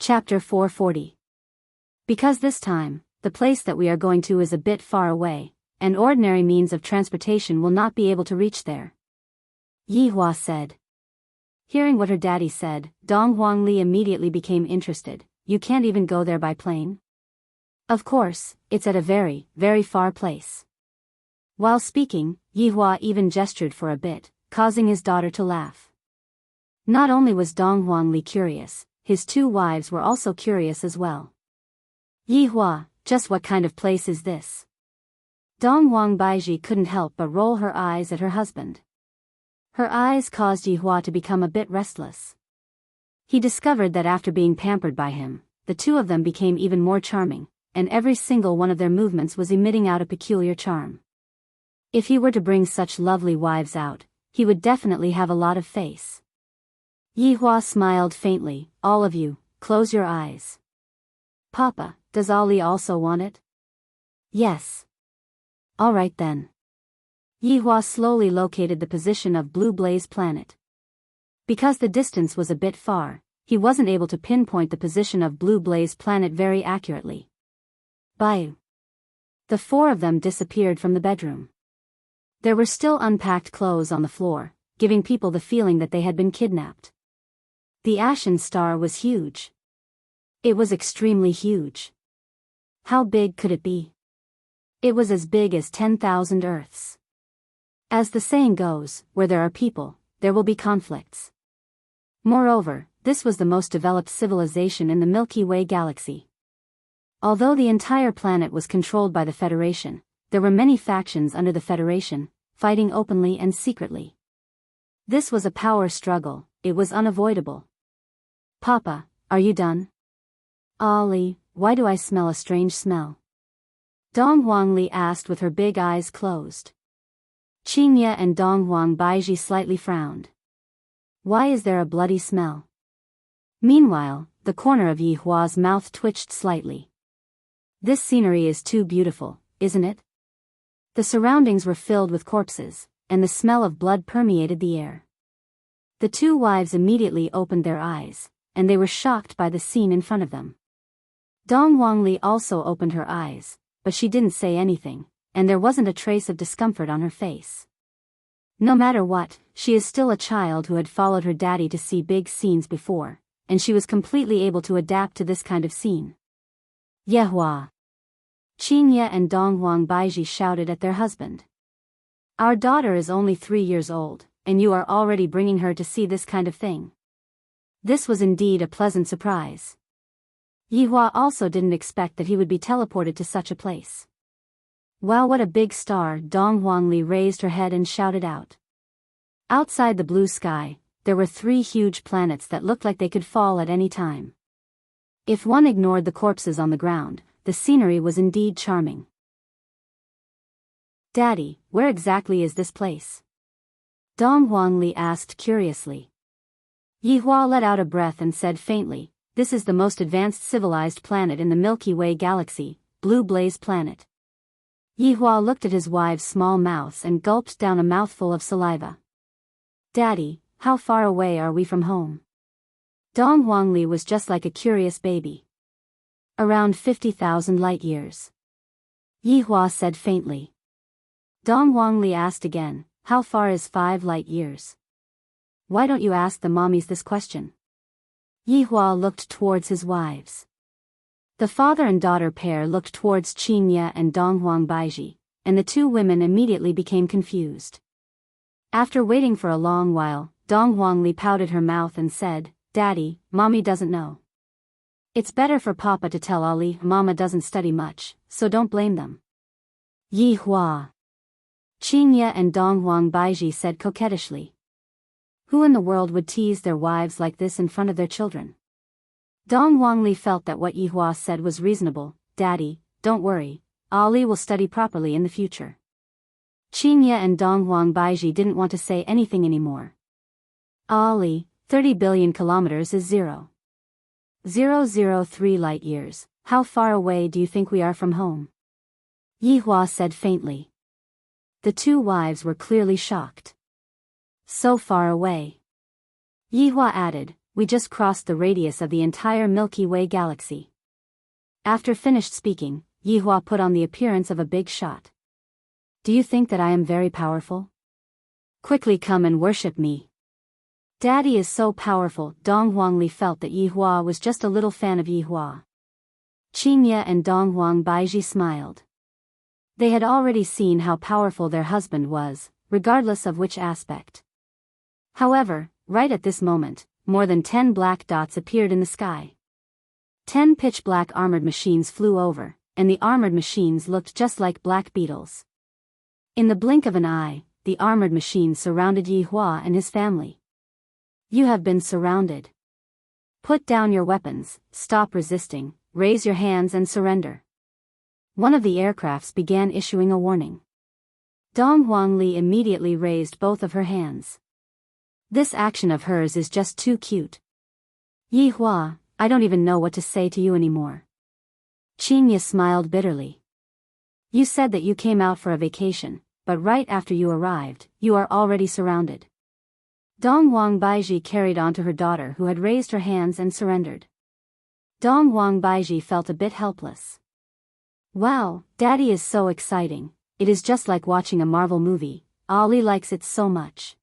Chapter 440. Because this time, the place that we are going to is a bit far away, and ordinary means of transportation will not be able to reach there. Yihua said. Hearing what her daddy said, Dong Huangli immediately became interested. You can't even go there by plane? Of course, it's at a very, very far place. While speaking, Yihua even gestured for a bit, causing his daughter to laugh. Not only was Dong Huangli curious, his two wives were also curious as well. Yihua, just what kind of place is this? Dong Huangbaiji couldn't help but roll her eyes at her husband. Her eyes caused Yihua to become a bit restless. He discovered that after being pampered by him, the two of them became even more charming, and every single one of their movements was emitting out a peculiar charm. If he were to bring such lovely wives out, he would definitely have a lot of face. Yihua smiled faintly. All of you, close your eyes. Papa, does Ali also want it? Yes. All right then. Yihua slowly located the position of Blue Blaze planet. Because the distance was a bit far, he wasn't able to pinpoint the position of Blue Blaze planet very accurately. Bye. The four of them disappeared from the bedroom. There were still unpacked clothes on the floor, giving people the feeling that they had been kidnapped. The ashen star was huge. It was extremely huge. How big could it be? It was as big as 10,000 Earths. As the saying goes, where there are people, there will be conflicts. Moreover, this was the most developed civilization in the Milky Way galaxy. Although the entire planet was controlled by the Federation, there were many factions under the Federation, fighting openly and secretly. This was a power struggle, it was unavoidable. Papa, are you done? Ali, why do I smell a strange smell? Dong Huangli asked with her big eyes closed. Qingye and Dong Huangbaiji slightly frowned. Why is there a bloody smell? Meanwhile, the corner of Yihua's mouth twitched slightly. This scenery is too beautiful, isn't it? The surroundings were filled with corpses, and the smell of blood permeated the air. The two wives immediately opened their eyes, and they were shocked by the scene in front of them. Dong Huangli also opened her eyes, but she didn't say anything, and there wasn't a trace of discomfort on her face. No matter what, she is still a child who had followed her daddy to see big scenes before, and she was completely able to adapt to this kind of scene. Yehua! Qingye and Dong Huangbaiji shouted at their husband. Our daughter is only 3 years old, and you are already bringing her to see this kind of thing. This was indeed a pleasant surprise. Yihua also didn't expect that he would be teleported to such a place. Wow, what a big star! Dong Huangli raised her head and shouted out. Outside the blue sky, there were 3 huge planets that looked like they could fall at any time. If one ignored the corpses on the ground, the scenery was indeed charming. Daddy, where exactly is this place? Dong Huangli asked curiously. Yihua let out a breath and said faintly, this is the most advanced civilized planet in the Milky Way galaxy, Blue Blaze planet. Yihua looked at his wife's small mouths and gulped down a mouthful of saliva. Daddy, how far away are we from home? Dong Huangli was just like a curious baby. Around 50,000 light years. Yihua said faintly. Dong Huangli asked again, how far is 5 light years? Why don't you ask the mommies this question? Yihua looked towards his wives. The father and daughter pair looked towards Qingye and Dong Huangbaiji, and the two women immediately became confused. After waiting for a long while, Dong Huangli pouted her mouth and said, Daddy, Mommy doesn't know. It's better for Papa to tell Ali. Mama doesn't study much, so don't blame them. Yihua. Qingye and Dong Huangbaiji said coquettishly. Who in the world would tease their wives like this in front of their children? Dong Huangli felt that what Yihua said was reasonable. Daddy, don't worry, Ali will study properly in the future. Qingye and Dong Huangbaiji didn't want to say anything anymore. Ali, 30 billion kilometers is 0.003 light years. How far away do you think we are from home? Yihua said faintly. The two wives were clearly shocked. So far away. Yihua added, we just crossed the radius of the entire Milky Way galaxy. After finished speaking, Yihua put on the appearance of a big shot. Do you think that I am very powerful? Quickly come and worship me. Daddy is so powerful. Dong Huangli felt that Yihua was just a little fan of Yihua. Qingye and Dong Huang Baiji smiled. They had already seen how powerful their husband was, regardless of which aspect. However, right at this moment, more than 10 black dots appeared in the sky. 10 pitch-black armored machines flew over, and the armored machines looked just like black beetles. In the blink of an eye, the armored machines surrounded Yihua and his family. You have been surrounded. Put down your weapons, stop resisting, raise your hands and surrender. One of the aircrafts began issuing a warning. Dong Huangli immediately raised both of her hands. This action of hers is just too cute. Yihua, I don't even know what to say to you anymore. Qingye smiled bitterly. You said that you came out for a vacation, but right after you arrived, you are already surrounded. Dong Huang Baiji carried on to her daughter who had raised her hands and surrendered. Dong Huang Baiji felt a bit helpless. Wow, Daddy is so exciting, it is just like watching a Marvel movie, Ali likes it so much.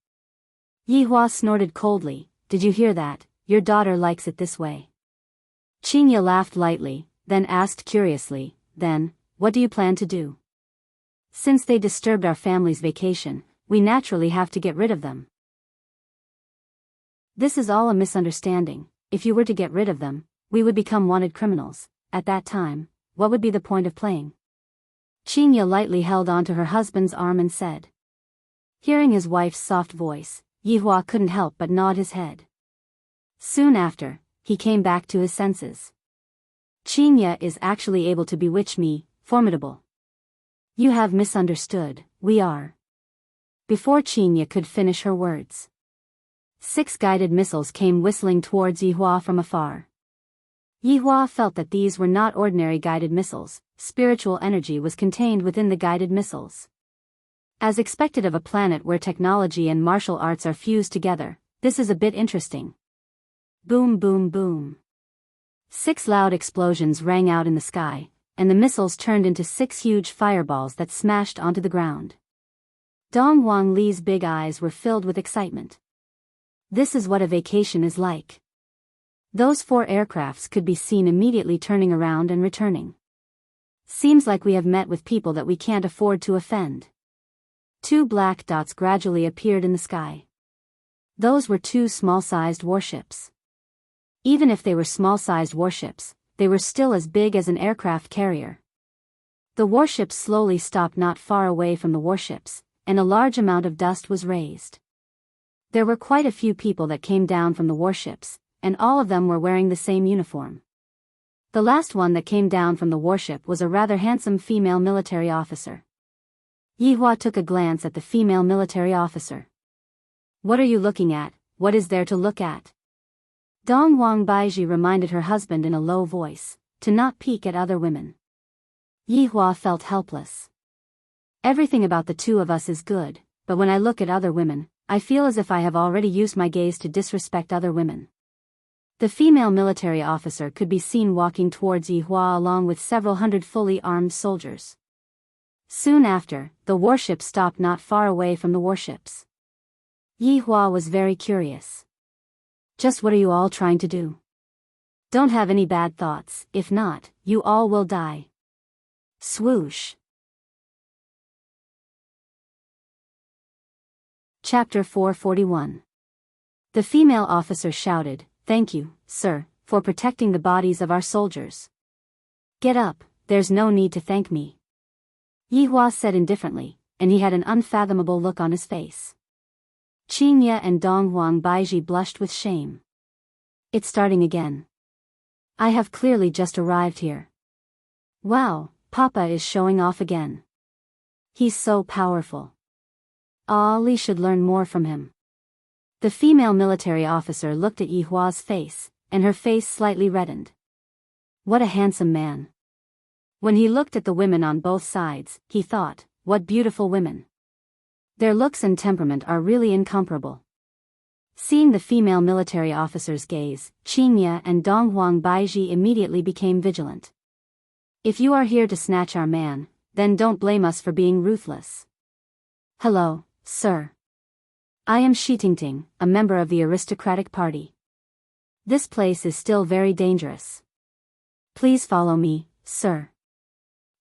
Yihua snorted coldly, did you hear that? Your daughter likes it this way. Qingye laughed lightly, then asked curiously, then, what do you plan to do? Since they disturbed our family's vacation, we naturally have to get rid of them. This is all a misunderstanding. If you were to get rid of them, we would become wanted criminals. At that time, what would be the point of playing? Qingye lightly held onto her husband's arm and said. Hearing his wife's soft voice, Yihua couldn't help but nod his head. Soon after, he came back to his senses. Qingye is actually able to bewitch me, formidable. You have misunderstood, we are. Before Qingye could finish her words, 6 guided missiles came whistling towards Yihua from afar. Yihua felt that these were not ordinary guided missiles, spiritual energy was contained within the guided missiles. As expected of a planet where technology and martial arts are fused together, this is a bit interesting. Boom boom boom. 6 loud explosions rang out in the sky, and the missiles turned into 6 huge fireballs that smashed onto the ground. Dong Huangli's big eyes were filled with excitement. This is what a vacation is like. Those 4 aircrafts could be seen immediately turning around and returning. Seems like we have met with people that we can't afford to offend. 2 black dots gradually appeared in the sky. Those were 2 small-sized warships. Even if they were small-sized warships, they were still as big as an aircraft carrier. The warships slowly stopped not far away from the warships, and a large amount of dust was raised. There were quite a few people that came down from the warships, and all of them were wearing the same uniform. The last one that came down from the warship was a rather handsome female military officer. Yihua took a glance at the female military officer. What are you looking at? What is there to look at? Dong Huang Baiji reminded her husband in a low voice, to not peek at other women. Yihua felt helpless. Everything about the two of us is good, but when I look at other women, I feel as if I have already used my gaze to disrespect other women. The female military officer could be seen walking towards Yihua along with several hundred fully armed soldiers. Soon after, the warship stopped not far away from the warships. Yihua was very curious. Just what are you all trying to do? Don't have any bad thoughts, if not, you all will die. Swoosh. Chapter 441. The female officer shouted, "Thank you, sir, for protecting the bodies of our soldiers." "Get up, there's no need to thank me," Yihua said indifferently, and he had an unfathomable look on his face. Qingye and Dong Huang Baiji blushed with shame. It's starting again. I have clearly just arrived here. Wow, Papa is showing off again. He's so powerful. Ali should learn more from him. The female military officer looked at Yihua's face, and her face slightly reddened. What a handsome man. When he looked at the women on both sides, he thought, what beautiful women. Their looks and temperament are really incomparable. Seeing the female military officer's gaze, Qingye and Dong Huang Baiji immediately became vigilant. If you are here to snatch our man, then don't blame us for being ruthless. Hello, sir. I am Shi Tingting, a member of the aristocratic party. This place is still very dangerous. Please follow me, sir.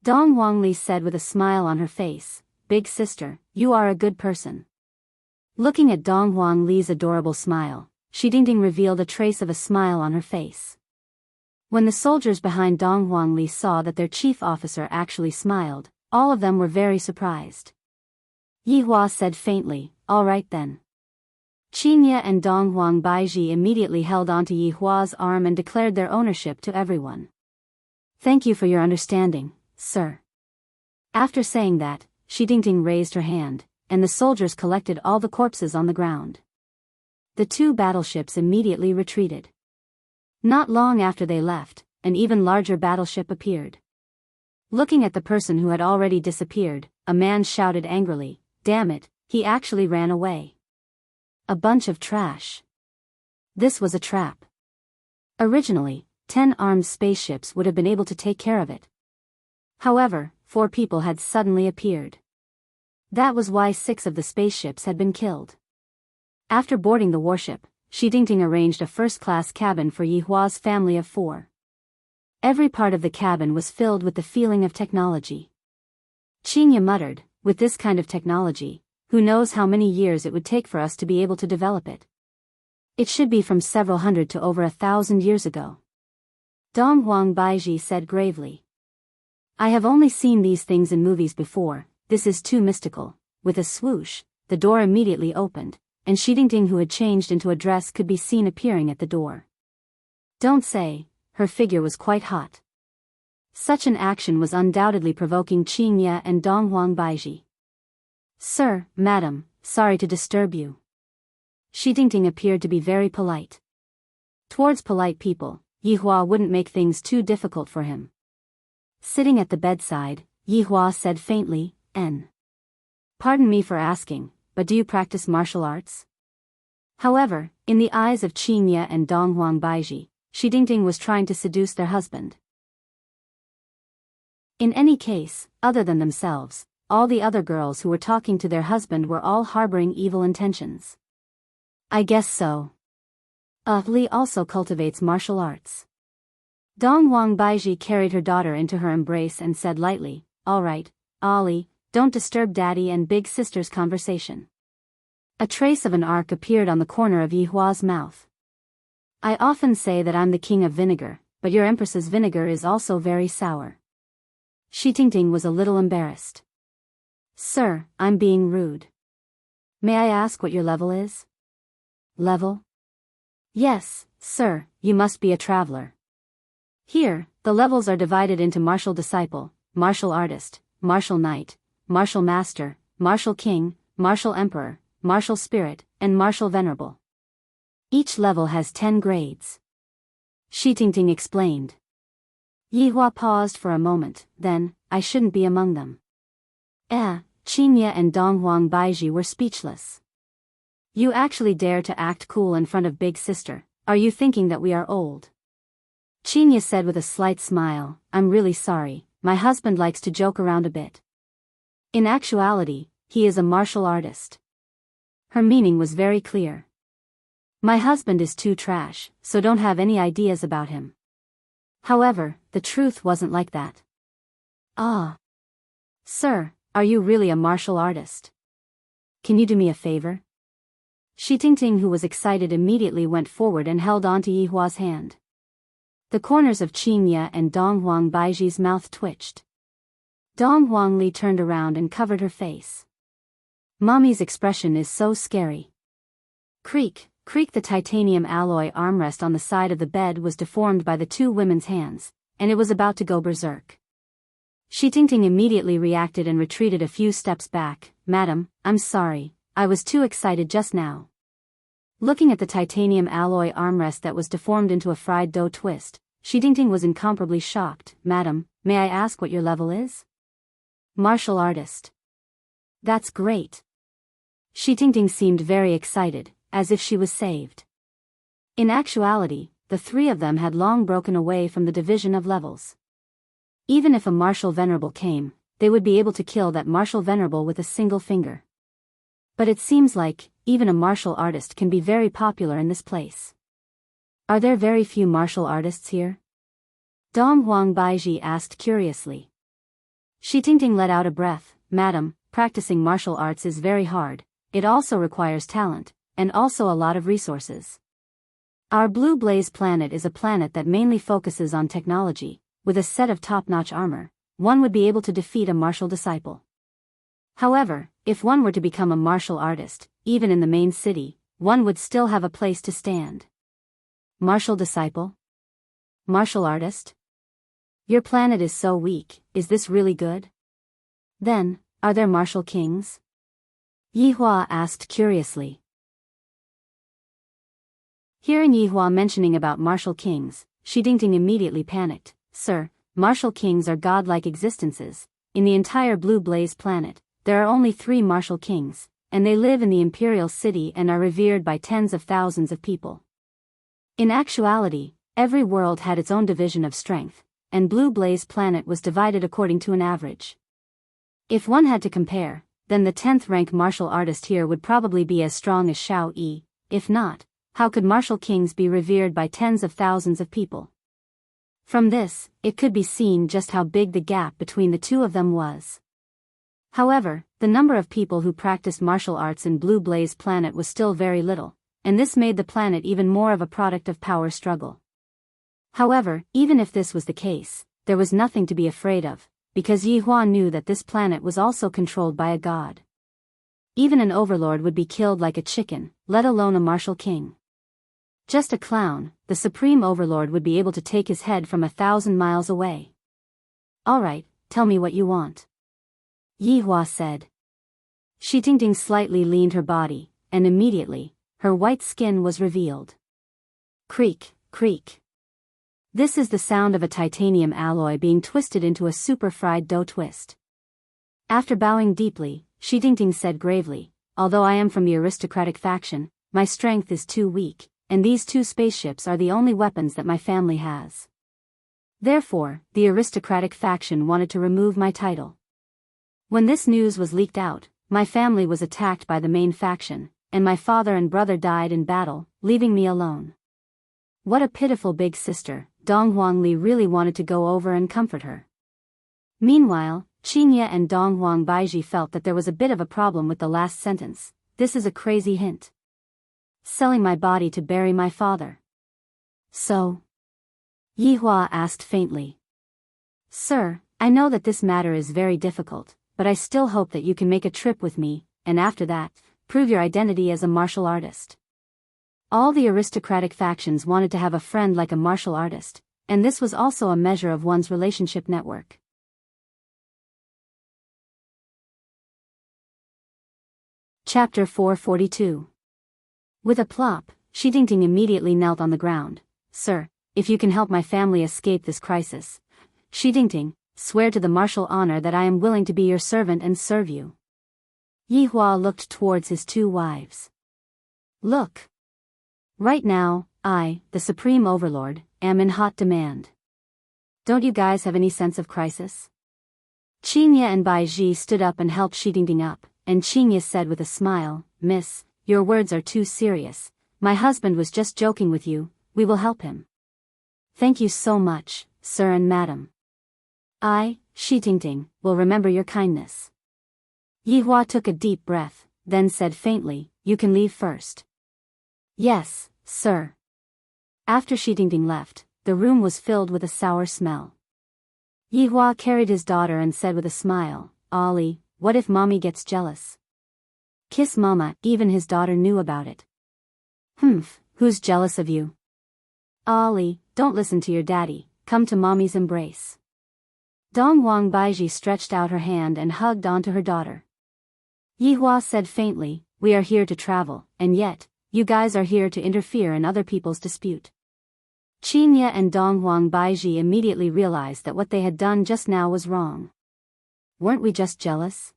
Dong Huangli said with a smile on her face. Big sister, you are a good person. Looking at Dong Huangli's adorable smile, Shi Tingting revealed a trace of a smile on her face. When the soldiers behind Dong Huangli saw that their chief officer actually smiled, all of them were very surprised. Yihua said faintly, all right then. Qingye and Dong Huang Baiji immediately held onto Yihua's arm and declared their ownership to everyone. Thank you for your understanding, sir. After saying that, Shi Tingting raised her hand, and the soldiers collected all the corpses on the ground. The two battleships immediately retreated. Not long after they left, an even larger battleship appeared. Looking at the person who had already disappeared, a man shouted angrily, damn it, he actually ran away. A bunch of trash. This was a trap. Originally, 10 armed spaceships would have been able to take care of it. However, 4 people had suddenly appeared. That was why 6 of the spaceships had been killed. After boarding the warship, Shi Tingting arranged a first-class cabin for Yihua's family of 4. Every part of the cabin was filled with the feeling of technology. Qingye muttered, with this kind of technology, who knows how many years it would take for us to be able to develop it. It should be from several hundred to over 1,000 years ago. Dong Huang Baiji said gravely. I have only seen these things in movies before, this is too mystical. With a swoosh, the door immediately opened, and Shi Tingting, who had changed into a dress, could be seen appearing at the door. Don't say, her figure was quite hot. Such an action was undoubtedly provoking Qingye and Dong Huang Baiji. Sir, madam, sorry to disturb you. Shi Tingting appeared to be very polite. Towards polite people, Yihua wouldn't make things too difficult for him. Sitting at the bedside, Yihua said faintly, Pardon me for asking, but do you practice martial arts? However, in the eyes of Qingye and Dong Huang Baiji, Shi Tingting was trying to seduce their husband. In any case, other than themselves, all the other girls who were talking to their husband were all harboring evil intentions. I guess so. Li also cultivates martial arts. Dong Huang Baiji carried her daughter into her embrace and said lightly, all right, Ali, don't disturb daddy and big sister's conversation. A trace of an arc appeared on the corner of Yihua's mouth. I often say that I'm the king of vinegar, but your empress's vinegar is also very sour. Shi Tingting was a little embarrassed. Sir, I'm being rude. May I ask what your level is? Level? Yes, sir, you must be a traveler. Here, the levels are divided into martial disciple, martial artist, martial knight, martial master, martial king, martial emperor, martial spirit, and martial venerable. Each level has 10 grades. Shi Tingting explained. Yihua paused for a moment, then, I shouldn't be among them. Qingye and Dong Huang Baiji were speechless. You actually dare to act cool in front of big sister, are you thinking that we are old? Qingye said with a slight smile, I'm really sorry, my husband likes to joke around a bit. In actuality, he is a martial artist. Her meaning was very clear. My husband is too trash, so don't have any ideas about him. However, the truth wasn't like that. Sir, are you really a martial artist? Can you do me a favor? Shi Tingting, who was excited, immediately went forward and held on to Yihua's hand. The corners of Qingye and Dong Huang Baiji's mouth twitched. Dong Huangli turned around and covered her face. Mommy's expression is so scary. Creak, creak. The titanium alloy armrest on the side of the bed was deformed by the two women's hands, and it was about to go berserk. Shi Tingting immediately reacted and retreated a few steps back. Madam, I'm sorry, I was too excited just now. Looking at the titanium alloy armrest that was deformed into a fried dough twist, Shi Tingting was incomparably shocked. Madam, may I ask what your level is? Martial artist. That's great. Shi Tingting seemed very excited, as if she was saved. In actuality, the three of them had long broken away from the division of levels. Even if a martial venerable came, they would be able to kill that martial venerable with a single finger. But it seems like, even a martial artist can be very popular in this place. Are there very few martial artists here? Dong Huang Baiji asked curiously. Shi Tingting let out a breath. Madam, practicing martial arts is very hard, it also requires talent, and also a lot of resources. Our Blue Blaze planet is a planet that mainly focuses on technology. With a set of top-notch armor, one would be able to defeat a martial disciple. However, if one were to become a martial artist, even in the main city, one would still have a place to stand. Martial disciple? Martial artist? Your planet is so weak, is this really good? Then, are there martial kings? Yihua asked curiously. Hearing Yihua mentioning about martial kings, Shi Tingting immediately panicked. Sir, martial kings are godlike existences. In the entire Blue Blaze planet, there are only 3 martial kings, and they live in the imperial city and are revered by tens of thousands of people. In actuality, every world had its own division of strength, and Blue Blaze planet was divided according to an average. If one had to compare, then the 10th rank martial artist here would probably be as strong as Xiao Yi. If not, how could martial kings be revered by tens of thousands of people? From this, it could be seen just how big the gap between the two of them was. However, the number of people who practiced martial arts in Blue Blaze planet was still very little, and this made the planet even more of a product of power struggle. However, even if this was the case, there was nothing to be afraid of, because Yihua knew that this planet was also controlled by a god. Even an overlord would be killed like a chicken, let alone a martial king. Just a clown, the supreme overlord would be able to take his head from 1,000 miles away. Alright, tell me what you want. Yihua said. Shi Tingting slightly leaned her body, and immediately, her white skin was revealed. Creak, creak. This is the sound of a titanium alloy being twisted into a super fried dough twist. After bowing deeply, Shi Tingting said gravely, although I am from the aristocratic faction, my strength is too weak, and these 2 spaceships are the only weapons that my family has. Therefore, the aristocratic faction wanted to remove my title. When this news was leaked out, my family was attacked by the main faction, and my father and brother died in battle, leaving me alone. What a pitiful big sister. Dong Huangli really wanted to go over and comfort her. Meanwhile, Qingye and Dong Huang Baiji felt that there was a bit of a problem with the last sentence. This is a crazy hint. Selling my body to bury my father. So? Yihua asked faintly. Sir, I know that this matter is very difficult, but I still hope that you can make a trip with me, and after that, prove your identity as a martial artist. All the aristocratic factions wanted to have a friend like a martial artist, and this was also a measure of one's relationship network. Chapter 442. With a plop, Shi Tingting immediately knelt on the ground. Sir, if you can help my family escape this crisis, Shi Tingting, swear to the martial honor that I am willing to be your servant and serve you. Yihua looked towards his 2 wives. Look. Right now, I, the Supreme Overlord, am in hot demand. Don't you guys have any sense of crisis? Qingye and Baiji stood up and helped Shi Tingting up, and Qingye said with a smile, Miss, your words are too serious. My husband was just joking with you, we will help him. Thank you so much, sir and madam. I, Shi Tingting, will remember your kindness. Yihua took a deep breath, then said faintly, you can leave first. Yes, sir. After Shi Tingting left, the room was filled with a sour smell. Yihua carried his daughter and said with a smile, Ollie, what if mommy gets jealous? Kiss mama, even his daughter knew about it. Humph, who's jealous of you? Ollie, don't listen to your daddy, come to mommy's embrace. Dong Huang Baiji stretched out her hand and hugged onto her daughter. Yihua said faintly, we are here to travel, and yet, you guys are here to interfere in other people's dispute. Qingye and Dong Huang Baiji immediately realized that what they had done just now was wrong. Weren't we just jealous?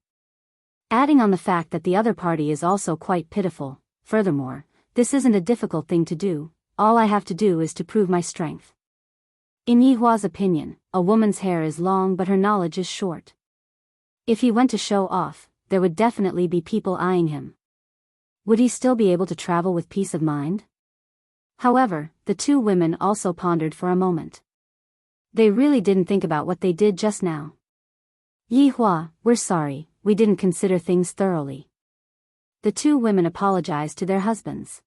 Adding on the fact that the other party is also quite pitiful, furthermore, This isn't a difficult thing to do, all I have to do is to prove my strength. In Yihua's opinion, a woman's hair is long but her knowledge is short. If he went to show off, there would definitely be people eyeing him. Would he still be able to travel with peace of mind? However, the two women also pondered for a moment. They really didn't think about what they did just now. Yihua, we're sorry, we didn't consider things thoroughly. The two women apologized to their husbands.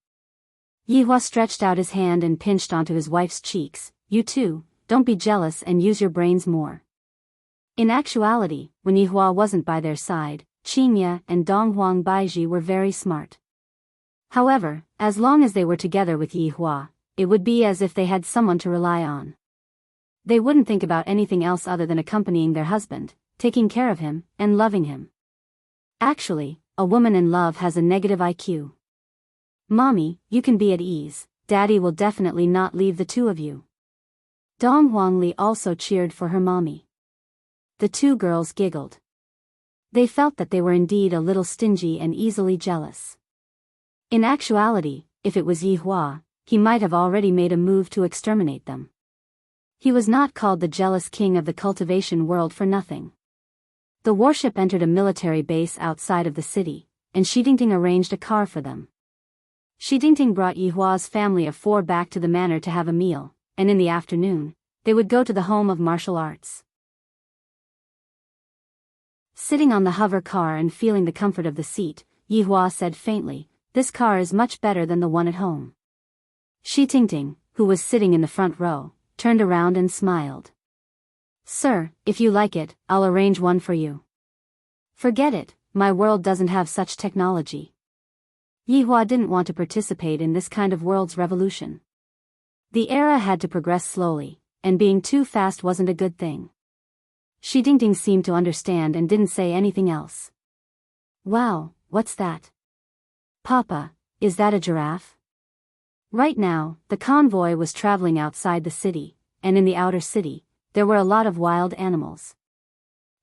Yihua stretched out his hand and pinched onto his wife's cheeks. You too, don't be jealous and use your brains more. In actuality, when Yihua wasn't by their side, Qingye and Donghuang Baiji were very smart. However, as long as they were together with Yihua, it would be as if they had someone to rely on. They wouldn't think about anything else other than accompanying their husband, taking care of him, and loving him. Actually, a woman in love has a negative IQ. Mommy, you can be at ease, Daddy will definitely not leave the two of you. Dong Huangli also cheered for her mommy. The two girls giggled. They felt that they were indeed a little stingy and easily jealous. In actuality, if it was Yihua, he might have already made a move to exterminate them. He was not called the jealous king of the cultivation world for nothing. The warship entered a military base outside of the city, and Shidingting arranged a car for them. Shidingting brought Yihua's family of 4 back to the manor to have a meal, and in the afternoon, they would go to the home of martial arts. Sitting on the hover car and feeling the comfort of the seat, Yihua said faintly, "This car is much better than the one at home." Shidingting, who was sitting in the front row, turned around and smiled. "Sir, if you like it, I'll arrange one for you." "Forget it, my world doesn't have such technology." Yihua didn't want to participate in this kind of world's revolution. The era had to progress slowly, and being too fast wasn't a good thing. Shidingting seemed to understand and didn't say anything else. "Wow, what's that?" "Papa, is that a giraffe?" Right now, the convoy was traveling outside the city, and in the outer city, there were a lot of wild animals.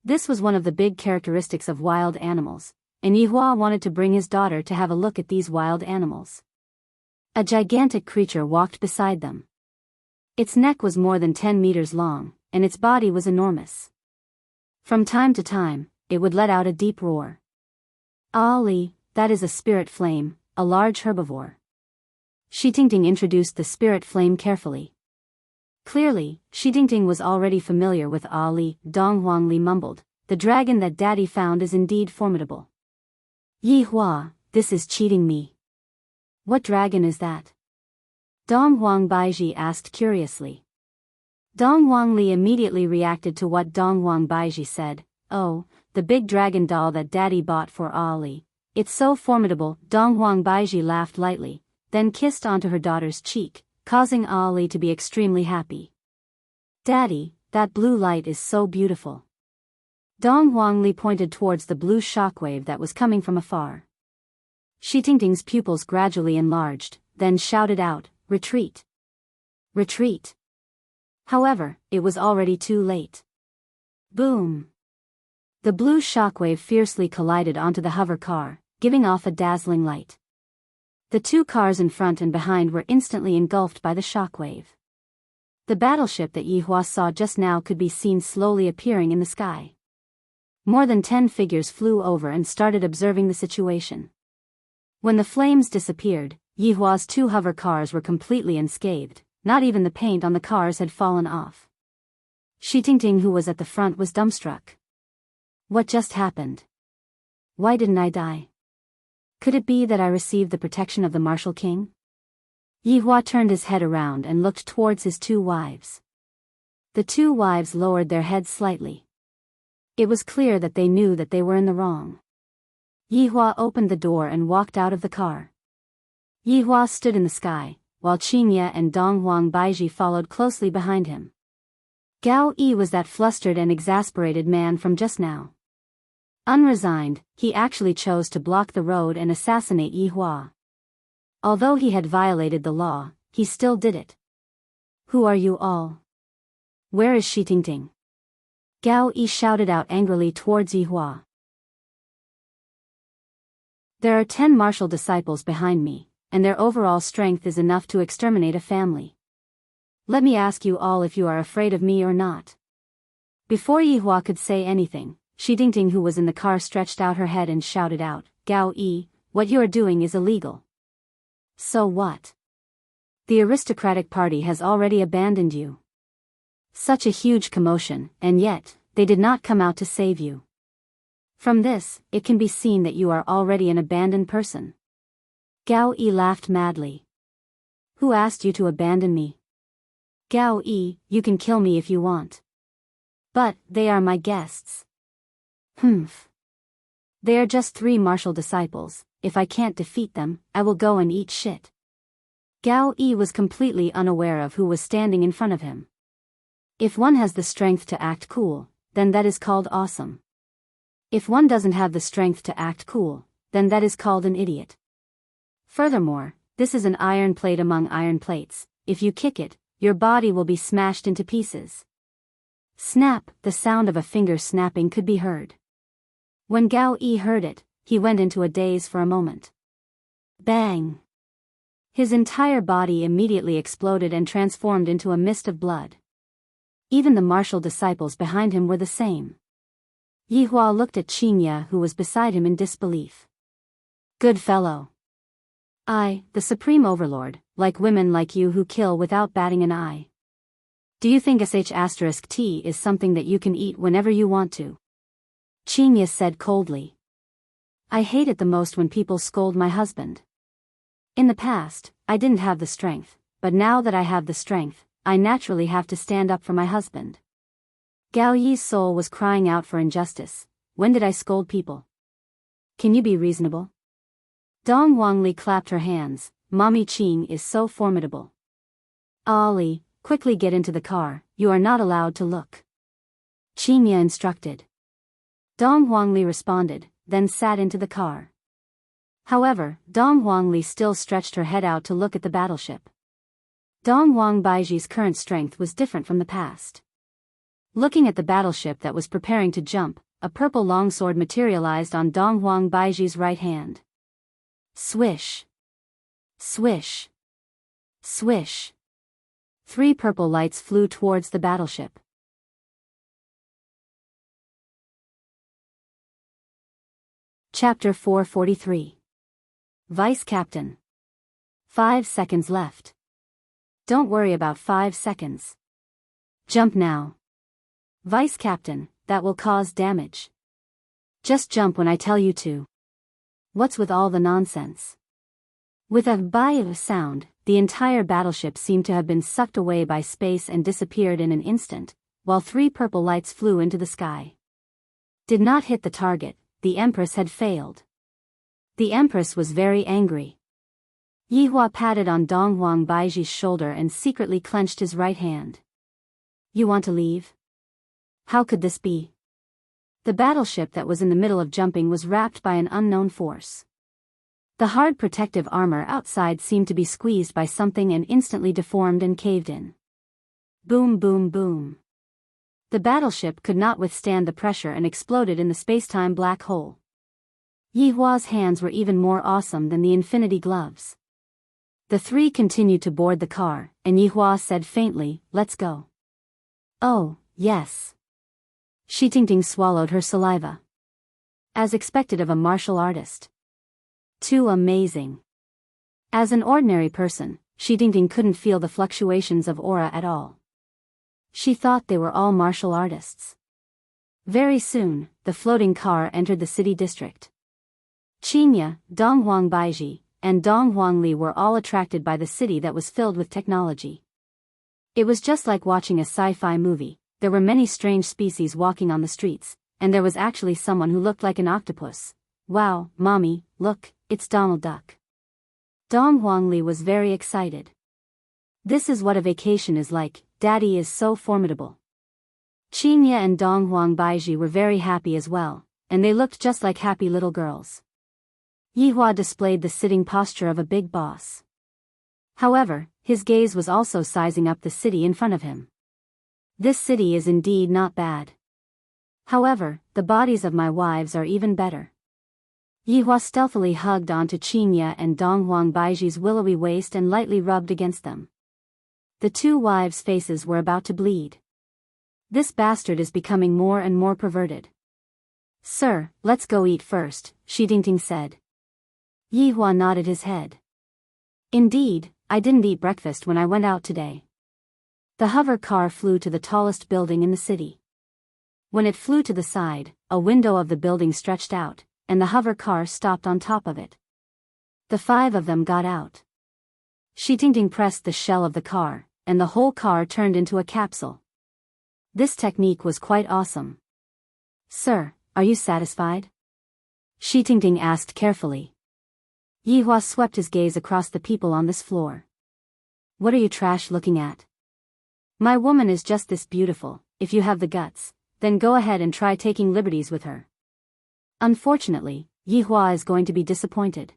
This was one of the big characteristics of wild animals, and Yihua wanted to bring his daughter to have a look at these wild animals. A gigantic creature walked beside them. Its neck was more than 10 meters long, and its body was enormous. From time to time, it would let out a deep roar. "Ali, that is a spirit flame, a large herbivore." Shidingting introduced the spirit flame carefully. Clearly, Shidingting was already familiar with Ali. Dong Huangli mumbled, "The dragon that Daddy found is indeed formidable." "Yihua, this is cheating me." "What dragon is that?" Dong Huang Baiji asked curiously. Dong Huangli immediately reacted to what Dong Huang Baiji said. "Oh, the big dragon doll that Daddy bought for Ali. It's so formidable." Dong Huang Baiji laughed lightly, then kissed onto her daughter's cheek, causing Ali to be extremely happy. "Daddy, that blue light is so beautiful." Dong Huangli pointed towards the blue shockwave that was coming from afar. Shidingting's pupils gradually enlarged, then shouted out, "Retreat! Retreat!" However, it was already too late. Boom! The blue shockwave fiercely collided onto the hover car, giving off a dazzling light. The two cars in front and behind were instantly engulfed by the shockwave. The battleship that Yihua saw just now could be seen slowly appearing in the sky. More than 10 figures flew over and started observing the situation. When the flames disappeared, Yihua's 2 hover cars were completely unscathed, not even the paint on the cars had fallen off. Shidingting, who was at the front, was dumbstruck. What just happened? Why didn't I die? Could it be that I received the protection of the martial king? Yihua turned his head around and looked towards his 2 wives. The 2 wives lowered their heads slightly. It was clear that they knew that they were in the wrong. Yihua opened the door and walked out of the car. Yihua stood in the sky, while Qingye and Dong Huang Baiji followed closely behind him. Gao Yi was that flustered and exasperated man from just now. Unresigned, he actually chose to block the road and assassinate Yihua. Although he had violated the law, he still did it. "Who are you all? Where is Shidingting?" Gao Yi shouted out angrily towards Yihua. "There are 10 martial disciples behind me, and their overall strength is enough to exterminate a family. Let me ask you all if you are afraid of me or not. Before Yihua could say anything, Shi Dingting, who was in the car, stretched out her head and shouted out, "Gao Yi, what you are doing is illegal." So what? The aristocratic party has already abandoned you. Such a huge commotion, and yet, they did not come out to save you. From this, it can be seen that you are already an abandoned person. Gao Yi laughed madly. Who asked you to abandon me? Gao Yi, you can kill me if you want. But, they are my guests. Humph. They are just 3 martial disciples. If I can't defeat them, I will go and eat shit. Gao Yi was completely unaware of who was standing in front of him. If one has the strength to act cool, then that is called awesome. If one doesn't have the strength to act cool, then that is called an idiot. Furthermore, this is an iron plate among iron plates. If you kick it, your body will be smashed into pieces. Snap, the sound of a finger snapping could be heard. When Gao Yi heard it, he went into a daze for a moment. Bang! His entire body immediately exploded and transformed into a mist of blood. Even the martial disciples behind him were the same. Yihua looked at Qinya, who was beside him, in disbelief. Good fellow. I, the Supreme Overlord, like women like you who kill without batting an eye. Do you think sh*t is something that you can eat whenever you want to? Qinya said coldly. I hate it the most when people scold my husband. In the past, I didn't have the strength, but now that I have the strength, I naturally have to stand up for my husband. Gao Yi's soul was crying out for injustice. When did I scold people? Can you be reasonable? Dong Wangli clapped her hands. Mommy Qing is so formidable. Ali, quickly get into the car, you are not allowed to look. Qinya instructed. Dong Wangli responded, then sat into the car. However, Dong Wangli still stretched her head out to look at the battleship. Dong Wang Baiji's current strength was different from the past. Looking at the battleship that was preparing to jump, a purple longsword materialized on Dong Wang Baiji's right hand. Swish. Swish. Swish. 3 purple lights flew towards the battleship. Chapter 443. Vice Captain. 5 seconds left. Don't worry about 5 seconds. Jump now. Vice Captain, that will cause damage. Just jump when I tell you to. What's with all the nonsense? With a "bye" sound, the entire battleship seemed to have been sucked away by space and disappeared in an instant, while 3 purple lights flew into the sky. Did not hit the target, the Empress had failed. The Empress was very angry. Yihua patted on Dong Wang Baiji's shoulder and secretly clenched his right hand. You want to leave? How could this be? The battleship that was in the middle of jumping was wrapped by an unknown force. The hard protective armor outside seemed to be squeezed by something and instantly deformed and caved in. Boom, boom, boom. The battleship could not withstand the pressure and exploded in the space-time black hole. Yihua's hands were even more awesome than the infinity gloves. The 3 continued to board the car, and Yihua said faintly, "Let's go." Oh, yes. Shi Tingting swallowed her saliva. As expected of a martial artist. Too amazing. As an ordinary person, Shi Tingting couldn't feel the fluctuations of aura at all. She thought they were all martial artists. Very soon, the floating car entered the city district. Qinya, Dong Wang Baiji, and Dong Wangli were all attracted by the city that was filled with technology. It was just like watching a sci-fi movie. There were many strange species walking on the streets, and there was actually someone who looked like an octopus. Wow, Mommy, look, it's Donald Duck. Dong Wangli was very excited. This is what a vacation is like, Daddy is so formidable. Qinya and Dong Wang Baiji were very happy as well, and they looked just like happy little girls. Yihua displayed the sitting posture of a big boss. However, his gaze was also sizing up the city in front of him. This city is indeed not bad. However, the bodies of my wives are even better. Yihua stealthily hugged onto Qinya and Donghuang Baiji's willowy waist and lightly rubbed against them. The two wives' faces were about to bleed. This bastard is becoming more and more perverted. Sir, let's go eat first, Shi Tingting said. Yihua nodded his head. Indeed, I didn't eat breakfast when I went out today. The hover car flew to the tallest building in the city. When it flew to the side, a window of the building stretched out, and the hover car stopped on top of it. The five of them got out. Shi Tingting pressed the shell of the car, and the whole car turned into a capsule. This technique was quite awesome. Sir, are you satisfied? Shi Tingting asked carefully. Yihua swept his gaze across the people on this floor. What are you trash looking at? My woman is just this beautiful. If you have the guts, then go ahead and try taking liberties with her. Unfortunately, Yihua is going to be disappointed.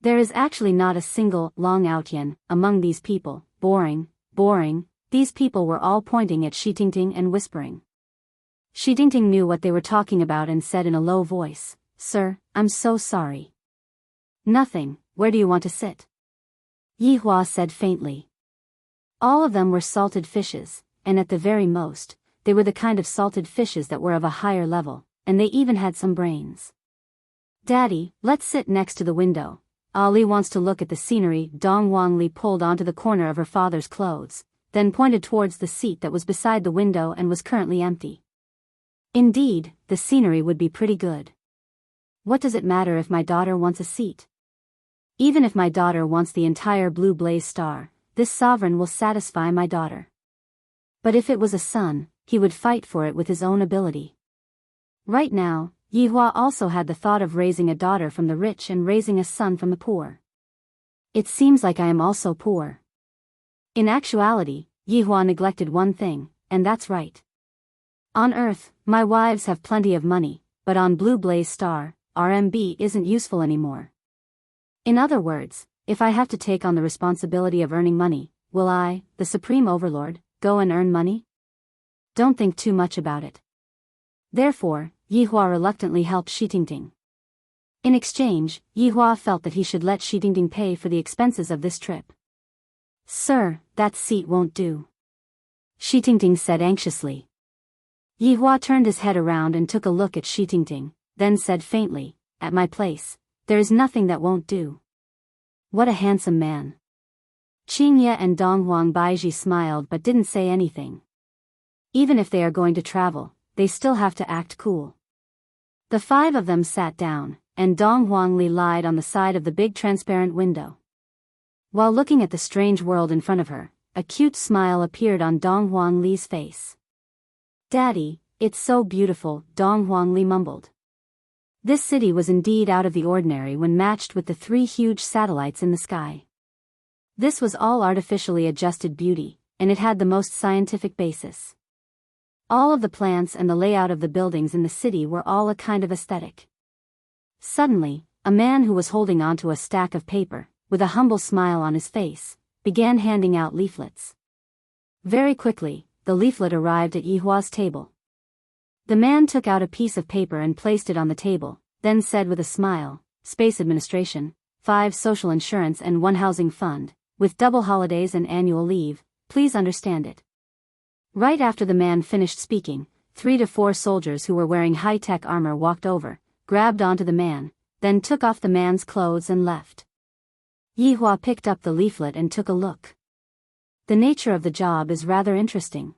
There is actually not a single long outyan among these people. Boring, boring. These people were all pointing at Shi Tingting and whispering. Shi Tingting knew what they were talking about and said in a low voice, Sir, I'm so sorry. Nothing, where do you want to sit? Yihua said faintly. All of them were salted fishes, and at the very most, they were the kind of salted fishes that were of a higher level, and they even had some brains. Daddy, let's sit next to the window. Ali wants to look at the scenery. Dong Wangli pulled onto the corner of her father's clothes, then pointed towards the seat that was beside the window and was currently empty. Indeed, the scenery would be pretty good. What does it matter if my daughter wants a seat? Even if my daughter wants the entire blue blaze star, this sovereign will satisfy my daughter. But if it was a son, he would fight for it with his own ability. Right now, Yihua also had the thought of raising a daughter from the rich and raising a son from the poor. It seems like I am also poor. In actuality, Yihua neglected one thing, and that's right. On Earth, my wives have plenty of money, but on Blue Blaze Star, RMB isn't useful anymore. In other words, if I have to take on the responsibility of earning money, will I, the Supreme Overlord, go and earn money? Don't think too much about it. Therefore, Yihua reluctantly helped Shi Tingting. In exchange, Yihua felt that he should let Shi Tingting pay for the expenses of this trip. Sir, that seat won't do. Shi Tingting said anxiously. Yihua turned his head around and took a look at Shi Tingting, then said faintly, At my place, there is nothing that won't do. What a handsome man. Qingye and Donghuang Baiji smiled but didn't say anything. Even if they are going to travel, they still have to act cool. The five of them sat down, and Dong Huangli lied on the side of the big transparent window. While looking at the strange world in front of her, a cute smile appeared on Dong Huangli's face. Daddy, it's so beautiful, Dong Huangli mumbled. This city was indeed out of the ordinary when matched with the three huge satellites in the sky. This was all artificially adjusted beauty, and it had the most scientific basis. All of the plants and the layout of the buildings in the city were all a kind of aesthetic. Suddenly, a man who was holding onto a stack of paper, with a humble smile on his face, began handing out leaflets. Very quickly, the leaflet arrived at Yihua's table. The man took out a piece of paper and placed it on the table, then said with a smile, Space Administration, 5 social insurance and 1 housing fund, with double holidays and annual leave, please understand it. Right after the man finished speaking, 3 to 4 soldiers who were wearing high-tech armor walked over, grabbed onto the man, then took off the man's clothes and left. Yihua picked up the leaflet and took a look. The nature of the job is rather interesting.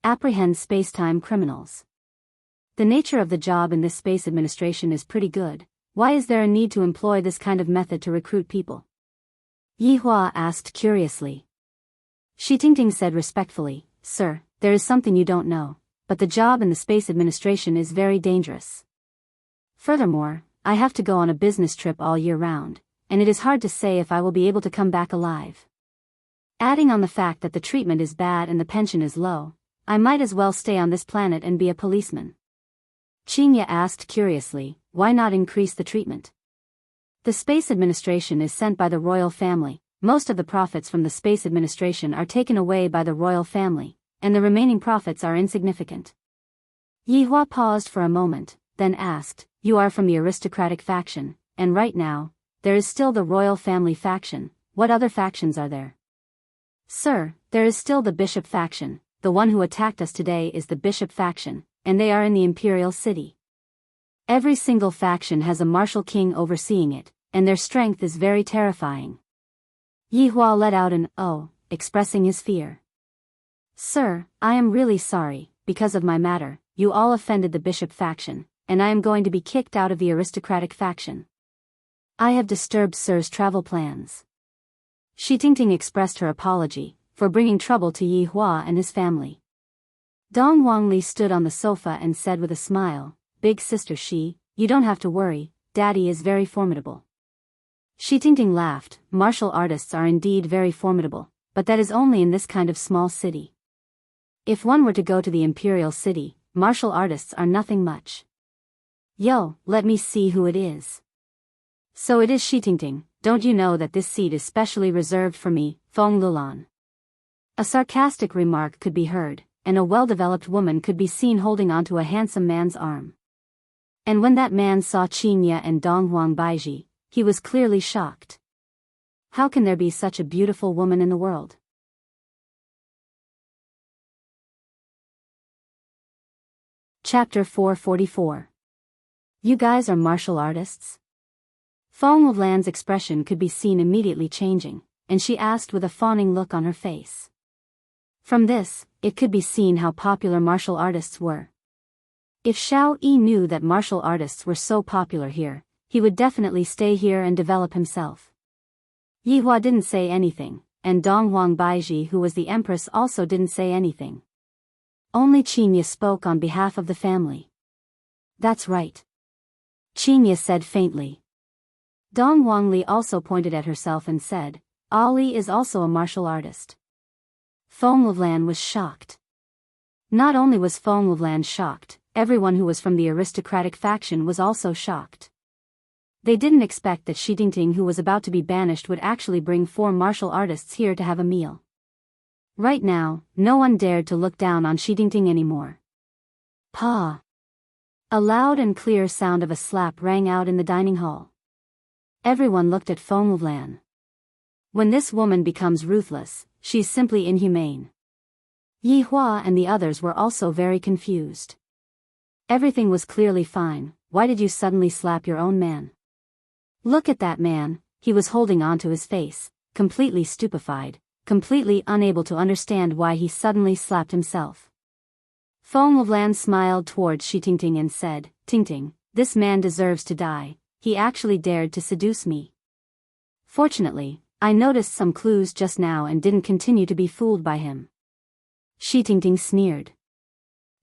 Apprehend space-time criminals. The nature of the job in this space administration is pretty good. Why is there a need to employ this kind of method to recruit people? Yihua asked curiously. Shi Tingting said respectfully, Sir, there is something you don't know, but the job in the space administration is very dangerous. Furthermore, I have to go on a business trip all year round, and it is hard to say if I will be able to come back alive. Adding on the fact that the treatment is bad and the pension is low, I might as well stay on this planet and be a policeman. Qingye asked curiously, why not increase the treatment? The space administration is sent by the royal family. Most of the profits from the space administration are taken away by the royal family, and the remaining profits are insignificant. Yihua paused for a moment, then asked, "You are from the aristocratic faction, and right now, there is still the royal family faction. What other factions are there?" "Sir, there is still the bishop faction. The one who attacked us today is the bishop faction, and they are in the imperial city. Every single faction has a martial king overseeing it, and their strength is very terrifying." Yihua let out an "oh," expressing his fear. "Sir, I am really sorry. Because of my matter, you all offended the bishop faction, and I am going to be kicked out of the aristocratic faction. I have disturbed Sir's travel plans." Shi Tingting expressed her apology for bringing trouble to Yihua and his family. Dong Wangli stood on the sofa and said with a smile, "Big sister Shi, you don't have to worry, Daddy is very formidable." Shi Tingting laughed. "Martial artists are indeed very formidable, but that is only in this kind of small city. If one were to go to the imperial city, martial artists are nothing much. Yo, let me see who it is." "So it is Shi Tingting. Don't you know that this seat is specially reserved for me, Feng Lulan?" A sarcastic remark could be heard, and a well-developed woman could be seen holding onto a handsome man's arm. And when that man saw Qinya and Donghuang Baiji, he was clearly shocked. How can there be such a beautiful woman in the world? Chapter 444. You guys are martial artists? Feng Wulan's expression could be seen immediately changing, and she asked with a fawning look on her face. From this, it could be seen how popular martial artists were. If Xiao Yi knew that martial artists were so popular here, he would definitely stay here and develop himself. Yihua didn't say anything, and Donghuang Baiji, who was the empress, also didn't say anything. Only Qinya spoke on behalf of the family. "That's right," Qinya said faintly. Dong Wangli also pointed at herself and said, "Ali is also a martial artist." Feng Wulan was shocked. Not only was Feng Wulan shocked, everyone who was from the aristocratic faction was also shocked. They didn't expect that Shi Tingting, who was about to be banished, would actually bring 4 martial artists here to have a meal. Right now, no one dared to look down on Shi Tingting anymore. Pa! A loud and clear sound of a slap rang out in the dining hall. Everyone looked at Feng Wulan. When this woman becomes ruthless, she's simply inhumane. Yihua and the others were also very confused. Everything was clearly fine. Why did you suddenly slap your own man? Look at that man, he was holding on to his face, completely stupefied, completely unable to understand why he suddenly slapped himself. Feng Wulan smiled towards Shi Tingting and said, "Tingting, this man deserves to die. He actually dared to seduce me. Fortunately, I noticed some clues just now and didn't continue to be fooled by him." Shi Tingting sneered.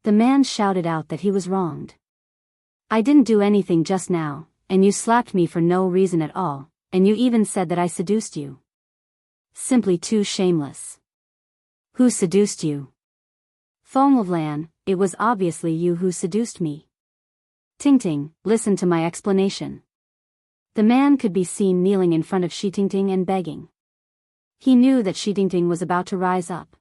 The man shouted out that he was wronged. "I didn't do anything just now, and you slapped me for no reason at all, and you even said that I seduced you. Simply too shameless." "Who seduced you?" "Feng Wulan, it was obviously you who seduced me." "Tingting, listen to my explanation." The man could be seen kneeling in front of Shi Tingting and begging. He knew that Shi Tingting was about to rise up.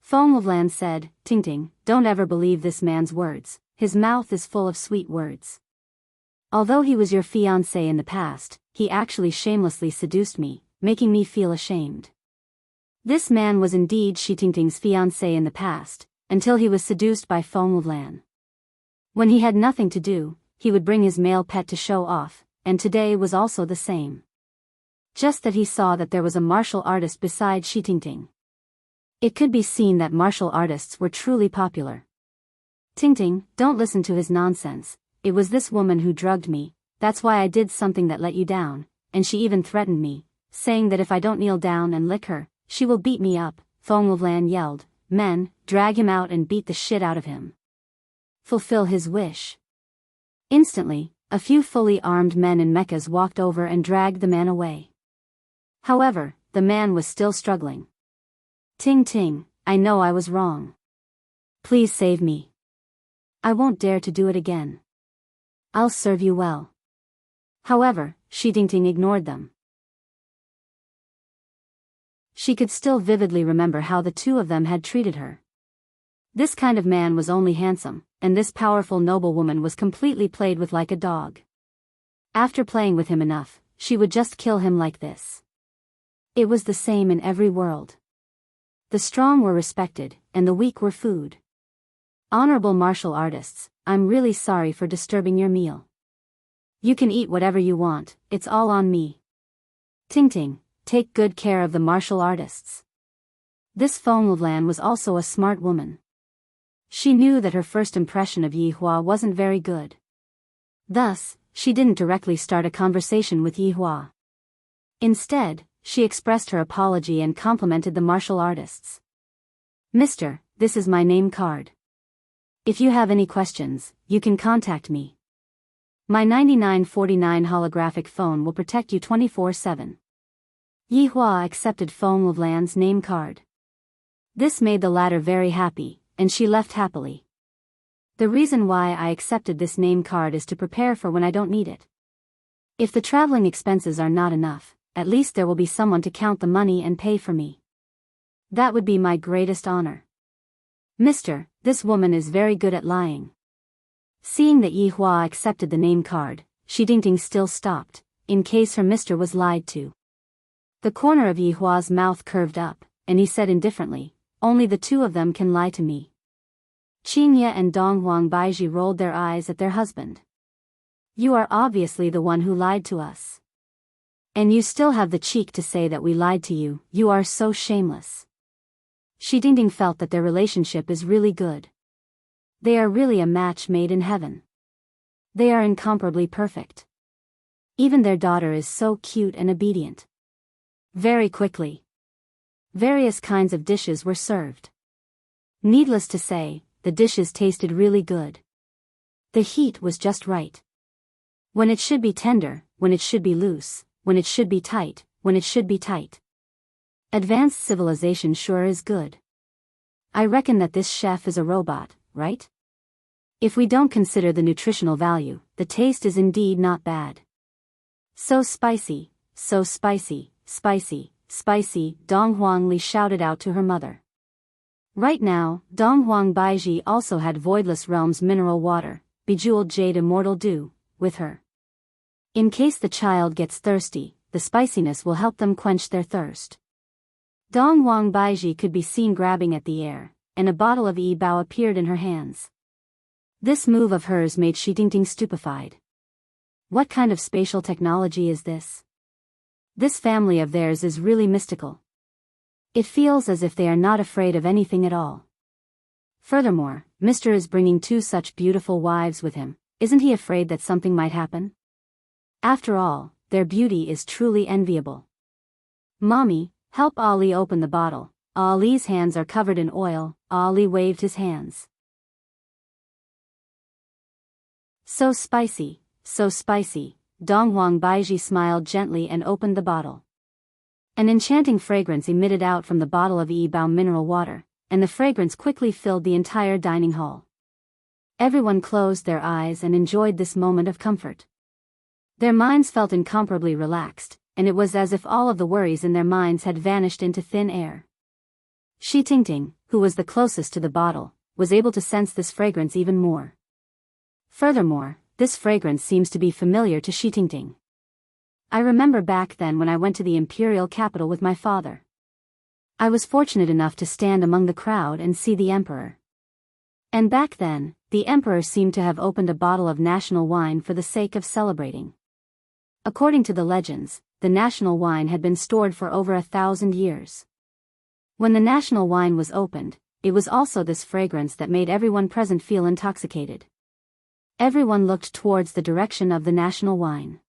Feng Wulan said, "Tingting, don't ever believe this man's words, his mouth is full of sweet words. Although he was your fiancé in the past, he actually shamelessly seduced me, making me feel ashamed." This man was indeed Shi Tingting's fiancé in the past, until he was seduced by Feng Wulan. When he had nothing to do, he would bring his male pet to show off, and today was also the same. Just that he saw that there was a martial artist beside Shi Tingting. It could be seen that martial artists were truly popular. "Tingting, don't listen to his nonsense. It was this woman who drugged me, that's why I did something that let you down, and she even threatened me, saying that if I don't kneel down and lick her, she will beat me up." Feng Wulan yelled, "Men, drag him out and beat the shit out of him. Fulfill his wish." Instantly, a few fully armed men in mechas walked over and dragged the man away. However, the man was still struggling. "Ting, I know I was wrong. Please save me. I won't dare to do it again. I'll serve you well." However, Shi Tingting ignored them. She could still vividly remember how the two of them had treated her. This kind of man was only handsome, and this powerful noblewoman was completely played with like a dog. After playing with him enough, she would just kill him like this. It was the same in every world. The strong were respected, and the weak were food. Honorable martial artists, I'm really sorry for disturbing your meal. You can eat whatever you want, it's all on me. Ting Ting, take good care of the martial artists. This Feng Wulan was also a smart woman. She knew that her first impression of Yi Hua wasn't very good. Thus, she didn't directly start a conversation with Yi Hua. Instead, she expressed her apology and complimented the martial artists. Mister, this is my name card. If you have any questions, you can contact me. My 9949 holographic phone will protect you 24/7. Yi Hua accepted Feng Wulan's name card. This made the latter very happy, and she left happily. The reason why I accepted this name card is to prepare for when I don't need it. If the traveling expenses are not enough, at least there will be someone to count the money and pay for me. That would be my greatest honor. Mister, this woman is very good at lying. Seeing that Yi Hua accepted the name card, Shi Dingting still stopped, in case her mister was lied to. The corner of Yi Hua's mouth curved up, and he said indifferently, only the two of them can lie to me. Qingye and Donghuang Baiji rolled their eyes at their husband. You are obviously the one who lied to us. And you still have the cheek to say that we lied to you, you are so shameless. Shi Dingting felt that their relationship is really good. They are really a match made in heaven. They are incomparably perfect. Even their daughter is so cute and obedient. Very quickly, various kinds of dishes were served. Needless to say, the dishes tasted really good. The heat was just right. When it should be tender, when it should be loose, when it should be tight, when it should be tight. Advanced civilization sure is good. I reckon that this chef is a robot, right? If we don't consider the nutritional value, the taste is indeed not bad. So spicy, spicy, spicy, Donghuang Li shouted out to her mother. Right now, Donghuang Baiji also had Voidless Realm's mineral water, Bejeweled Jade Immortal Dew, with her. In case the child gets thirsty, the spiciness will help them quench their thirst. Donghuang Baiji could be seen grabbing at the air, and a bottle of Yi Bao appeared in her hands. This move of hers made Shi Dingting stupefied. What kind of spatial technology is this? This family of theirs is really mystical. It feels as if they are not afraid of anything at all. Furthermore, Mr. is bringing two such beautiful wives with him, isn't he afraid that something might happen? After all, their beauty is truly enviable. Mommy, help Ali open the bottle. Ali's hands are covered in oil. Ali waved his hands. So spicy, Donghuang Baiji smiled gently and opened the bottle. An enchanting fragrance emitted out from the bottle of Yi Bao mineral water, and the fragrance quickly filled the entire dining hall. Everyone closed their eyes and enjoyed this moment of comfort. Their minds felt incomparably relaxed, and it was as if all of the worries in their minds had vanished into thin air. Shi Dingting, who was the closest to the bottle, was able to sense this fragrance even more. Furthermore, this fragrance seems to be familiar to Shi Dingting. I remember back then when I went to the imperial capital with my father. I was fortunate enough to stand among the crowd and see the emperor. And back then, the emperor seemed to have opened a bottle of national wine for the sake of celebrating. According to the legends, the national wine had been stored for over 1,000 years. When the national wine was opened, it was also this fragrance that made everyone present feel intoxicated. Everyone looked towards the direction of the national wine.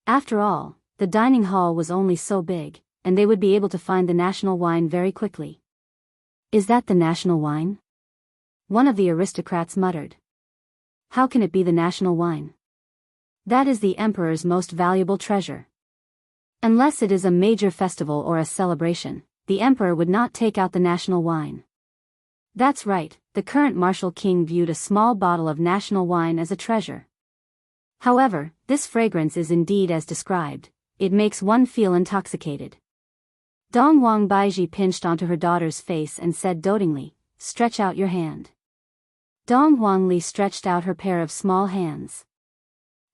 After all, the dining hall was only so big, and they would be able to find the national wine very quickly. Is that the national wine? One of the aristocrats muttered. How can it be the national wine? That is the emperor's most valuable treasure. Unless it is a major festival or a celebration, the emperor would not take out the national wine. That's right, the current martial king viewed a small bottle of national wine as a treasure. However, this fragrance is indeed as described, it makes one feel intoxicated. Donghuang Baiji pinched onto her daughter's face and said dotingly, stretch out your hand. Dong Huangli stretched out her pair of small hands.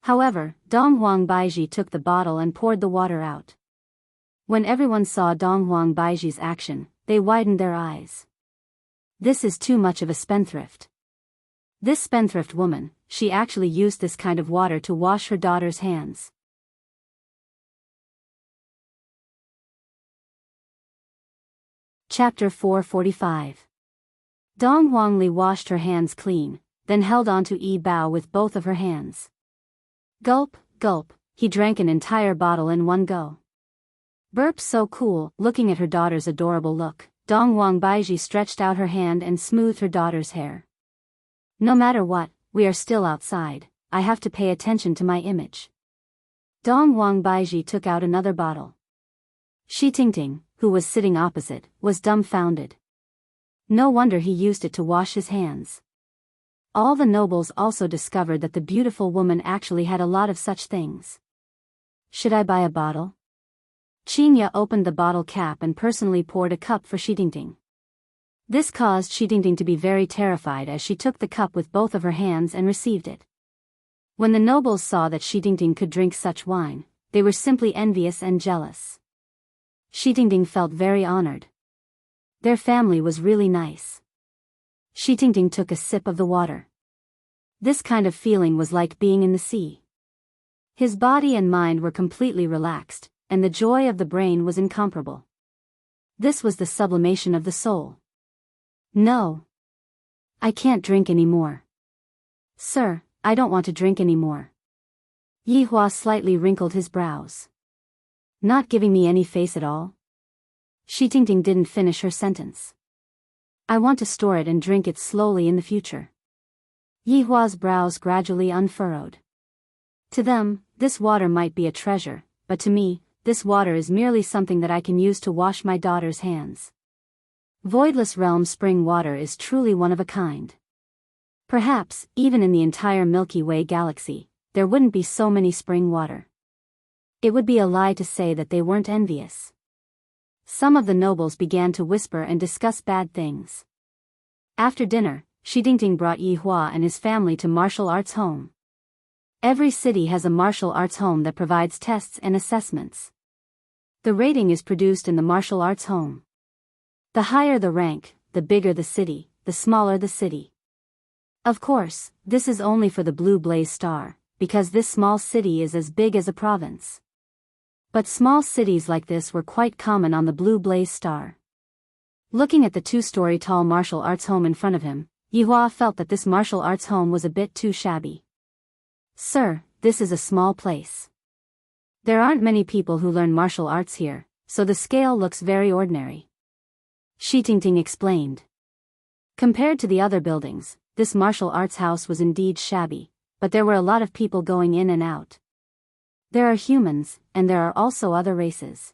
However, Dong Huang Baiji took the bottle and poured the water out. When everyone saw Dong Huang Baiji's action, they widened their eyes. This is too much of a spendthrift. This spendthrift woman, she actually used this kind of water to wash her daughter's hands. Chapter 445. Dong Huangli washed her hands clean, then held onto Yi Bao with both of her hands. Gulp, gulp, he drank an entire bottle in one go. Burp, so cool. Looking at her daughter's adorable look, Dong Huang Baiji stretched out her hand and smoothed her daughter's hair. No matter what, we are still outside, I have to pay attention to my image. Dong Huang Baiji took out another bottle. Shi Tingting, who was sitting opposite, was dumbfounded. No wonder he used it to wash his hands. All the nobles also discovered that the beautiful woman actually had a lot of such things. Should I buy a bottle? Qinya opened the bottle cap and personally poured a cup for Shi Tingting. This caused Shi Tingting to be very terrified as she took the cup with both of her hands and received it. When the nobles saw that Shi Tingting could drink such wine, they were simply envious and jealous. Shi Tingting felt very honored. Their family was really nice. Shi Tingting took a sip of the water. This kind of feeling was like being in the sea. His body and mind were completely relaxed, and the joy of the brain was incomparable. This was the sublimation of the soul. No. I can't drink anymore. Sir, I don't want to drink anymore. Yi Hua slightly wrinkled his brows. Not giving me any face at all? Shi Tingting didn't finish her sentence. I want to store it and drink it slowly in the future. Yi Hua's brows gradually unfurrowed. To them, this water might be a treasure, but to me, this water is merely something that I can use to wash my daughter's hands. Voidless Realm spring water is truly one of a kind. Perhaps, even in the entire Milky Way galaxy, there wouldn't be so many spring water. It would be a lie to say that they weren't envious. Some of the nobles began to whisper and discuss bad things. After dinner, Shi Tingting brought Yi Hua and his family to martial arts home. Every city has a martial arts home that provides tests and assessments. The rating is produced in the martial arts home. The higher the rank, the bigger the city, the smaller the city. Of course, this is only for the Blue Blaze Star, because this small city is as big as a province. But small cities like this were quite common on the Blue Blaze Star. Looking at the 2-story tall martial arts home in front of him, Yi Hua felt that this martial arts home was a bit too shabby. Sir, this is a small place. There aren't many people who learn martial arts here, so the scale looks very ordinary. Shi Tingting explained. Compared to the other buildings, this martial arts house was indeed shabby, but there were a lot of people going in and out. There are humans, and there are also other races.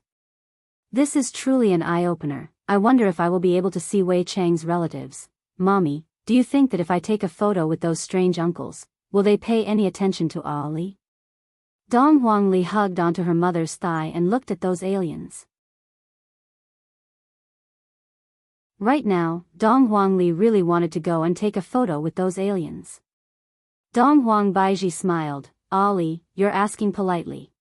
This is truly an eye-opener. I wonder if I will be able to see Wei Chang's relatives. Mommy, do you think that if I take a photo with those strange uncles, will they pay any attention to Ali? Dong Huangli hugged onto her mother's thigh and looked at those aliens. Right now, Dong Huangli really wanted to go and take a photo with those aliens. Dong Huang Baiji smiled. Ali, you're asking politely.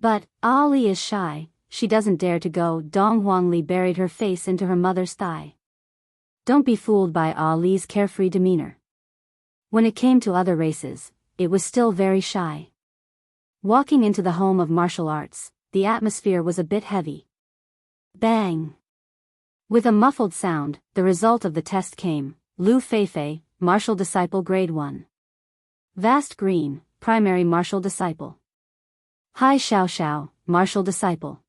But, Ali is shy, she doesn't dare to go. Dong Huangli buried her face into her mother's thigh. Don't be fooled by Ali's carefree demeanor. When it came to other races, it was still very shy. Walking into the home of martial arts, the atmosphere was a bit heavy. Bang! With a muffled sound, the result of the test came. Lu Feifei, Martial Disciple Grade 1. Vast Green, Primary Martial Disciple. Hai Xiao, Martial Disciple.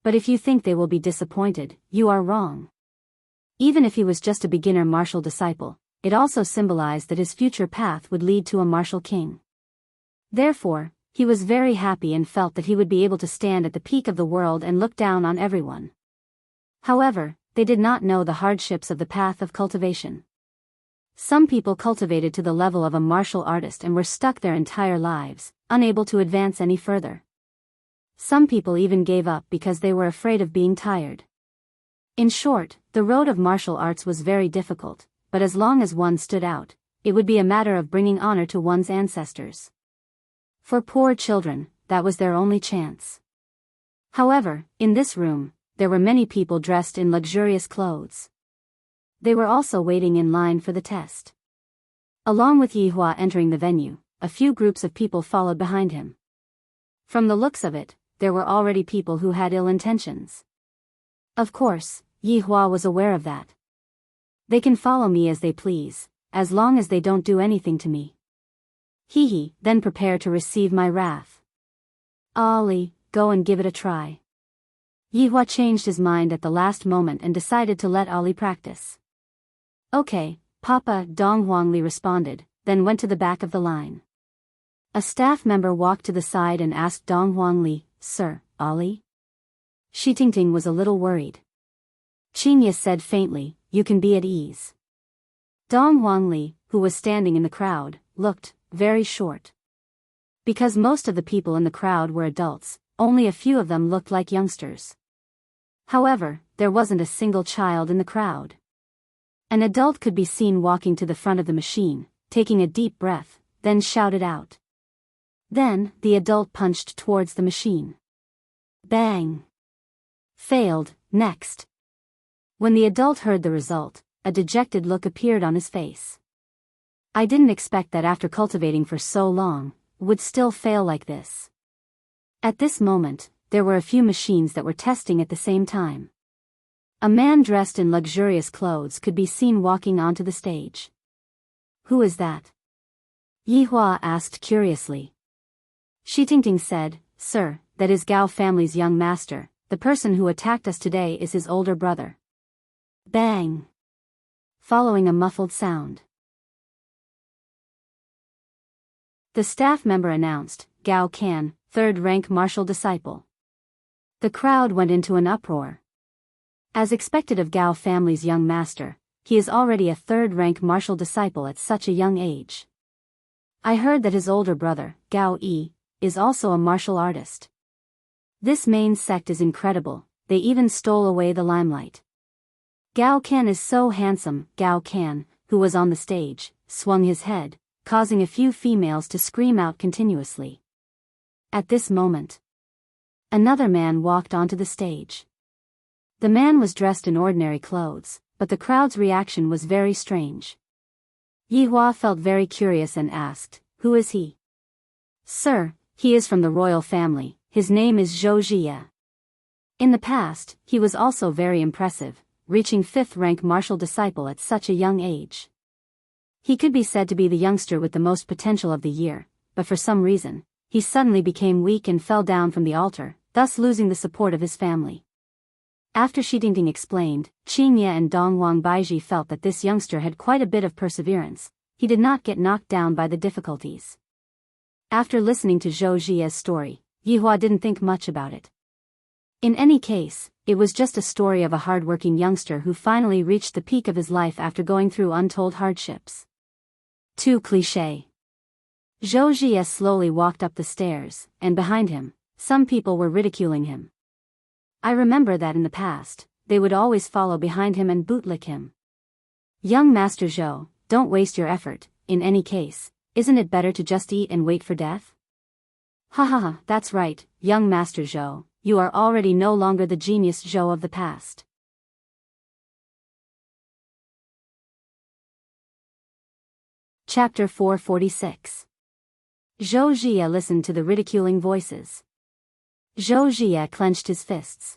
But if you think they will be disappointed, you are wrong. Even if he was just a beginner martial disciple, it also symbolized that his future path would lead to a martial king. Therefore, he was very happy and felt that he would be able to stand at the peak of the world and look down on everyone. However, they did not know the hardships of the path of cultivation. Some people cultivated to the level of a martial artist and were stuck their entire lives, unable to advance any further. Some people even gave up because they were afraid of being tired. In short, the road of martial arts was very difficult, but as long as one stood out, it would be a matter of bringing honor to one's ancestors. For poor children, that was their only chance. However, in this room, there were many people dressed in luxurious clothes. They were also waiting in line for the test. Along with Yihua entering the venue, a few groups of people followed behind him. From the looks of it, there were already people who had ill intentions. Of course, Yihua was aware of that. They can follow me as they please, as long as they don't do anything to me. He then prepare to receive my wrath. Ali, go and give it a try. Yihua changed his mind at the last moment and decided to let Ali practice. Okay, Papa, Dong Huangli responded, then went to the back of the line. A staff member walked to the side and asked Dong Huangli, Sir, Ali? Shi Tingting was a little worried. Qingye said faintly, you can be at ease. Dong Huangli, who was standing in the crowd, looked very short. Because most of the people in the crowd were adults, only a few of them looked like youngsters. However, there wasn't a single child in the crowd. An adult could be seen walking to the front of the machine, taking a deep breath, then shouted out. Then, the adult punched towards the machine. Bang! Failed, next. When the adult heard the result, a dejected look appeared on his face. I didn't expect that after cultivating for so long, would still fail like this. At this moment, there were a few machines that were testing at the same time. A man dressed in luxurious clothes could be seen walking onto the stage. Who is that? Yihua asked curiously. Shi Tingting said, Sir, that is Gao family's young master, the person who attacked us today is his older brother. Bang! Following a muffled sound. The staff member announced, Gao Can, third-rank martial disciple. The crowd went into an uproar. As expected of Gao family's young master, he is already a third-rank martial disciple at such a young age. I heard that his older brother, Gao Yi, is also a martial artist. This main sect is incredible, they even stole away the limelight. Gao Can is so handsome. Gao Can, who was on the stage, swung his head, causing a few females to scream out continuously. At this moment, another man walked onto the stage. The man was dressed in ordinary clothes, but the crowd's reaction was very strange. Yihua felt very curious and asked, Who is he? Sir, he is from the royal family, his name is Zhou Jie. In the past, he was also very impressive, reaching 5th-rank martial disciple at such a young age. He could be said to be the youngster with the most potential of the year, but for some reason, he suddenly became weak and fell down from the altar, thus losing the support of his family. After Shi Tingting explained, Qingye and Dong Wang Baiji felt that this youngster had quite a bit of perseverance. He did not get knocked down by the difficulties. After listening to Zhou Jie's story, Yihua didn't think much about it. In any case, it was just a story of a hard-working youngster who finally reached the peak of his life after going through untold hardships. Too cliché. Zhou Jie slowly walked up the stairs, and behind him, some people were ridiculing him. I remember that in the past, they would always follow behind him and bootlick him. Young Master Zhou, don't waste your effort, in any case, isn't it better to just eat and wait for death? Ha ha ha, that's right, young Master Zhou, you are already no longer the genius Zhou of the past. Chapter 446. Zhou Jie listened to the ridiculing voices. Zhou Jie clenched his fists.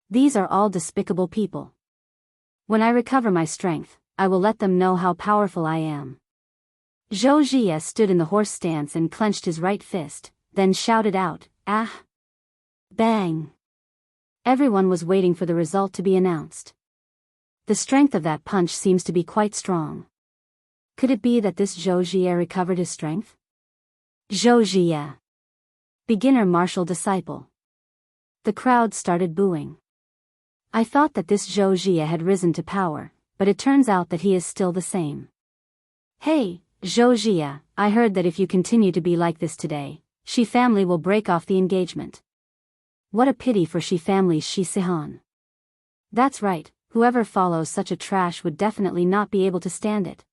These are all despicable people. When I recover my strength, I will let them know how powerful I am. Zhou Jie stood in the horse stance and clenched his right fist, then shouted out, Ah! Bang! Everyone was waiting for the result to be announced. The strength of that punch seems to be quite strong. Could it be that this Zhou Jie recovered his strength? Zhou Jie. Beginner martial disciple. The crowd started booing. I thought that this Zhou Jie had risen to power, but it turns out that he is still the same. Hey, Zhou Jie, I heard that if you continue to be like this today, Shi family will break off the engagement. What a pity for Shi family's Shi Sihan. That's right, whoever follows such a trash would definitely not be able to stand it.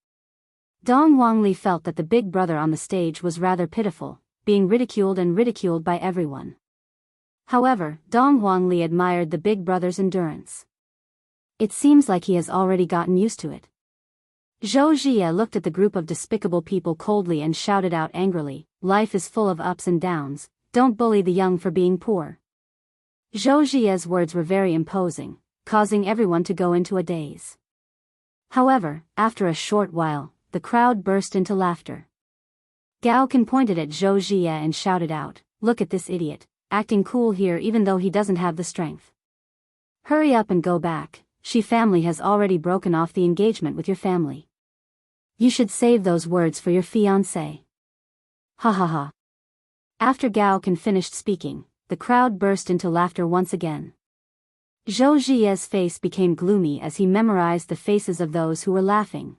Dong Wangli felt that the big brother on the stage was rather pitiful, being ridiculed and ridiculed by everyone. However, Dong Wangli admired the big brother's endurance. It seems like he has already gotten used to it. Zhou Jie looked at the group of despicable people coldly and shouted out angrily, "Life is full of ups and downs, don't bully the young for being poor." Zhou Jie's words were very imposing, causing everyone to go into a daze. However, after a short while, the crowd burst into laughter. Gao Kan pointed at Zhou Jie and shouted out, "Look at this idiot, acting cool here even though he doesn't have the strength. Hurry up and go back, she family has already broken off the engagement with your family. You should save those words for your fiancé." Ha ha ha. After Gao Kan finished speaking, the crowd burst into laughter once again. Zhou Jie's face became gloomy as he memorized the faces of those who were laughing.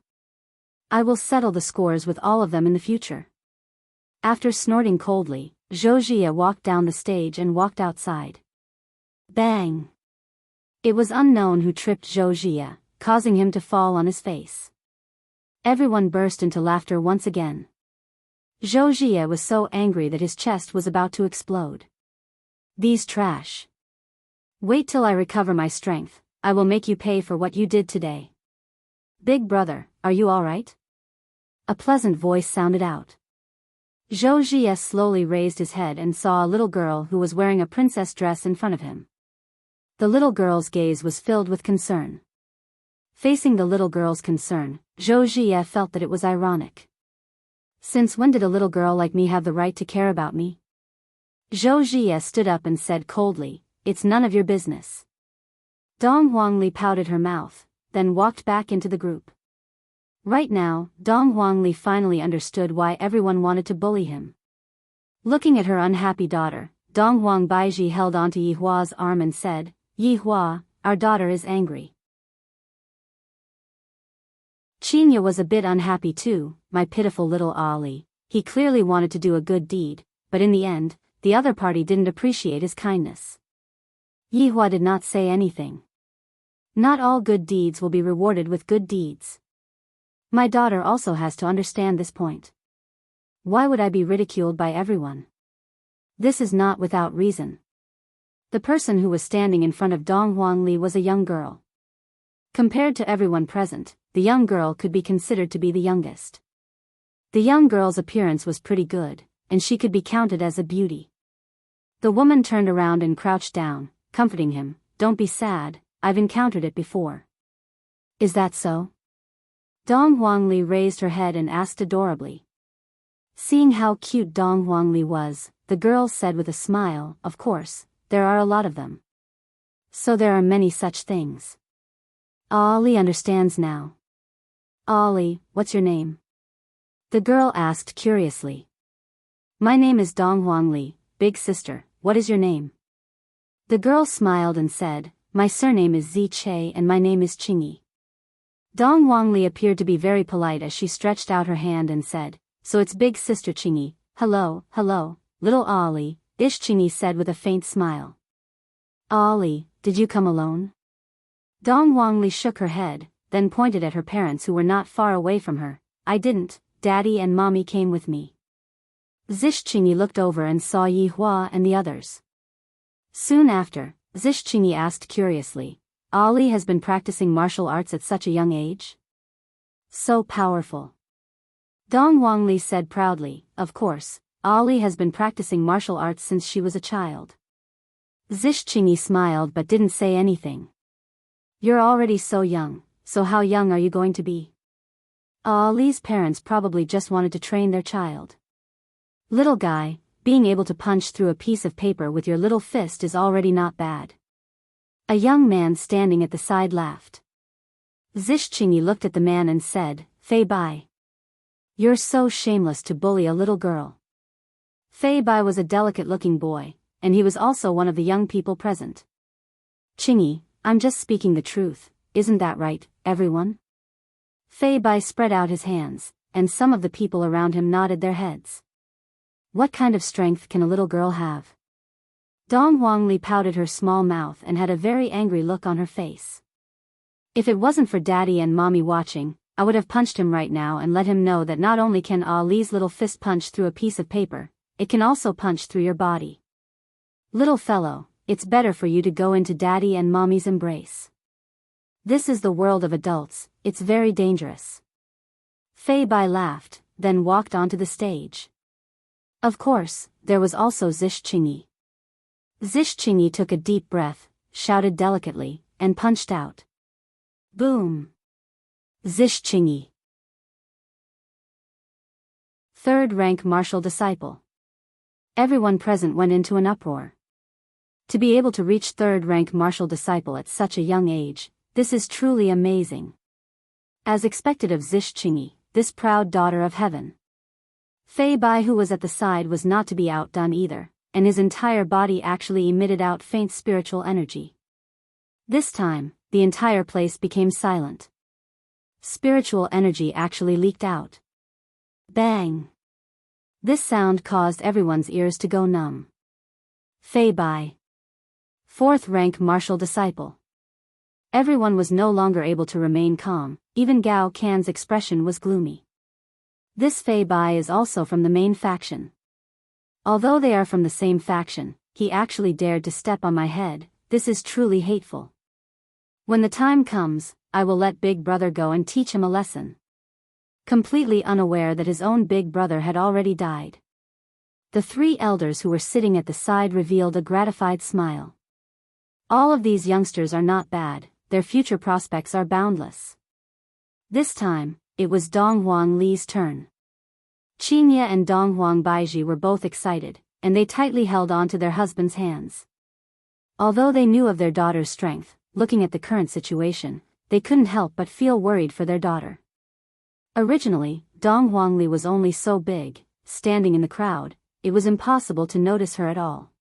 "I will settle the scores with all of them in the future." After snorting coldly, Zhou Jie walked down the stage and walked outside. Bang! It was unknown who tripped Zhou Jie, causing him to fall on his face. Everyone burst into laughter once again. Zhou Jie was so angry that his chest was about to explode. "These trash. Wait till I recover my strength, I will make you pay for what you did today." "Big brother, are you alright?" A pleasant voice sounded out. Zhou Jie slowly raised his head and saw a little girl who was wearing a princess dress in front of him. The little girl's gaze was filled with concern. Facing the little girl's concern, Zhou Jie felt that it was ironic. "Since when did a little girl like me have the right to care about me?" Zhou Jie stood up and said coldly, "It's none of your business." Dong Wangli pouted her mouth, then walked back into the group. Right now, Dong Wangli finally understood why everyone wanted to bully him. Looking at her unhappy daughter, Dong Wang Baiji held onto Yi Hua's arm and said, "Yi Hua, our daughter is angry." Qinya was a bit unhappy too, my pitiful little Ali. He clearly wanted to do a good deed, but in the end, the other party didn't appreciate his kindness. Yi Hua did not say anything. Not all good deeds will be rewarded with good deeds. My daughter also has to understand this point. Why would I be ridiculed by everyone? This is not without reason. The person who was standing in front of Dong Wangli was a young girl. Compared to everyone present, the young girl could be considered to be the youngest. The young girl's appearance was pretty good, and she could be counted as a beauty. The woman turned around and crouched down, comforting him, "Don't be sad, I've encountered it before." "Is that so?" Dong Wangli raised her head and asked adorably. Seeing how cute Dong Wangli was, the girl said with a smile, "Of course, there are a lot of them. So there are many such things." Ali understands now. "Ali, what's your name?" the girl asked curiously. "My name is Dong Wangli, big sister, what is your name?" The girl smiled and said, "My surname is Zi Che and my name is Qingyi." Dong Wangli appeared to be very polite as she stretched out her hand and said, "So it's big sister Qingyi, hello, little Ali," Qingyi said with a faint smile. "Ali, did you come alone?" Dong Wangli shook her head, then pointed at her parents who were not far away from her. "I didn't, Daddy and Mommy came with me." Qingyi looked over and saw Yi Hua and the others. Soon after, Qingyi asked curiously, "Ali has been practicing martial arts at such a young age? So powerful." Dong Wangli said proudly, "Of course, Ali has been practicing martial arts since she was a child." Qingyi smiled but didn't say anything. "You're already so young, so how young are you going to be?" Ali's parents probably just wanted to train their child. "Little guy, being able to punch through a piece of paper with your little fist is already not bad." A young man standing at the side laughed. Qingyi looked at the man and said, "Fei Bai. You're so shameless to bully a little girl." Fei Bai was a delicate-looking boy, and he was also one of the young people present. "Qingyi, I'm just speaking the truth, isn't that right, everyone?" Fei Bai spread out his hands, and some of the people around him nodded their heads. What kind of strength can a little girl have? Dong Wangli pouted her small mouth and had a very angry look on her face. If it wasn't for Daddy and Mommy watching, I would have punched him right now and let him know that not only can Ali's little fist punch through a piece of paper, it can also punch through your body. Little fellow, it's better for you to go into Daddy and Mommy's embrace. This is the world of adults, it's very dangerous. Fei Bai laughed, then walked onto the stage. Of course, there was also Zish Qingyi. Zish Qingyi took a deep breath, shouted delicately, and punched out. Boom! Zish Qingyi. Third rank martial disciple. Everyone present went into an uproar. To be able to reach third rank martial disciple at such a young age, this is truly amazing. As expected of Zish Qingyi, this proud daughter of heaven. Fei Bai, who was at the side, was not to be outdone either, and his entire body actually emitted out faint spiritual energy. This time, the entire place became silent. Spiritual energy actually leaked out. Bang! This sound caused everyone's ears to go numb. Fei Bai. Fourth rank martial disciple. Everyone was no longer able to remain calm, even Gao Can's expression was gloomy. This Fei Bai is also from the main faction. Although they are from the same faction, he actually dared to step on my head. This is truly hateful. When the time comes, I will let Big Brother go and teach him a lesson. Completely unaware that his own big brother had already died. The three elders who were sitting at the side revealed a gratified smile. All of these youngsters are not bad, their future prospects are boundless. This time, it was Dong Huang Li's turn. Qingye and Dong Huang Baiji were both excited, and they tightly held on to their husbands' hands. Although they knew of their daughter's strength, looking at the current situation, they couldn't help but feel worried for their daughter. Originally, Dong Huang Li was only so big, standing in the crowd, it was impossible to notice her at all.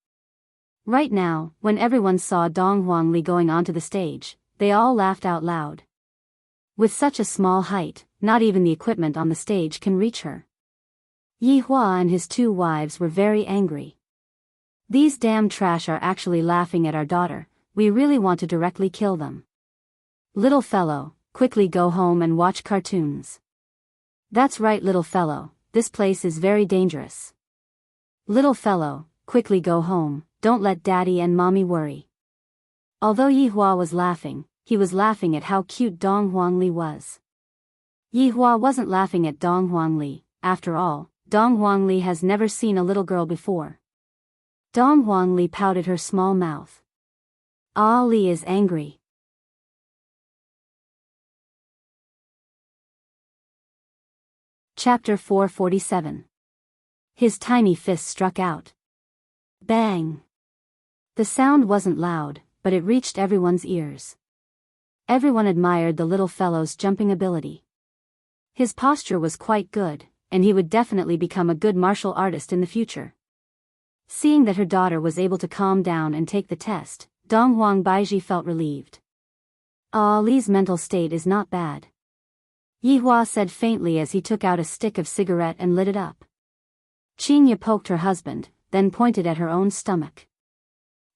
Right now, when everyone saw Dong Huang Li going onto the stage, they all laughed out loud. With such a small height, not even the equipment on the stage can reach her. Yi Hua and his two wives were very angry. These damn trash are actually laughing at our daughter, we really want to directly kill them. Little fellow, quickly go home and watch cartoons. That's right, little fellow, this place is very dangerous. Little fellow, quickly go home, don't let Daddy and Mommy worry. Although Yi Hua was laughing, he was laughing at how cute Dong Huang Li was. Yi Hua wasn't laughing at Dong Huang Li, after all, Dong Huang Li has never seen a little girl before. Dong Huang Li pouted her small mouth. Ali is angry. Chapter 447. His tiny fist struck out. Bang! The sound wasn't loud, but it reached everyone's ears. Everyone admired the little fellow's jumping ability. His posture was quite good, and he would definitely become a good martial artist in the future. Seeing that her daughter was able to calm down and take the test, Dong Huang Baiji felt relieved. Ali's mental state is not bad. Yi Hua said faintly as he took out a stick of cigarette and lit it up. Qingye poked her husband, then pointed at her own stomach.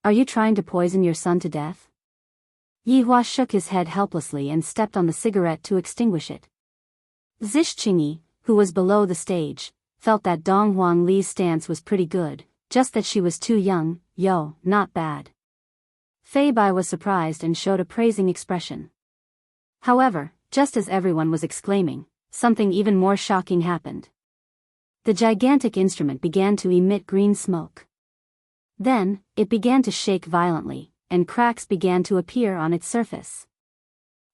Are you trying to poison your son to death? Yi Hua shook his head helplessly and stepped on the cigarette to extinguish it. Zish Qingyi, who was below the stage, felt that Dong Huang Li's stance was pretty good, just that she was too young. Not bad. Fei Bai was surprised and showed a praising expression. However, just as everyone was exclaiming, something even more shocking happened. The gigantic instrument began to emit green smoke. Then, it began to shake violently, and cracks began to appear on its surface.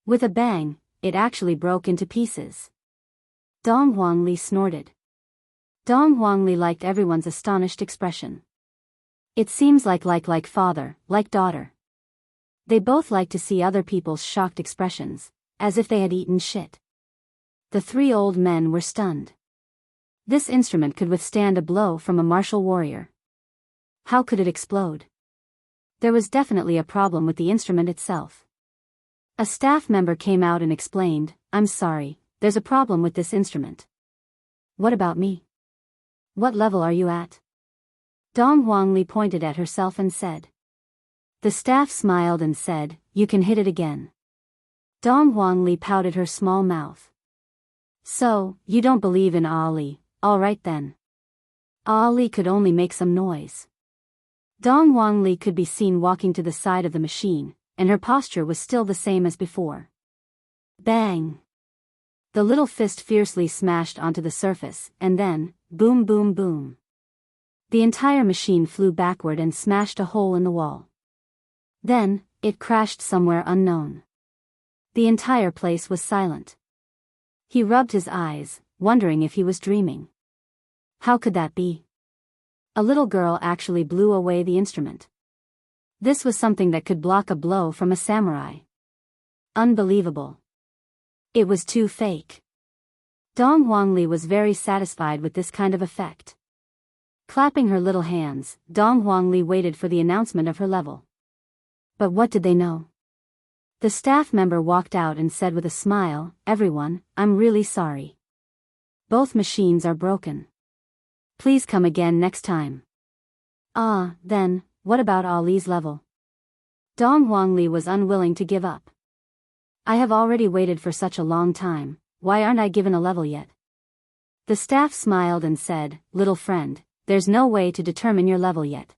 With a bang, it actually broke into pieces. Dong Huang Li snorted. Dong Huang Li liked everyone's astonished expression. It seems like father, like daughter. They both like to see other people's shocked expressions, as if they had eaten shit. The three old men were stunned. This instrument could withstand a blow from a martial warrior. How could it explode? There was definitely a problem with the instrument itself. A staff member came out and explained, I'm sorry, there's a problem with this instrument. What about me? What level are you at? Dong Huang Li pointed at herself and said. The staff smiled and said, you can hit it again. Dong Huangli pouted her small mouth. So, you don't believe in Ali, alright then. Ali could only make some noise. Dong Huangli could be seen walking to the side of the machine, and her posture was still the same as before. Bang! The little fist fiercely smashed onto the surface, and then, boom boom boom. The entire machine flew backward and smashed a hole in the wall. Then, it crashed somewhere unknown. The entire place was silent. He rubbed his eyes, wondering if he was dreaming. How could that be? A little girl actually blew away the instrument. This was something that could block a blow from a samurai. Unbelievable. It was too fake. Dong Huangli was very satisfied with this kind of effect. Clapping her little hands, Dong Huangli waited for the announcement of her level. But what did they know? The staff member walked out and said with a smile, "Everyone, I'm really sorry. Both machines are broken. Please come again next time." Then, what about Ali's level? Dong Huangli was unwilling to give up. I have already waited for such a long time, why aren't I given a level yet? The staff smiled and said, "Little friend, there's no way to determine your level yet.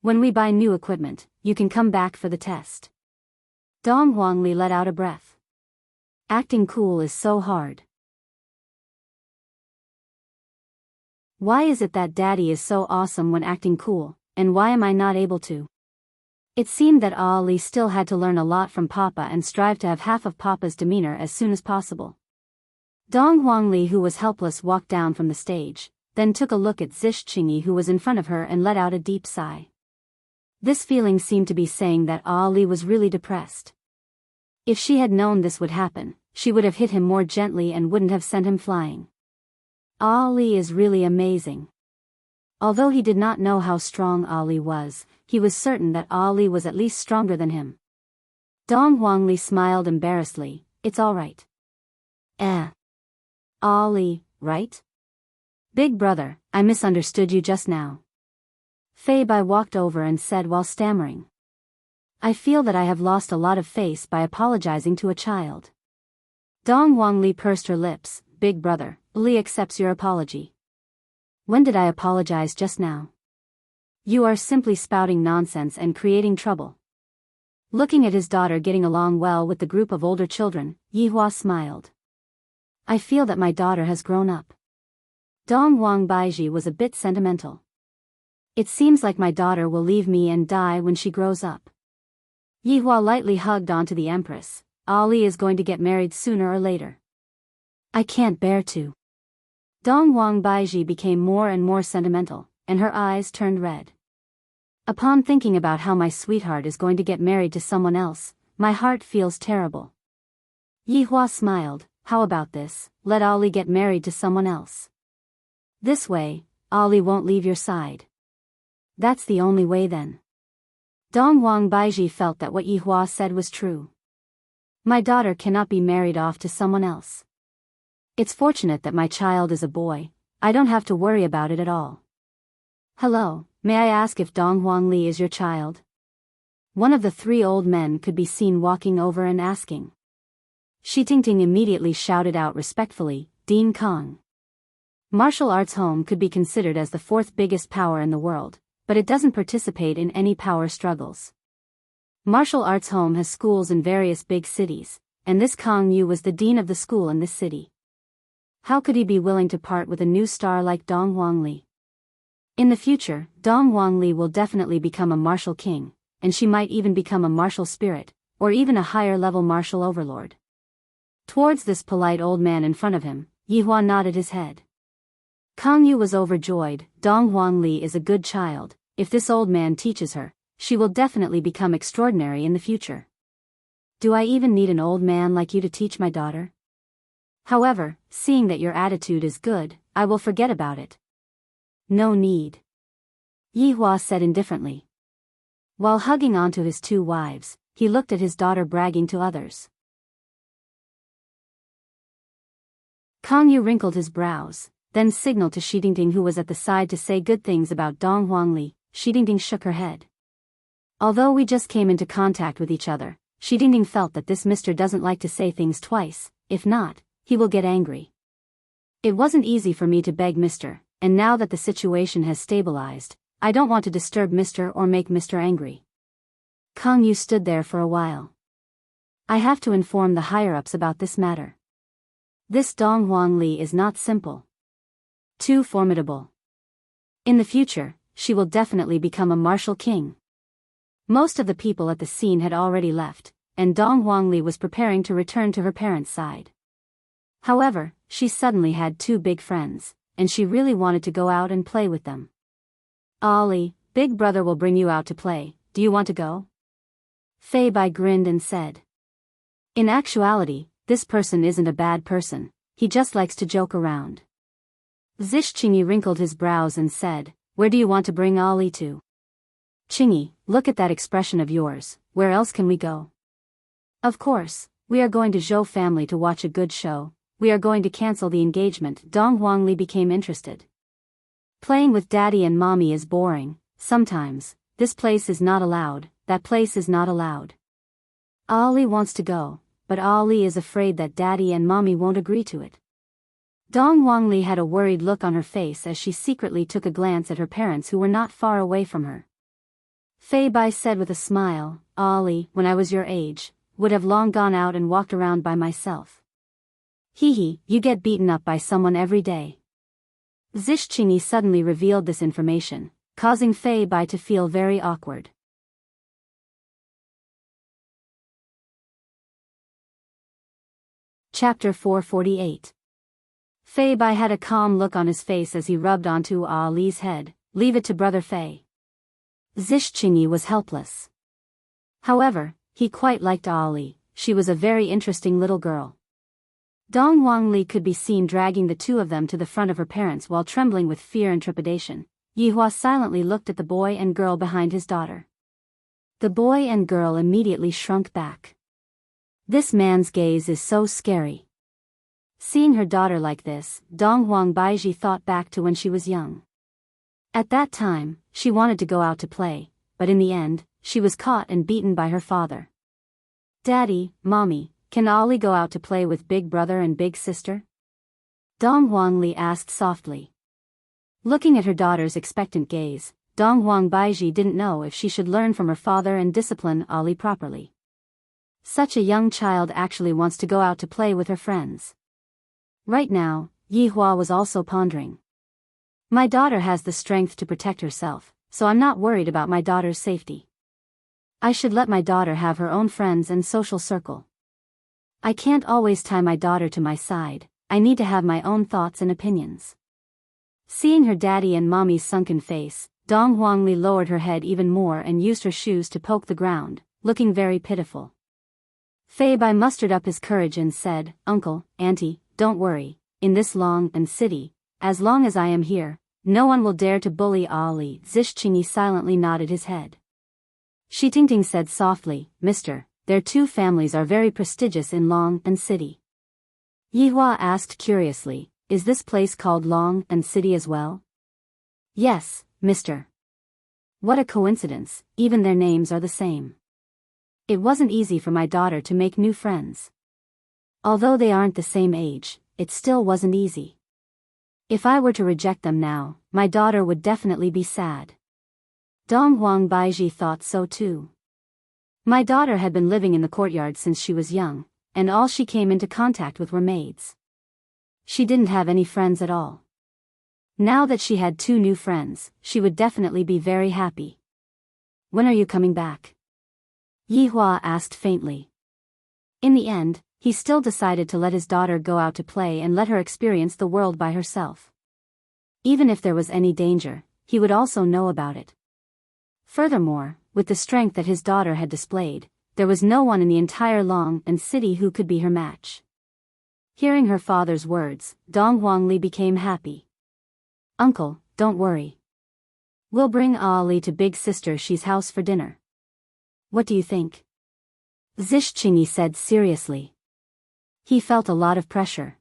When we buy new equipment, you can come back for the test." Dong Huangli let out a breath. Acting cool is so hard. Why is it that Daddy is so awesome when acting cool, and why am I not able to? It seemed that Ali still had to learn a lot from Papa and strive to have half of Papa's demeanor as soon as possible. Dong Huangli, who was helpless, walked down from the stage, then took a look at Zish Qingyi, who was in front of her, and let out a deep sigh. This feeling seemed to be saying that Ali was really depressed. If she had known this would happen, she would have hit him more gently and wouldn't have sent him flying. Ali is really amazing. Although he did not know how strong Ali was, he was certain that Ali was at least stronger than him. Dong Huangli smiled embarrassedly. "It's all right." Ali, right? Big brother, I misunderstood you just now. Fei Bai walked over and said while stammering. I feel that I have lost a lot of face by apologizing to a child. Dong Huangli pursed her lips. "Big brother, Li accepts your apology." "When did I apologize just now?" "You are simply spouting nonsense and creating trouble." Looking at his daughter getting along well with the group of older children, Yihua smiled. "I feel that my daughter has grown up." Dong Huangbaiji was a bit sentimental. "It seems like my daughter will leave me and die when she grows up." Yihua lightly hugged onto the Empress. "Ali is going to get married sooner or later." "I can't bear to." Dong Huangbaiji became more and more sentimental, and her eyes turned red. "Upon thinking about how my sweetheart is going to get married to someone else, my heart feels terrible." Yihua smiled. "How about this, let Ali get married to someone else. This way, Ali won't leave your side." "That's the only way then." Dong Huangbaiji felt that what Yihua said was true. "My daughter cannot be married off to someone else. It's fortunate that my child is a boy, I don't have to worry about it at all." "Hello, may I ask if Dong Huangli is your child?" One of the three old men could be seen walking over and asking. Shi Tingting immediately shouted out respectfully, "Dean Kong." Martial arts home could be considered as the fourth biggest power in the world, but it doesn't participate in any power struggles. Martial arts home has schools in various big cities, and this Kong Yu was the dean of the school in this city. How could he be willing to part with a new star like Dong Huangli? In the future, Dong Huangli will definitely become a martial king, and she might even become a martial spirit, or even a higher-level martial overlord. Towards this polite old man in front of him, Yihua nodded his head. Kong Yu was overjoyed. Dong Huangli is a good child. If this old man teaches her, she will definitely become extraordinary in the future. Do I even need an old man like you to teach my daughter? However, seeing that your attitude is good, I will forget about it. No need. Yihua said indifferently. While hugging onto his two wives, he looked at his daughter bragging to others. Kong Yu wrinkled his brows, then signaled to Shi Tingting, who was at the side, to say good things about Dong Huangli. Shi Tingting shook her head. Although we just came into contact with each other, Shi Dingding felt that this mister doesn't like to say things twice, if not, he will get angry. It wasn't easy for me to beg mister, and now that the situation has stabilized, I don't want to disturb mister or make mister angry. Kang Yu stood there for a while. I have to inform the higher-ups about this matter. This Dong Huang Li is not simple. Too formidable. In the future, she will definitely become a martial king. Most of the people at the scene had already left, and Dong Huang Li was preparing to return to her parents' side. However, she suddenly had two big friends, and she really wanted to go out and play with them. "Ali, big brother will bring you out to play, do you want to go?" Fei Bai grinned and said. In actuality, this person isn't a bad person, he just likes to joke around. Zish Qingyi wrinkled his brows and said, "Where do you want to bring Ali to?" "Qingyi, look at that expression of yours, where else can we go?" "Of course, we are going to Zhou family to watch a good show, we are going to cancel the engagement." Dong Huangli became interested. "Playing with daddy and mommy is boring, sometimes, this place is not allowed, that place is not allowed. Ali wants to go, but Ali is afraid that daddy and mommy won't agree to it." Dong Huangli had a worried look on her face as she secretly took a glance at her parents who were not far away from her. Fei Bai said with a smile, "Ali, when I was your age, would have long gone out and walked around by myself." "Hee, you get beaten up by someone every day." Zish Qingyi suddenly revealed this information, causing Fei Bai to feel very awkward. Chapter 448. Fei Bai had a calm look on his face as he rubbed onto Ali's head, "Leave it to brother Fei." Zish Qingyi was helpless. However, he quite liked Ali, she was a very interesting little girl. Dong Huangli could be seen dragging the two of them to the front of her parents while trembling with fear and trepidation. Yihua silently looked at the boy and girl behind his daughter. The boy and girl immediately shrunk back. This man's gaze is so scary. Seeing her daughter like this, Dong Huang Baiji thought back to when she was young. At that time, she wanted to go out to play, but in the end, she was caught and beaten by her father. "Daddy, Mommy, can Ali go out to play with big brother and big sister?" Dong Huangli asked softly. Looking at her daughter's expectant gaze, Dong Huang Baiji didn't know if she should learn from her father and discipline Ali properly. Such a young child actually wants to go out to play with her friends. Right now, Yihua was also pondering. My daughter has the strength to protect herself, so I'm not worried about my daughter's safety. I should let my daughter have her own friends and social circle. I can't always tie my daughter to my side, I need to have my own thoughts and opinions. Seeing her daddy and mommy's sunken face, Dong Huangli lowered her head even more and used her shoes to poke the ground, looking very pitiful. Fei Bai mustered up his courage and said, "Uncle, Auntie, don't worry, in this long and city, as long as I am here, no one will dare to bully Ali." Zish Qingyi silently nodded his head. Shi Tingting said softly, "Mister, their two families are very prestigious in Long and City." Yihua asked curiously, "Is this place called Long and City as well?" "Yes, mister." What a coincidence, even their names are the same. It wasn't easy for my daughter to make new friends. Although they aren't the same age, it still wasn't easy. If I were to reject them now, my daughter would definitely be sad. Dong Huang Baiji thought so too. My daughter had been living in the courtyard since she was young, and all she came into contact with were maids. She didn't have any friends at all. Now that she had two new friends, she would definitely be very happy. "When are you coming back?" Yihua asked faintly. In the end, he still decided to let his daughter go out to play and let her experience the world by herself. Even if there was any danger, he would also know about it. Furthermore, with the strength that his daughter had displayed, there was no one in the entire Long and City who could be her match. Hearing her father's words, Dong Huangli became happy. "Uncle, don't worry. We'll bring Ali to big sister Shi's house for dinner. What do you think?" Zish Qingyi said seriously. He felt a lot of pressure.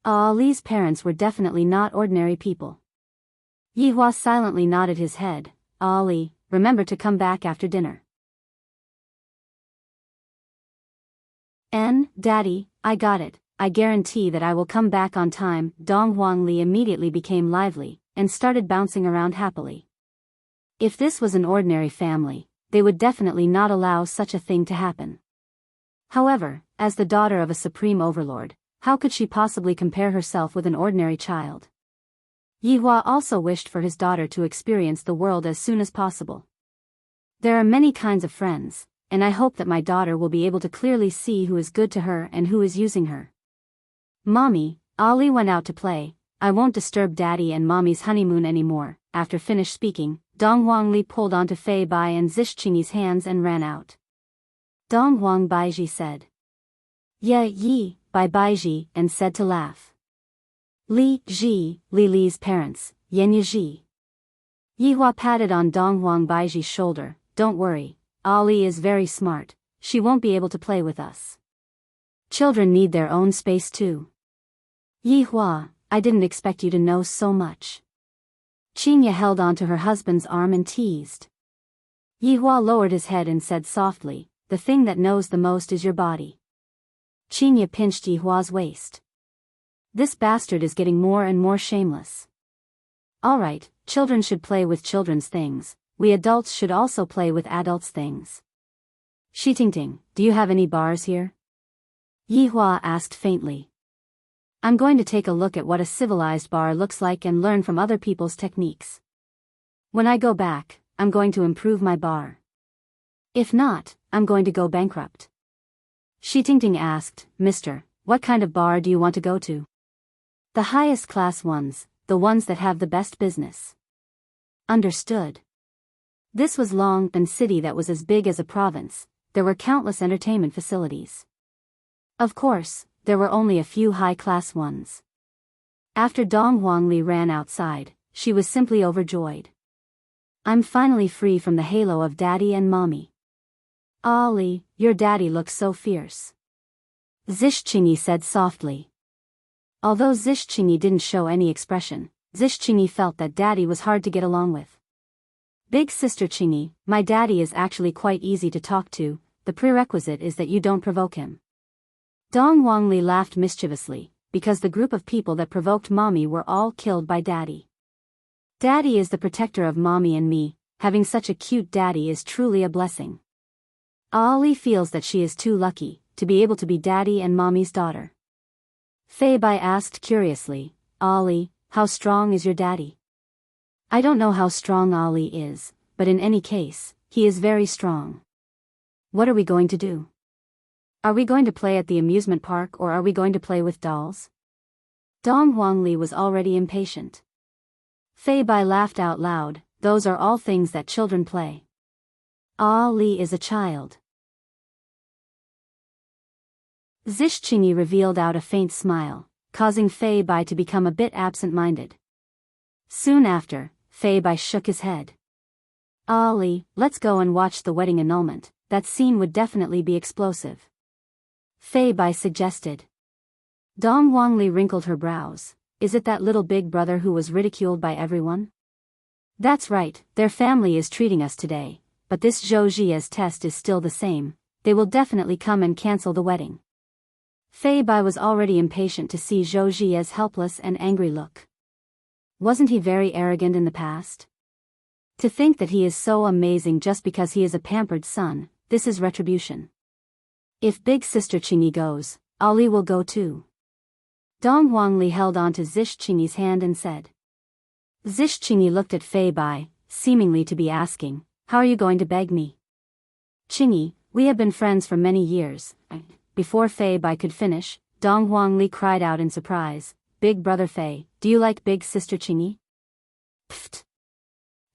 Ali's parents were definitely not ordinary people. Yihua silently nodded his head. "Ali, remember to come back after dinner." Daddy, I got it, I guarantee that I will come back on time. Dong Huangli immediately became lively, and started bouncing around happily. If this was an ordinary family, they would definitely not allow such a thing to happen. However, as the daughter of a supreme overlord, how could she possibly compare herself with an ordinary child? Yihua also wished for his daughter to experience the world as soon as possible. There are many kinds of friends, and I hope that my daughter will be able to clearly see who is good to her and who is using her. Mommy, Ali went out to play, I won't disturb Daddy and Mommy's honeymoon anymore. After finished speaking, Dong Huangli pulled onto Fei Bai and Zishqingyi's hands and ran out. Dong Huang Baiji said. Yeah yi, Bai Baiji, and said to laugh. Li Ji, Li Li's parents, Yenya Ji. Yihua patted on Dong Huang Baiji's shoulder. Don't worry, Ali is very smart, she won't be able to play with us. Children need their own space too. Yihua, I didn't expect you to know so much. Qingya held onto her husband's arm and teased. Yihua lowered his head and said softly, the thing that knows the most is your body. Qingya pinched Yihua's waist. This bastard is getting more and more shameless. Alright, children should play with children's things, we adults should also play with adults' things. Shitingting, do you have any bars here? Yihua asked faintly. I'm going to take a look at what a civilized bar looks like and learn from other people's techniques. When I go back, I'm going to improve my bar. If not, I'm going to go bankrupt. Shitingting asked, Mister, what kind of bar do you want to go to? The highest class ones, the ones that have the best business. Understood. This was Longbin City that was as big as a province, there were countless entertainment facilities. Of course, there were only a few high-class ones. After Dong Huangli ran outside, she was simply overjoyed. I'm finally free from the halo of Daddy and Mommy. Ali, your daddy looks so fierce. Zishqingyi said softly. Although Zishqingyi didn't show any expression, Zishqingyi felt that Daddy was hard to get along with. Big sister Qingyi, my daddy is actually quite easy to talk to, the prerequisite is that you don't provoke him. Dong Huangli laughed mischievously, because the group of people that provoked Mommy were all killed by Daddy. Daddy is the protector of Mommy and me, having such a cute daddy is truly a blessing. Ali feels that she is too lucky to be able to be Daddy and Mommy's daughter. Fei Bai asked curiously, Ali, how strong is your daddy? I don't know how strong Ali is, but in any case, he is very strong. What are we going to do? Are we going to play at the amusement park or are we going to play with dolls? Dong Huangli was already impatient. Fei Bai laughed out loud, those are all things that children play. Ali is a child. Zishqingyi revealed out a faint smile, causing Fei Bai to become a bit absent-minded. Soon after, Fei Bai shook his head. Ali, let's go and watch the wedding annulment, that scene would definitely be explosive. Fei Bai suggested. Dong Huangli wrinkled her brows, is it that little big brother who was ridiculed by everyone? That's right, their family is treating us today, but this Zhou Jia's test is still the same, they will definitely come and cancel the wedding. Fei Bai was already impatient to see Zhou Jia's helpless and angry look. Wasn't he very arrogant in the past? To think that he is so amazing just because he is a pampered son, this is retribution. If big sister Qingyi goes, Ali will go too. Dong Huangli held on to Zishqingyi's hand and said. Zishqingyi looked at Fei Bai, seemingly to be asking, how are you going to beg me? Qingyi, we have been friends for many years. Before Fei Bai could finish, Dong Huangli cried out in surprise, Big brother Fei, do you like big sister Qingyi? Pfft.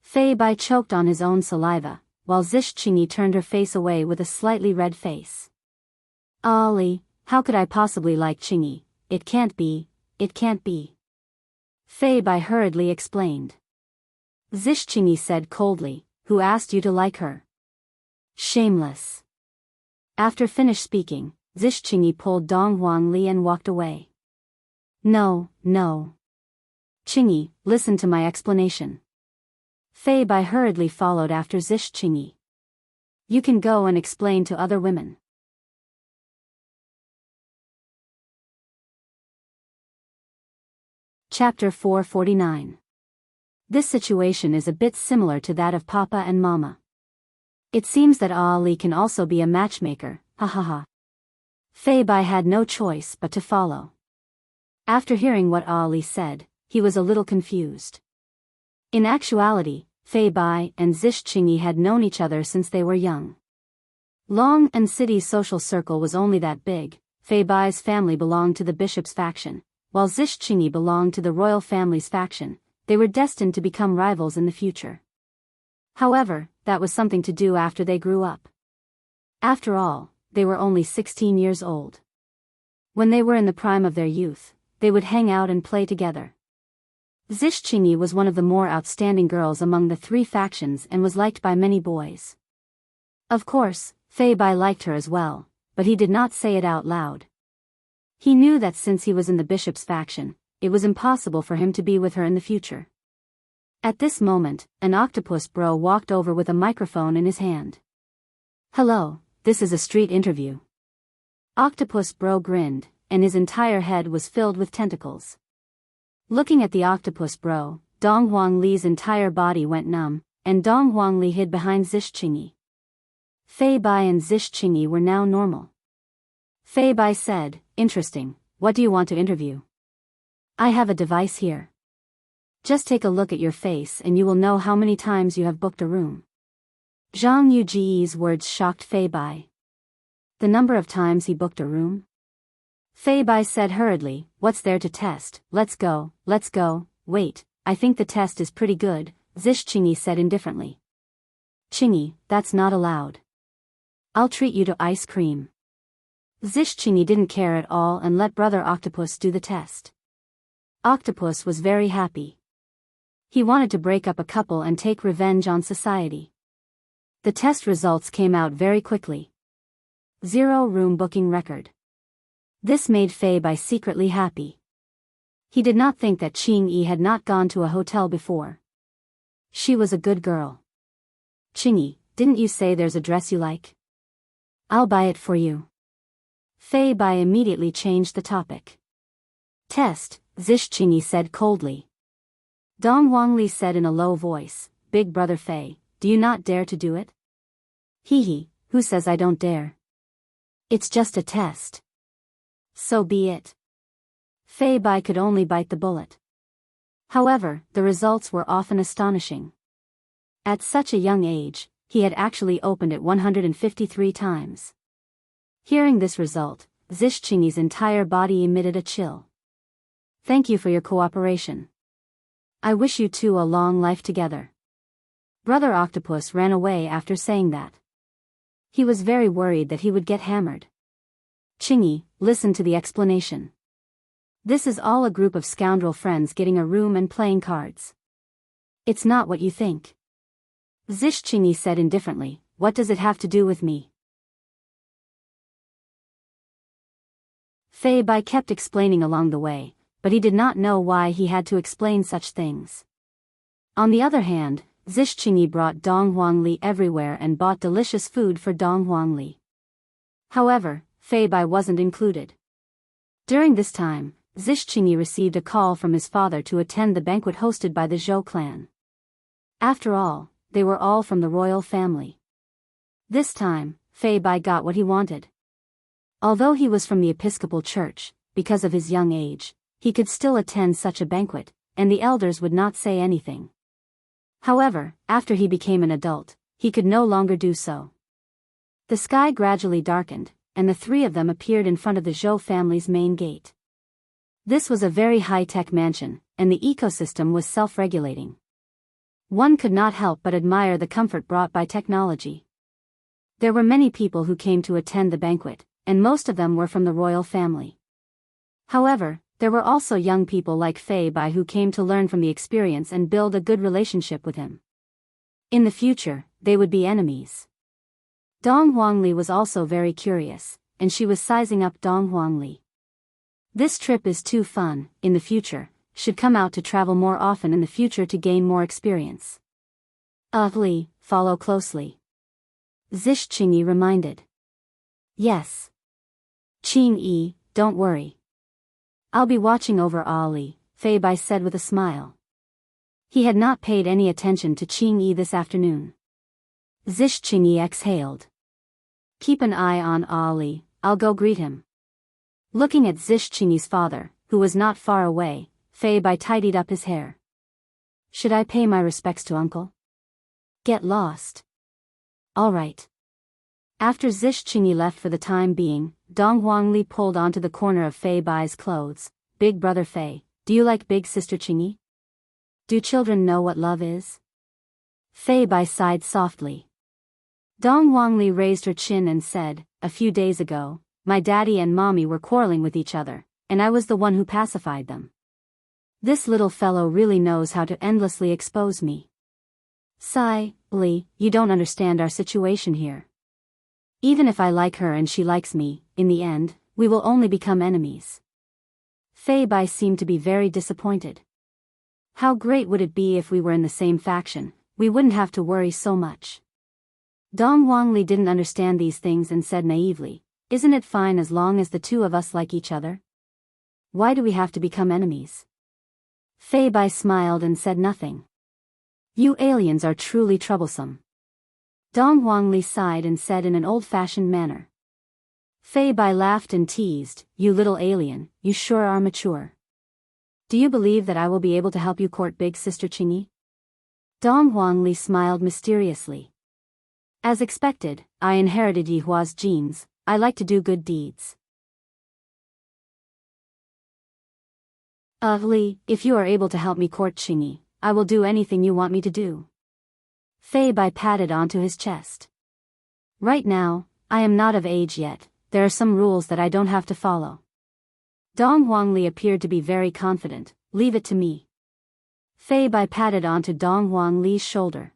Fei Bai choked on his own saliva, while Zishqingyi turned her face away with a slightly red face. Ali, how could I possibly like Qingyi? It can't be, it can't be. Fei Bai hurriedly explained. Zishqingyi said coldly, who asked you to like her? Shameless. After finished speaking, Zishqingyi pulled Dong Huangli and walked away. No, no. Qingyi, listen to my explanation. Fei Bai hurriedly followed after Zishqingyi. You can go and explain to other women. Chapter 449. This situation is a bit similar to that of Papa and Mama. It seems that Ali can also be a matchmaker, ha ha ha. Fei Bai had no choice but to follow. After hearing what Ali said, he was a little confused. In actuality, Fei Bai and Zhishqingyi had known each other since they were young. Long and City's social circle was only that big. Fei Bai's family belonged to the bishop's faction, while Zhishqingyi belonged to the royal family's faction. They were destined to become rivals in the future. However, that was something to do after they grew up. After all, they were only 16 years old. When they were in the prime of their youth, they would hang out and play together. Zhishqingyi was one of the more outstanding girls among the three factions and was liked by many boys. Of course, Fei Bai liked her as well, but he did not say it out loud. He knew that since he was in the bishop's faction, it was impossible for him to be with her in the future. At this moment, an octopus bro walked over with a microphone in his hand. "Hello, this is a street interview." Octopus bro grinned, and his entire head was filled with tentacles. Looking at the octopus bro, Dong Huangli's entire body went numb, and Dong Huangli hid behind Zhishqingyi. Fei Bai and Zhishqingyi were now normal. Fei Bai said, "Interesting, what do you want to interview?" "I have a device here. Just take a look at your face and you will know how many times you have booked a room." Zhang Yuji's words shocked Fei Bai. The number of times he booked a room? Fei Bai said hurriedly, "What's there to test? Let's go, let's go." "Wait, I think the test is pretty good," Zhishqingyi said indifferently. "Qingyi, that's not allowed. I'll treat you to ice cream." Zhishqingyi didn't care at all and let Brother Octopus do the test. Octopus was very happy. He wanted to break up a couple and take revenge on society. The test results came out very quickly. 0 room booking record. This made Fei Bai secretly happy. He did not think that Qingyi had not gone to a hotel before. She was a good girl. "Qingyi, didn't you say there's a dress you like? I'll buy it for you." Fei Bai immediately changed the topic. "Test," Zhishqingyi said coldly. Dong Huangli said in a low voice, "Big brother Fei, do you not dare to do it?" "Hee, who says I don't dare? It's just a test." "So be it." Fei Bai could only bite the bullet. However, the results were often astonishing. At such a young age, he had actually opened it 153 times. Hearing this result, Zhishqingyi's entire body emitted a chill. "Thank you for your cooperation. I wish you two a long life together." Brother Octopus ran away after saying that. He was very worried that he would get hammered. "Qingyi, listen to the explanation. This is all a group of scoundrel friends getting a room and playing cards. It's not what you think." Zhishqingyi said indifferently, "What does it have to do with me?" Fei Bai kept explaining along the way, but he did not know why he had to explain such things. On the other hand, Zhishqingyi brought Dong Huangli everywhere and bought delicious food for Dong Huangli. However, Fei Bai wasn't included. During this time, Zhishqingyi received a call from his father to attend the banquet hosted by the Zhou clan. After all, they were all from the royal family. This time, Fei Bai got what he wanted. Although he was from the Episcopal Church, because of his young age, he could still attend such a banquet, and the elders would not say anything. However, after he became an adult, he could no longer do so. The sky gradually darkened, and the three of them appeared in front of the Zhou family's main gate. This was a very high-tech mansion, and the ecosystem was self-regulating. One could not help but admire the comfort brought by technology. There were many people who came to attend the banquet, and most of them were from the royal family. However, there were also young people like Fei Bai who came to learn from the experience and build a good relationship with him. In the future, they would be enemies. Dong Huangli was also very curious, and she was sizing up Dong Huangli. This trip is too fun, in the future, should come out to travel more often in the future to gain more experience. Li, follow closely. Zhishqingyi reminded. Yes. Qingyi, don't worry. I'll be watching over Ali, Fei Bai said with a smile. He had not paid any attention to Qing Yi this afternoon. Zish Qing Yi exhaled. Keep an eye on Ali, I'll go greet him. Looking at Zish Qing Yi's father, who was not far away, Fei Bai tidied up his hair. Should I pay my respects to uncle? Get lost. All right. After Zish Qing Yi left for the time being, Dong Huangli pulled onto the corner of Fei Bai's clothes. Big brother Fei, do you like big sister Qing Yi? Do children know what love is? Fei Bai sighed softly. Dong Huangli raised her chin and said, a few days ago, my daddy and mommy were quarreling with each other, and I was the one who pacified them. This little fellow really knows how to endlessly expose me. Sigh, Li, you don't understand our situation here. Even if I like her and she likes me, in the end, we will only become enemies. Fei Bai seemed to be very disappointed. How great would it be if we were in the same faction, we wouldn't have to worry so much. Dong Huangli didn't understand these things and said naively, isn't it fine as long as the two of us like each other? Why do we have to become enemies? Fei Bai smiled and said nothing. You aliens are truly troublesome. Dong Huangli sighed and said in an old-fashioned manner. Fei Bai laughed and teased, you little alien, you sure are mature. Do you believe that I will be able to help you court big sister Qing Yi? Dong Huangli smiled mysteriously. As expected, I inherited Yi Hua's genes, I like to do good deeds. Li, if you are able to help me court Qing Yi, I will do anything you want me to do. Fei Bai patted onto his chest. Right now, I am not of age yet, there are some rules that I don't have to follow. Dong Huangli appeared to be very confident, leave it to me. Fei Bai patted onto Dong Huangli's shoulder.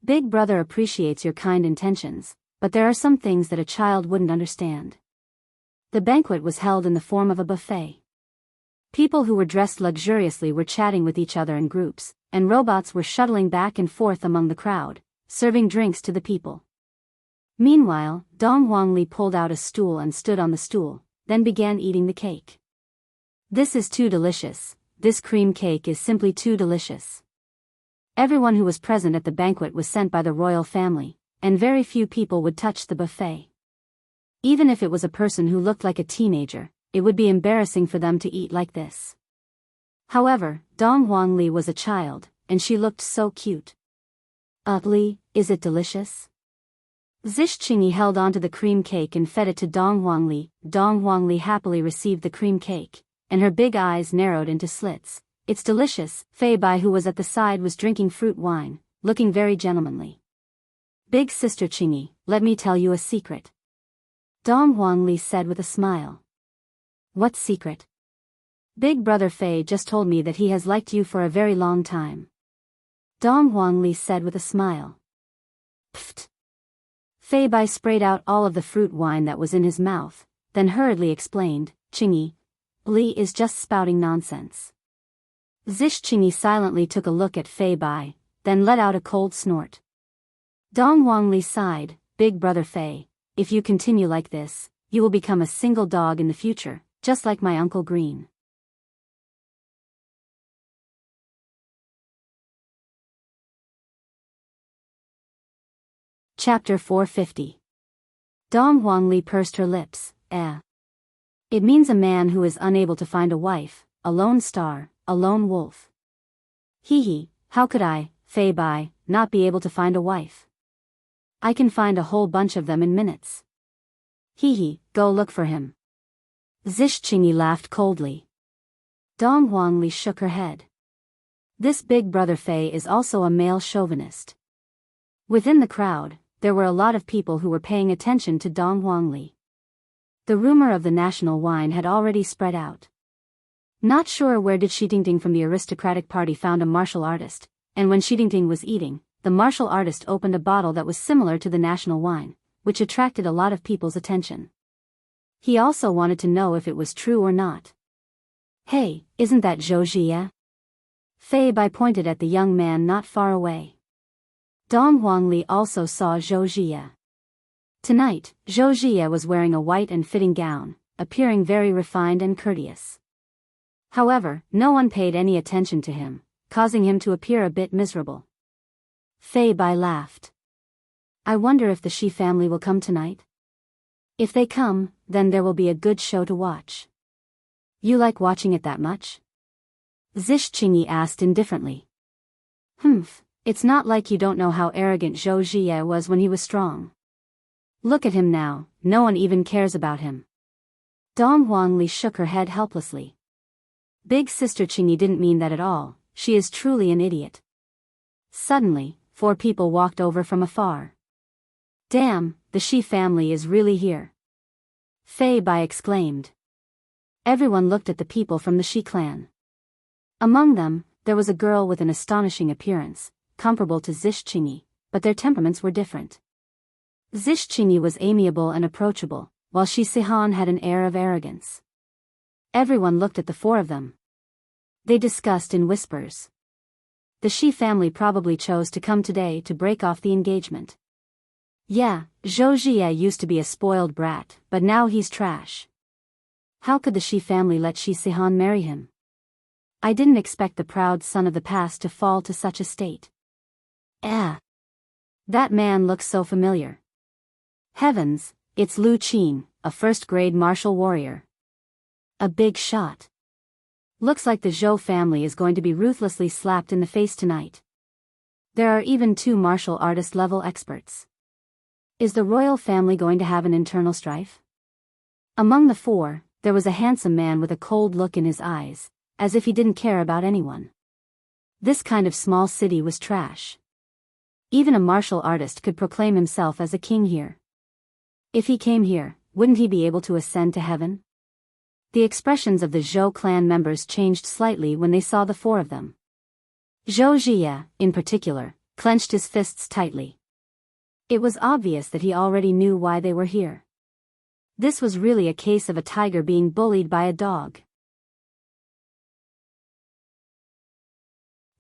Big brother appreciates your kind intentions, but there are some things that a child wouldn't understand. The banquet was held in the form of a buffet. People who were dressed luxuriously were chatting with each other in groups, and robots were shuttling back and forth among the crowd, serving drinks to the people. Meanwhile, Dong Huangli pulled out a stool and stood on the stool, then began eating the cake. This is too delicious, this cream cake is simply too delicious. Everyone who was present at the banquet was sent by the royal family, and very few people would touch the buffet. Even if it was a person who looked like a teenager, it would be embarrassing for them to eat like this. However, Dong Huangli was a child, and she looked so cute. Li, is it delicious? Zish Qing Yi held onto the cream cake and fed it to Dong Huangli. Dong Huangli happily received the cream cake, and her big eyes narrowed into slits. It's delicious. Fei Bai, who was at the side, was drinking fruit wine, looking very gentlemanly. Big sister Qing Yi, let me tell you a secret. Dong Huangli said with a smile. What secret? Big brother Fei just told me that he has liked you for a very long time. Dong Huangli said with a smile. Pfft. Fei Bai sprayed out all of the fruit wine that was in his mouth, then hurriedly explained, Qing Yi, Li is just spouting nonsense. Zish Qing Yi silently took a look at Fei Bai, then let out a cold snort. Dong Huangli sighed, Big brother Fei, if you continue like this, you will become a single dog in the future, just like my Uncle Green. Chapter 450. Dong Huangli pursed her lips, It means a man who is unable to find a wife, a lone star, a lone wolf. Hee, how could I, Fei Bai, not be able to find a wife? I can find a whole bunch of them in minutes. Hee, go look for him. Zish Qing Yi laughed coldly. Dong Huangli shook her head. This big brother Fei is also a male chauvinist. Within the crowd, there were a lot of people who were paying attention to Dong Huangli. The rumor of the national wine had already spread out. Not sure where did Shi Tingting from the aristocratic party found a martial artist, and when Shi Tingting was eating, the martial artist opened a bottle that was similar to the national wine, which attracted a lot of people's attention. He also wanted to know if it was true or not. Hey, isn't that Zhou Jie? Fei Bai pointed at the young man not far away. Dong Huangli also saw Zhou Jie. Tonight, Zhou Jie was wearing a white and fitting gown, appearing very refined and courteous. However, no one paid any attention to him, causing him to appear a bit miserable. Fei Bai laughed. I wonder if the Shi family will come tonight? If they come, then there will be a good show to watch. You like watching it that much? Zish Qingyi asked indifferently. It's not like you don't know how arrogant Zhou Jie was when he was strong. Look at him now, no one even cares about him. Dong Huangli shook her head helplessly. Big sister Qingyi didn't mean that at all, she is truly an idiot. Suddenly, 4 people walked over from afar. Damn, the Shi family is really here. Fei Bai exclaimed. Everyone looked at the people from the Shi clan. Among them, there was a girl with an astonishing appearance, comparable to Zish Qingyi, but their temperaments were different. Zish Qingyi was amiable and approachable, while Shi Sihan had an air of arrogance. Everyone looked at the 4 of them. They discussed in whispers. The Shi family probably chose to come today to break off the engagement. Yeah, Zhou Jie used to be a spoiled brat, but now he's trash. How could the Shi family let Shi Sihan marry him? I didn't expect the proud son of the past to fall to such a state. That man looks so familiar. Heavens, it's Lu Qin, a first-grade martial warrior. A big shot. Looks like the Zhou family is going to be ruthlessly slapped in the face tonight. There are even 2 martial artist-level experts. Is the royal family going to have an internal strife? Among the 4, there was a handsome man with a cold look in his eyes, as if he didn't care about anyone. This kind of small city was trash. Even a martial artist could proclaim himself as a king here. If he came here, wouldn't he be able to ascend to heaven? The expressions of the Zhou clan members changed slightly when they saw the 4 of them. Zhou Jie, in particular, clenched his fists tightly. It was obvious that he already knew why they were here. This was really a case of a tiger being bullied by a dog.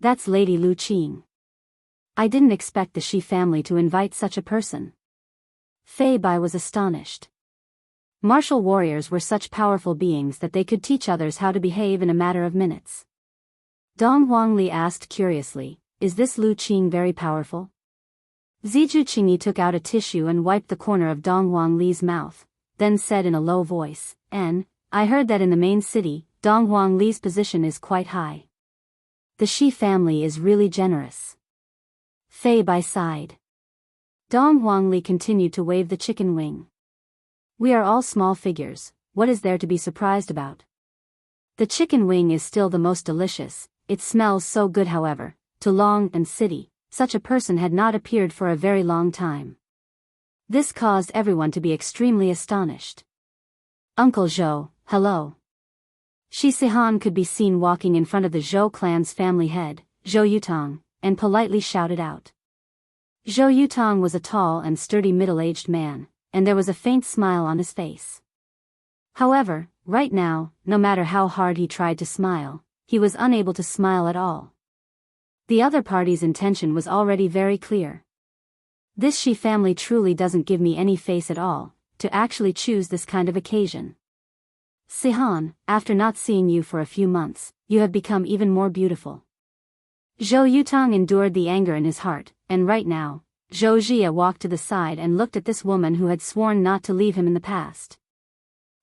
That's Lady Lu Qin. I didn't expect the Shi family to invite such a person. Fei Bai was astonished. Martial warriors were such powerful beings that they could teach others how to behave in a matter of minutes. Dong Huangli asked curiously, is this Lu Qin very powerful? Ziju Qingyi took out a tissue and wiped the corner of Dong Huangli's mouth, then said in a low voice, I heard that in the main city, Dong Huangli's position is quite high. The Shi family is really generous. Fei Bai sighed. Dong Huangli continued to wave the chicken wing. We are all small figures, what is there to be surprised about? The chicken wing is still the most delicious, it smells so good however, to Long and City, such a person had not appeared for a very long time. This caused everyone to be extremely astonished. Uncle Zhou, hello. Shi Sihan could be seen walking in front of the Zhou clan's family head, Zhou Yutong, and politely shouted out. Zhou Yutong was a tall and sturdy middle-aged man, and there was a faint smile on his face. However, right now, no matter how hard he tried to smile, he was unable to smile at all. The other party's intention was already very clear. This Shi family truly doesn't give me any face at all, to actually choose this kind of occasion. Sihan, after not seeing you for a few months, you have become even more beautiful. Zhou Yutong endured the anger in his heart, and right now, Zhou Jie walked to the side and looked at this woman who had sworn not to leave him in the past.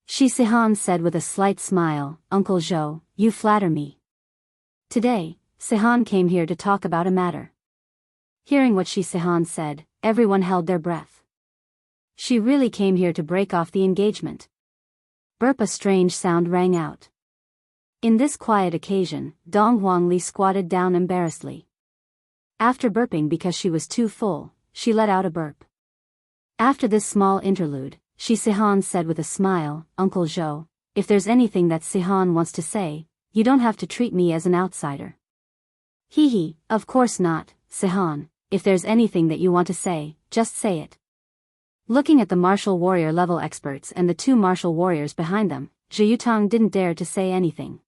Shi Sihan said with a slight smile, Uncle Zhou, you flatter me. Today, Sihan came here to talk about a matter. Hearing what Shi Sihan said, everyone held their breath. She really came here to break off the engagement. Burp, a strange sound rang out. In this quiet occasion, Dong Huangli squatted down embarrassedly. After burping because she was too full, she let out a burp. After this small interlude, Shi Sihan said with a smile, Uncle Zhou, if there's anything that Sihan wants to say, you don't have to treat me as an outsider. Hee, of course not, Sihan, if there's anything that you want to say, just say it. Looking at the martial warrior level experts and the 2 martial warriors behind them, Zhou Yutong didn't dare to say anything.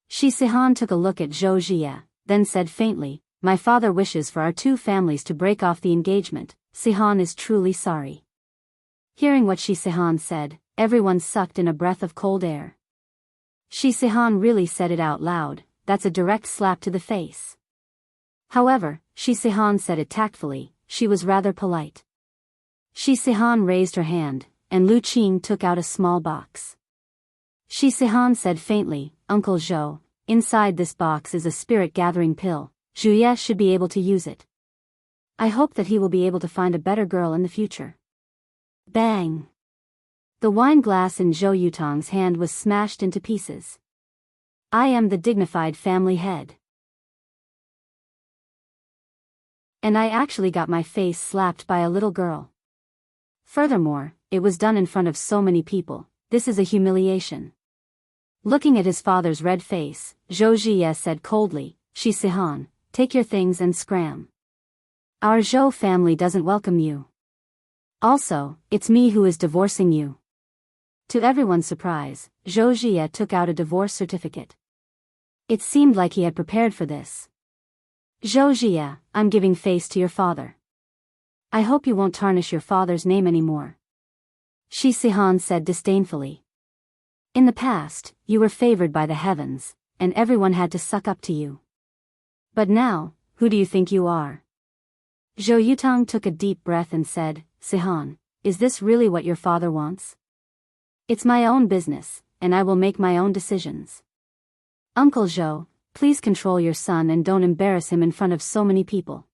Shi Sihan took a look at Zhou Jie, then said faintly, my father wishes for our 2 families to break off the engagement, Sihan is truly sorry. Hearing what Shi Sihan said, everyone sucked in a breath of cold air. Shi Sihan really said it out loud, that's a direct slap to the face. However, Shi Sihan said it tactfully, she was rather polite. Shi Sihan raised her hand, and Lu Qing took out a small box. Shi Sihan said faintly, Uncle Zhou, inside this box is a spirit-gathering pill, Zhuye should be able to use it. I hope that he will be able to find a better girl in the future. Bang! The wine glass in Zhou Yutong's hand was smashed into pieces. I am the dignified family head. And I actually got my face slapped by a little girl. Furthermore, it was done in front of so many people, this is a humiliation. Looking at his father's red face, Zhou Zhiye said coldly, Shi Sihan, take your things and scram. Our Zhou family doesn't welcome you. Also, it's me who is divorcing you. To everyone's surprise, Zhou Zhiye took out a divorce certificate. It seemed like he had prepared for this. Zhou Zhiye, I'm giving face to your father. I hope you won't tarnish your father's name anymore. Shi Sihan said disdainfully. In the past, you were favored by the heavens, and everyone had to suck up to you. But now, who do you think you are? Zhou Yutong took a deep breath and said, Sihan, is this really what your father wants? It's my own business, and I will make my own decisions. Uncle Zhou, please control your son and don't embarrass him in front of so many people.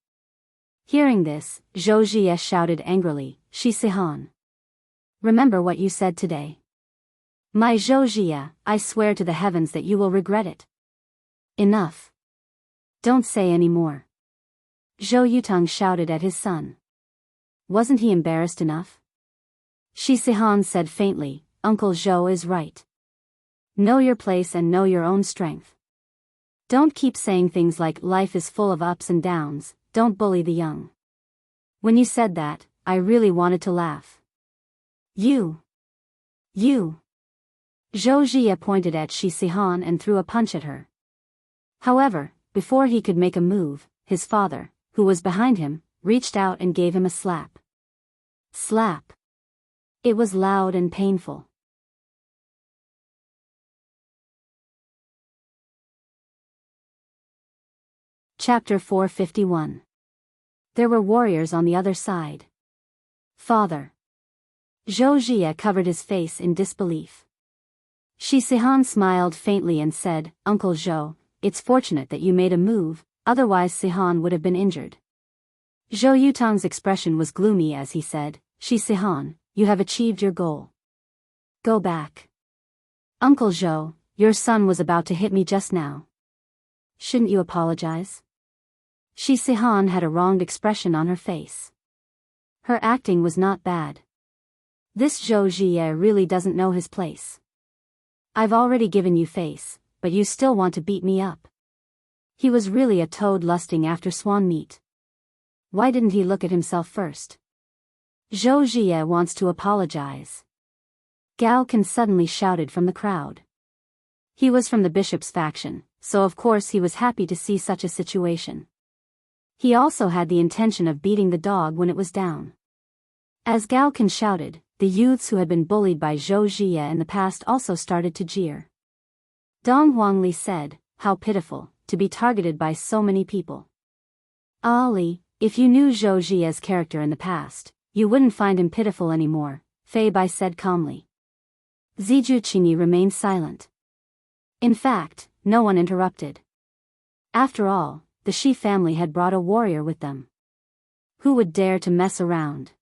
Hearing this, Zhou Zhiye shouted angrily, Shi Sihan. Remember what you said today. My Zhou Zhiye, I swear to the heavens that you will regret it. Enough. Don't say any more. Zhou Yutong shouted at his son. Wasn't he embarrassed enough? Shi Sihan said faintly, Uncle Zhou is right. Know your place and know your own strength. Don't keep saying things like life is full of ups and downs, don't bully the young. When you said that, I really wanted to laugh. You. Zhou Zhiye pointed at Shi Sihan and threw a punch at her. However, before he could make a move, his father, who was behind him, reached out and gave him a slap. Slap. It was loud and painful. Chapter 451. There were warriors on the other side. Father. Zhou Zhiye covered his face in disbelief. Shi Sihan smiled faintly and said, Uncle Zhou, it's fortunate that you made a move, otherwise Sihan would have been injured. Zhou Yutong's expression was gloomy as he said, Shi Sihan, you have achieved your goal. Go back. Uncle Zhou, your son was about to hit me just now. Shouldn't you apologize? Shi Sihan had a wronged expression on her face. Her acting was not bad. This Zhou Zhiye really doesn't know his place. I've already given you face, but you still want to beat me up. He was really a toad lusting after swan meat. Why didn't he look at himself first? Zhou Zhiye wants to apologize. Gao Can suddenly shouted from the crowd. He was from the bishop's faction, so of course he was happy to see such a situation. He also had the intention of beating the dog when it was down. As Gao Can shouted, the youths who had been bullied by Zhou Zhiye in the past also started to jeer. Dong Huangli said, how pitiful, to be targeted by so many people. Ali, if you knew Zhou Zhiye's character in the past, you wouldn't find him pitiful anymore, Fei Bai said calmly. Ziju Qingyi remained silent. In fact, no one interrupted. After all, the Shi family had brought a warrior with them. Who would dare to mess around?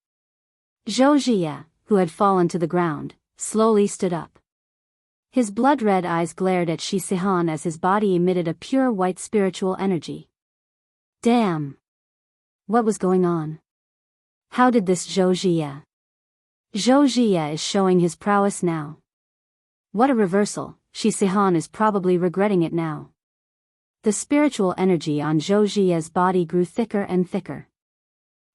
Zhou Zhiye, who had fallen to the ground, slowly stood up. His blood-red eyes glared at Shi Sihan as his body emitted a pure white spiritual energy. Damn! What was going on? How did this Zhou Zhiye? Zhou Zhiye is showing his prowess now. What a reversal, Shi Sihan is probably regretting it now. The spiritual energy on Zhou Zhiye's body grew thicker and thicker.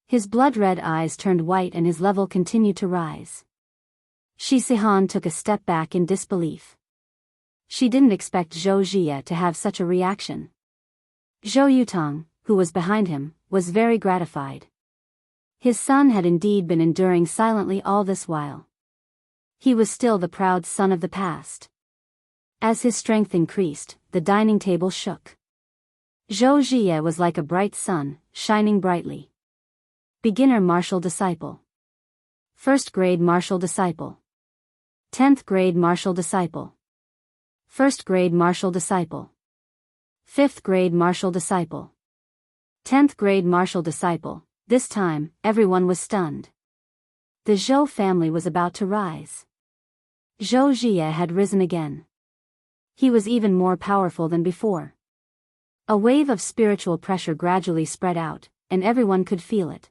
His blood-red eyes turned white and his level continued to rise. Shi Sihan took a step back in disbelief. She didn't expect Zhou Zhiye to have such a reaction. Zhou Yutong, who was behind him, was very gratified. His son had indeed been enduring silently all this while. He was still the proud son of the past. As his strength increased, the dining table shook. Zhou Jie was like a bright sun, shining brightly. Beginner martial disciple. First grade martial disciple. 10th grade martial disciple. First grade martial disciple. 5th grade martial disciple. 10th grade martial disciple. This time, everyone was stunned. The Zhou family was about to rise. Zhou Jie had risen again. He was even more powerful than before. A wave of spiritual pressure gradually spread out, and everyone could feel it.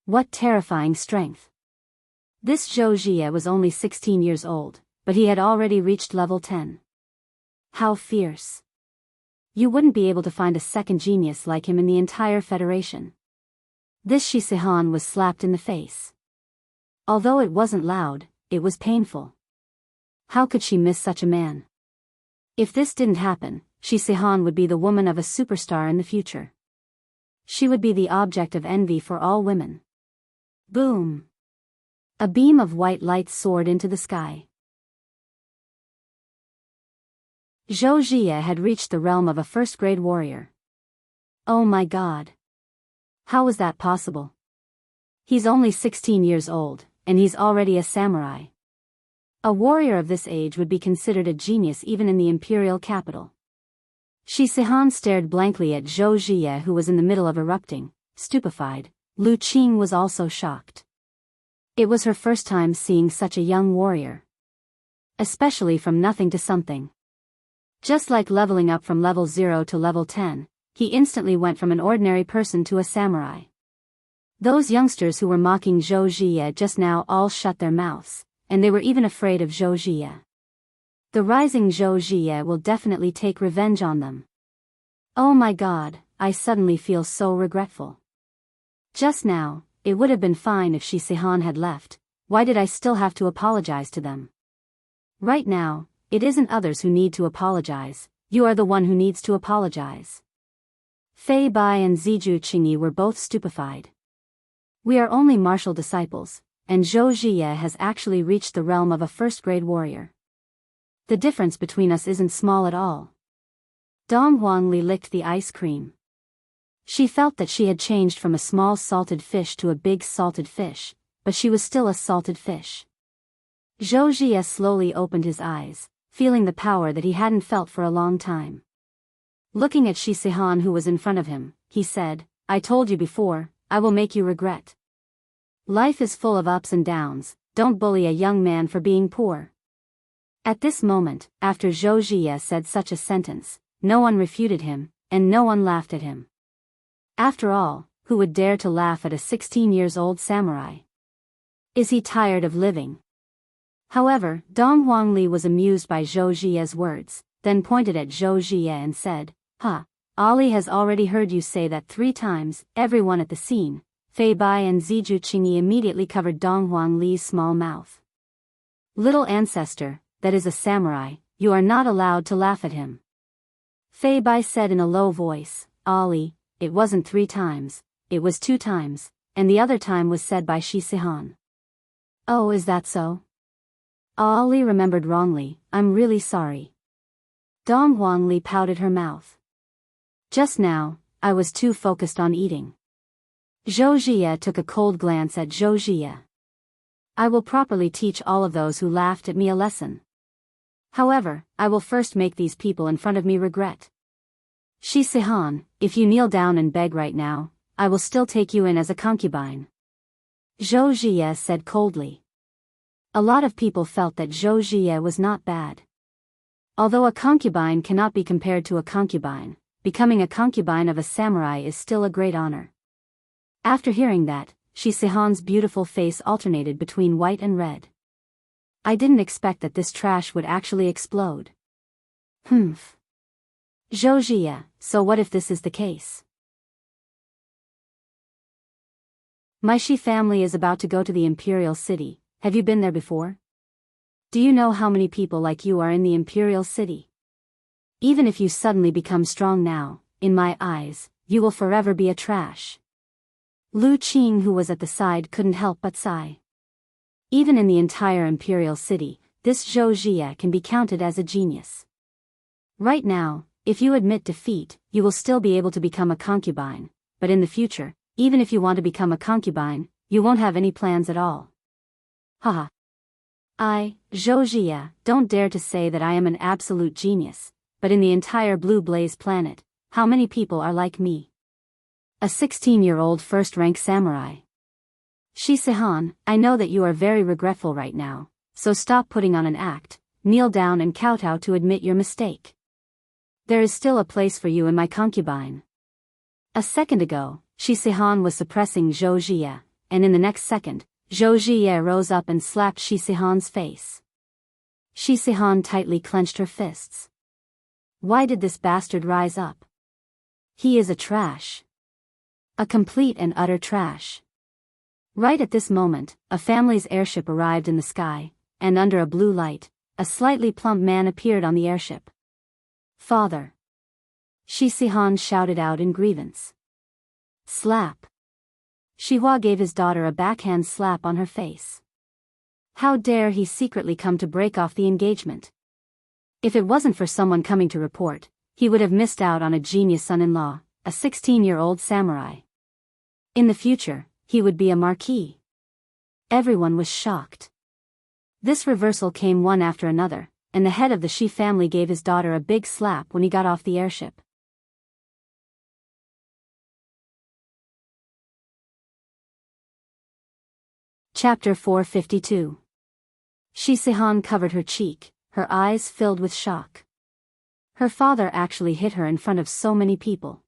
What terrifying strength! This Zhou Jie was only 16 years old, but he had already reached level 10. How fierce! You wouldn't be able to find a second genius like him in the entire Federation. This Shi Sihan was slapped in the face. Although it wasn't loud, it was painful. How could she miss such a man? If this didn't happen, Shi Sihan would be the woman of a superstar in the future. She would be the object of envy for all women. Boom! A beam of white light soared into the sky. Zhou Jie had reached the realm of a first-grade warrior. Oh my god! How was that possible? He's only 16 years old, and he's already a samurai. A warrior of this age would be considered a genius even in the imperial capital. Shi Sihan stared blankly at Zhou Jie, who was in the middle of erupting, stupefied. Lu Qing was also shocked. It was her first time seeing such a young warrior. Especially from nothing to something. Just like leveling up from level 0 to level 10, he instantly went from an ordinary person to a samurai. Those youngsters who were mocking Zhou Jie just now all shut their mouths, and they were even afraid of Zhou Jie. The rising Zhou Jie will definitely take revenge on them. Oh my god, I suddenly feel so regretful. Just now, it would have been fine if Shi Sihan had left. Why did I still have to apologize to them? Right now, it isn't others who need to apologize, you are the one who needs to apologize. Fei Bai and Ziju Qingyi were both stupefied. We are only martial disciples, and Zhou Jie has actually reached the realm of a first-grade warrior. The difference between us isn't small at all. Dong Huangli licked the ice cream. She felt that she had changed from a small salted fish to a big salted fish, but she was still a salted fish. Zhou Jie slowly opened his eyes, feeling the power that he hadn't felt for a long time. Looking at Shi Sihan, who was in front of him, he said, I told you before, I will make you regret. Life is full of ups and downs, don't bully a young man for being poor. At this moment, after Zhou Jie said such a sentence, no one refuted him, and no one laughed at him. After all, who would dare to laugh at a 16-years-old samurai? Is he tired of living? However, Dong Huangli was amused by Zhou Jie's words, then pointed at Zhou Jie and said, Ali has already heard you say that 3 times. Everyone at the scene, Fei Bai and Ziju Qingyi immediately covered Dong Huangli's small mouth. Little ancestor, that is a samurai, you are not allowed to laugh at him. Fei Bai said in a low voice, Ali, it wasn't 3 times, it was 2 times, and the other time was said by Shi Sihan. Oh, is that so? Ali remembered wrongly, I'm really sorry. Dong Huangli pouted her mouth. Just now, I was too focused on eating. Zhou Jie took a cold glance at Zhou Jie. I will properly teach all of those who laughed at me a lesson. However, I will first make these people in front of me regret. Shi Sihan, if you kneel down and beg right now, I will still take you in as a concubine. Zhou Jie said coldly. A lot of people felt that Zhou Jie was not bad. Although a concubine cannot be compared to a concubine, becoming a concubine of a samurai is still a great honor. After hearing that, Shi Sihan's beautiful face alternated between white and red. I didn't expect that this trash would actually explode. Zhou Jie, so what if this is the case? My Shi family is about to go to the Imperial City. Have you been there before? Do you know how many people like you are in the Imperial City? Even if you suddenly become strong now, in my eyes, you will forever be a trash. Lu Qing, who was at the side, couldn't help but sigh. Even in the entire Imperial City, this Zhou Jie can be counted as a genius. Right now, if you admit defeat, you will still be able to become a concubine, but in the future, even if you want to become a concubine, you won't have any plans at all. Haha. Zhou Jie, don't dare to say that I am an absolute genius, but in the entire Blue Blaze planet, how many people are like me? A 16-year-old first-rank samurai. Shi Sihan, I know that you are very regretful right now, so stop putting on an act, kneel down and kowtow to admit your mistake. There is still a place for you in my concubine. A second ago, Shi Sihan was suppressing Zhou Jie, and in the next second, Zhou Jie rose up and slapped Shi Sihan's face. Shi Sihan tightly clenched her fists. Why did this bastard rise up? He is a trash. A complete and utter trash. Right at this moment, a family's airship arrived in the sky, and under a blue light, a slightly plump man appeared on the airship. Father! Shi Sihan shouted out in grievance. Slap! Shihua gave his daughter a backhand slap on her face. How dare he secretly come to break off the engagement? If it wasn't for someone coming to report, he would have missed out on a genius son-in-law, a 16-year-old samurai. In the future, he would be a marquis. Everyone was shocked. This reversal came one after another, and the head of the Shi family gave his daughter a big slap when he got off the airship. Chapter 452. Shi Sihan covered her cheek, her eyes filled with shock. Her father actually hit her in front of so many people.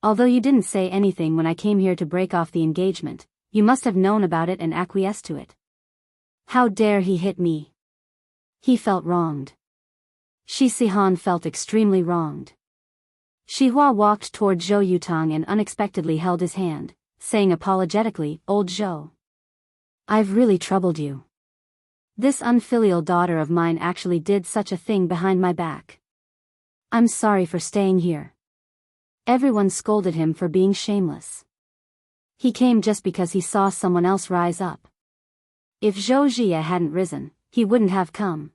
Although you didn't say anything when I came here to break off the engagement, you must have known about it and acquiesced to it. How dare he hit me? He felt wronged. Shi Sihan felt extremely wronged. Shihua walked toward Zhou Yutang and unexpectedly held his hand, saying apologetically, Old Zhou. I've really troubled you. This unfilial daughter of mine actually did such a thing behind my back. I'm sorry for staying here. Everyone scolded him for being shameless. He came just because he saw someone else rise up. If Zhou Jie hadn't risen, he wouldn't have come.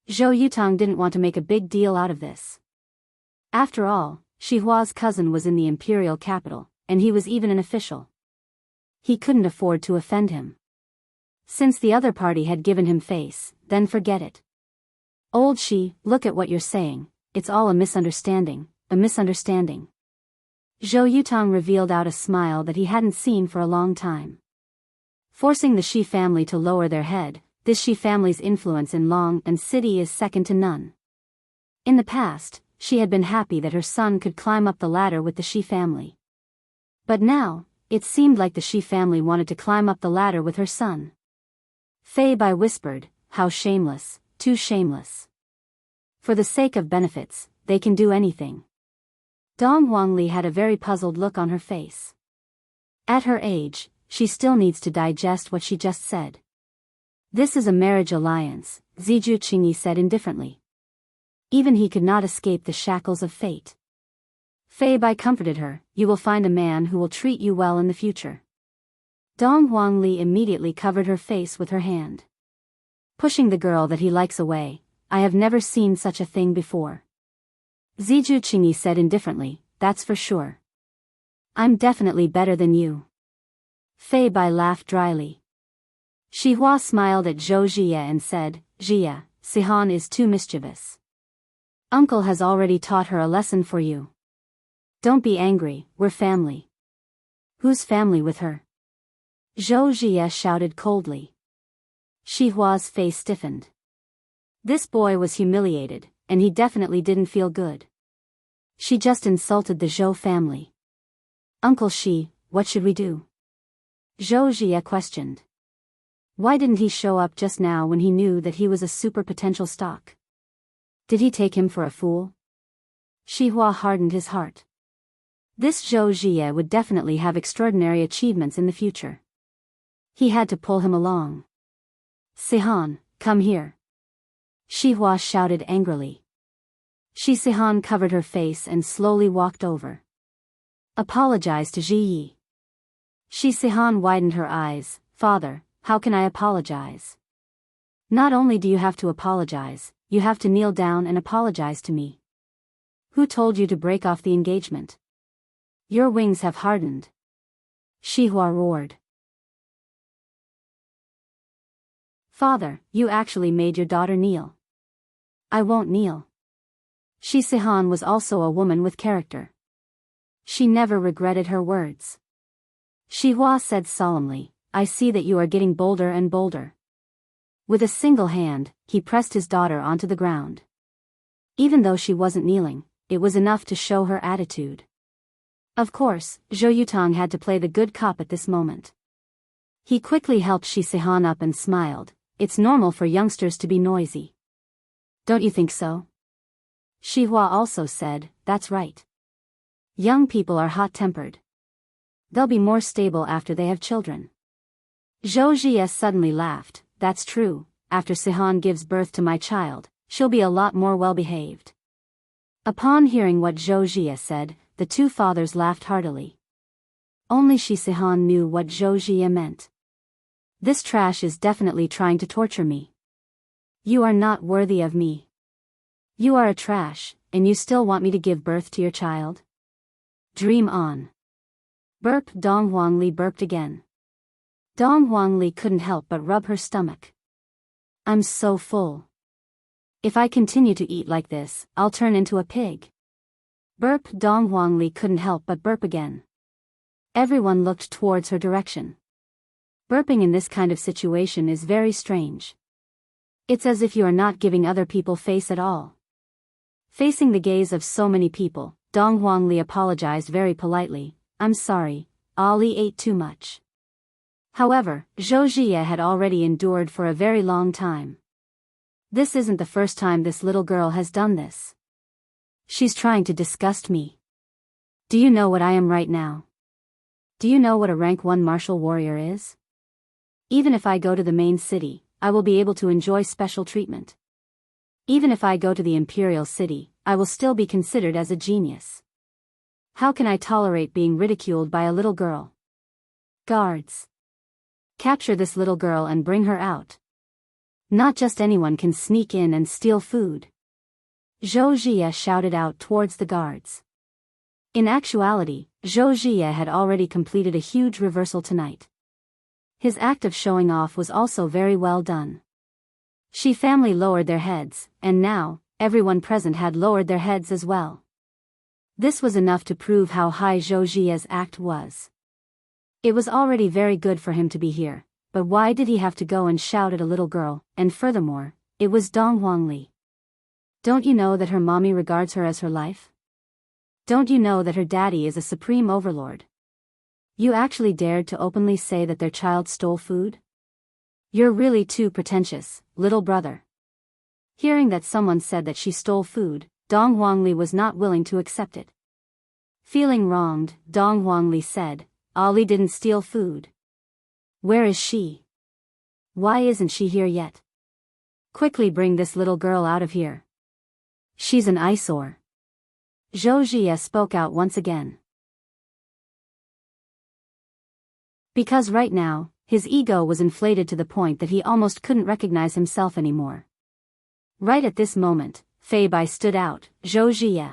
Zhou Yutang didn't want to make a big deal out of this. After all, Shihua's cousin was in the imperial capital, and he was even an official. He couldn't afford to offend him. Since the other party had given him face, then forget it. Old Shi, look at what you're saying, it's all a misunderstanding, a misunderstanding. Zhou Yutang revealed out a smile that he hadn't seen for a long time. Forcing the Shi family to lower their head, this Shi family's influence in Long and City is second to none. In the past, she had been happy that her son could climb up the ladder with the Shi family. But now, it seemed like the Shi family wanted to climb up the ladder with her son. Fei Bai whispered, how shameless, too shameless. For the sake of benefits, they can do anything. Dong Huangli had a very puzzled look on her face. At her age, she still needs to digest what she just said. This is a marriage alliance, Ziju Qingyi said indifferently. Even he could not escape the shackles of fate. Fei Bai comforted her, you will find a man who will treat you well in the future. Dong Huangli immediately covered her face with her hand. Pushing the girl that he likes away, I have never seen such a thing before. Ziju Qingyi said indifferently, that's for sure. I'm definitely better than you. Fei Bai laughed dryly. Shihua smiled at Zhou Jie and said, Jie, Sihan is too mischievous. Uncle has already taught her a lesson for you. Don't be angry, we're family. Whose family with her? Zhou Jie shouted coldly. Shihua's face stiffened. This boy was humiliated, and he definitely didn't feel good. She just insulted the Zhou family. Uncle Shi, what should we do? Zhou Jie questioned. Why didn't he show up just now when he knew that he was a super potential stock? Did he take him for a fool? Shihua hardened his heart. This Zhou Jie would definitely have extraordinary achievements in the future. He had to pull him along. Sihan, come here. Shihua shouted angrily. Shi Sihan covered her face and slowly walked over. Apologize to Ji Yi. Shi Sihan widened her eyes, Father, how can I apologize? Not only do you have to apologize, you have to kneel down and apologize to me. Who told you to break off the engagement? Your wings have hardened. Xihua roared. Father, you actually made your daughter kneel. I won't kneel. Shi Sihan was also a woman with character. She never regretted her words. Xihua said solemnly, I see that you are getting bolder and bolder. With a single hand, he pressed his daughter onto the ground. Even though she wasn't kneeling, it was enough to show her attitude. Of course, Zhou Yutang had to play the good cop at this moment. He quickly helped Shi Sihan up and smiled. It's normal for youngsters to be noisy. Don't you think so? Xihua also said, that's right. Young people are hot-tempered. They'll be more stable after they have children. Zhou Jie suddenly laughed, that's true, after Sihan gives birth to my child, she'll be a lot more well-behaved. Upon hearing what Zhou Jie said, the two fathers laughed heartily. Only Shi Sihan knew what Zhou Jie meant. This trash is definitely trying to torture me. You are not worthy of me. You are a trash, and you still want me to give birth to your child? Dream on. Burp. Dong Huangli burped again. Dong Huangli couldn't help but rub her stomach. I'm so full. If I continue to eat like this, I'll turn into a pig. Burp. Dong Huangli couldn't help but burp again. Everyone looked towards her direction. Burping in this kind of situation is very strange. It's as if you are not giving other people face at all. Facing the gaze of so many people, Dong Huangli apologized very politely, I'm sorry, Ali ate too much. However, Zhou Jie had already endured for a very long time. This isn't the first time this little girl has done this. She's trying to disgust me. Do you know what I am right now? Do you know what a rank 1 martial warrior is? Even if I go to the main city, I will be able to enjoy special treatment. Even if I go to the imperial city, I will still be considered as a genius. How can I tolerate being ridiculed by a little girl? Guards. Capture this little girl and bring her out. Not just anyone can sneak in and steal food. Zhou Jie shouted out towards the guards. In actuality, Zhou Jie had already completed a huge reversal tonight. His act of showing off was also very well done. Shi family lowered their heads, and now, everyone present had lowered their heads as well. This was enough to prove how high Zhou Jie's act was. It was already very good for him to be here, but why did he have to go and shout at a little girl, and furthermore, it was Dong Huangli. Don't you know that her mommy regards her as her life? Don't you know that her daddy is a supreme overlord? You actually dared to openly say that their child stole food? You're really too pretentious, little brother. Hearing that someone said that she stole food, Dong Huangli was not willing to accept it. Feeling wronged, Dong Huangli said, Ali didn't steal food. Where is she? Why isn't she here yet? Quickly bring this little girl out of here. She's an eyesore. Zhou Jie spoke out once again. Because right now, his ego was inflated to the point that he almost couldn't recognize himself anymore. Right at this moment, Fei Bai stood out, Zhou Jie.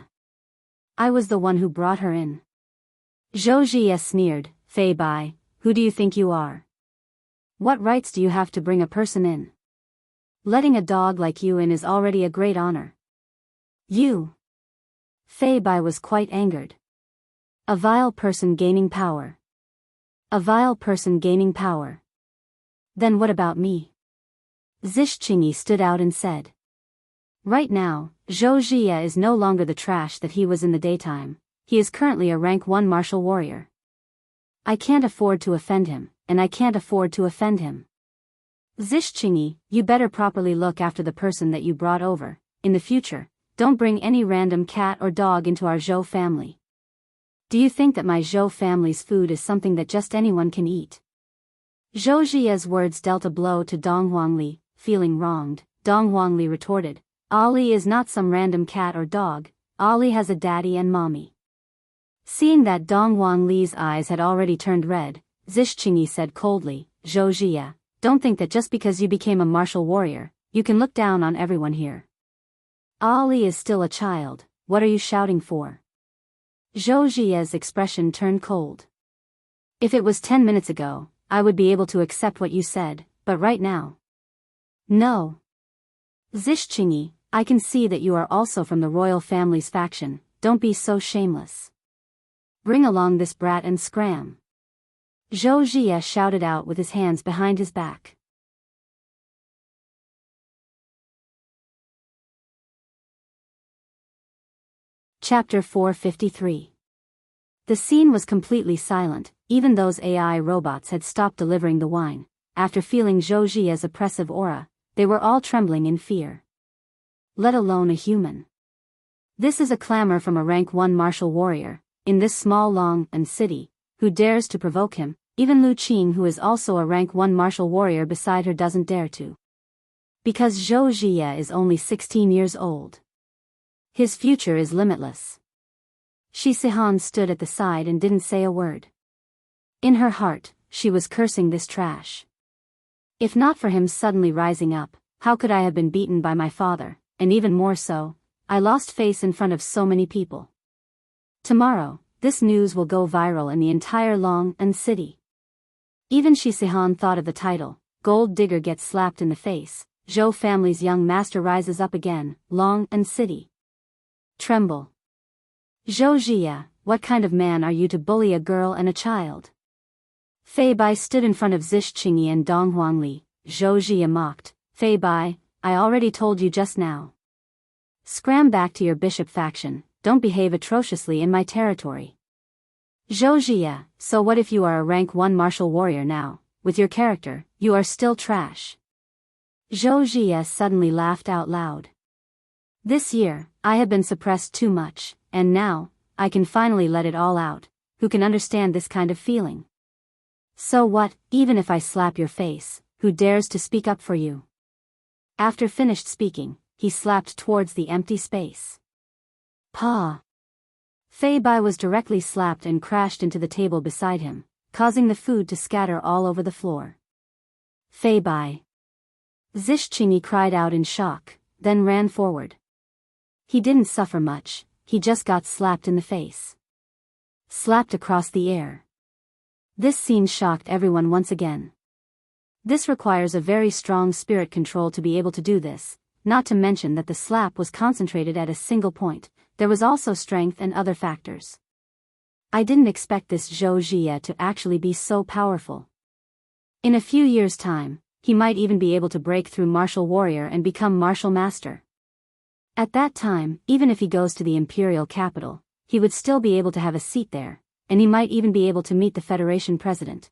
I was the one who brought her in. Zhou Jie sneered, Fei Bai, who do you think you are? What rights do you have to bring a person in? Letting a dog like you in is already a great honor. You. Fei Bai was quite angered. A vile person gaining power. A vile person gaining power. Then what about me? Zishqingyi stood out and said. Right now, Zhou Jie is no longer the trash that he was in the daytime, he is currently a rank 1 martial warrior. I can't afford to offend him, and I can't afford to offend him. Zishqingyi, you better properly look after the person that you brought over. In the future, don't bring any random cat or dog into our Zhou family. Do you think that my Zhou family's food is something that just anyone can eat? Zhou Jie's words dealt a blow to Dong Huangli. Feeling wronged, Dong Huangli retorted, Ali is not some random cat or dog, Ali has a daddy and mommy. Seeing that Dong Huangli's eyes had already turned red, Zishqingyi said coldly, Zhou Jie, don't think that just because you became a martial warrior, you can look down on everyone here. Ali is still a child, what are you shouting for? Zhou Jie's expression turned cold. If it was 10 minutes ago, I would be able to accept what you said, but right now. No. Zishqingyi, I can see that you are also from the royal family's faction, don't be so shameless. Bring along this brat and scram. Zhou Jie shouted out with his hands behind his back. Chapter 453. The scene was completely silent, even those AI robots had stopped delivering the wine. After feeling Zhou Jie's oppressive aura, they were all trembling in fear. Let alone a human. This is a clamor from a rank 1 martial warrior, in this small and city, who dares to provoke him. Even Lu Qing, who is also a rank 1 martial warrior beside her, doesn't dare to. Because Zhou Jie is only 16 years old. His future is limitless. Shi Sihan stood at the side and didn't say a word. In her heart, she was cursing this trash. If not for him suddenly rising up, how could I have been beaten by my father, and even more so, I lost face in front of so many people. Tomorrow, this news will go viral in the entire and city. Even Shi Sihan thought of the title, Gold Digger gets slapped in the face, Zhou family's young master rises up again, and city. Tremble. Zhou Jie, what kind of man are you to bully a girl and a child? Fei Bai stood in front of Zishqingyi and Dong Huangli. Zhou Jie mocked, Fei Bai, I already told you just now. Scram back to your bishop faction, don't behave atrociously in my territory. Zhou Jie, so what if you are a rank 1 martial warrior now, with your character, you are still trash. Zhou Jie suddenly laughed out loud. This year, I have been suppressed too much, and now, I can finally let it all out. Who can understand this kind of feeling? So what, even if I slap your face, who dares to speak up for you? After finished speaking, he slapped towards the empty space. Pa! Fei Bai was directly slapped and crashed into the table beside him, causing the food to scatter all over the floor. Fei Bai! Zishqingyi cried out in shock, then ran forward. He didn't suffer much, he just got slapped in the face. Slapped across the air. This scene shocked everyone once again. This requires a very strong spirit control to be able to do this, not to mention that the slap was concentrated at a single point. There was also strength and other factors. I didn't expect this Zhou Jie to actually be so powerful. In a few years' time, he might even be able to break through martial warrior and become martial master. At that time, even if he goes to the imperial capital, he would still be able to have a seat there, and he might even be able to meet the Federation president.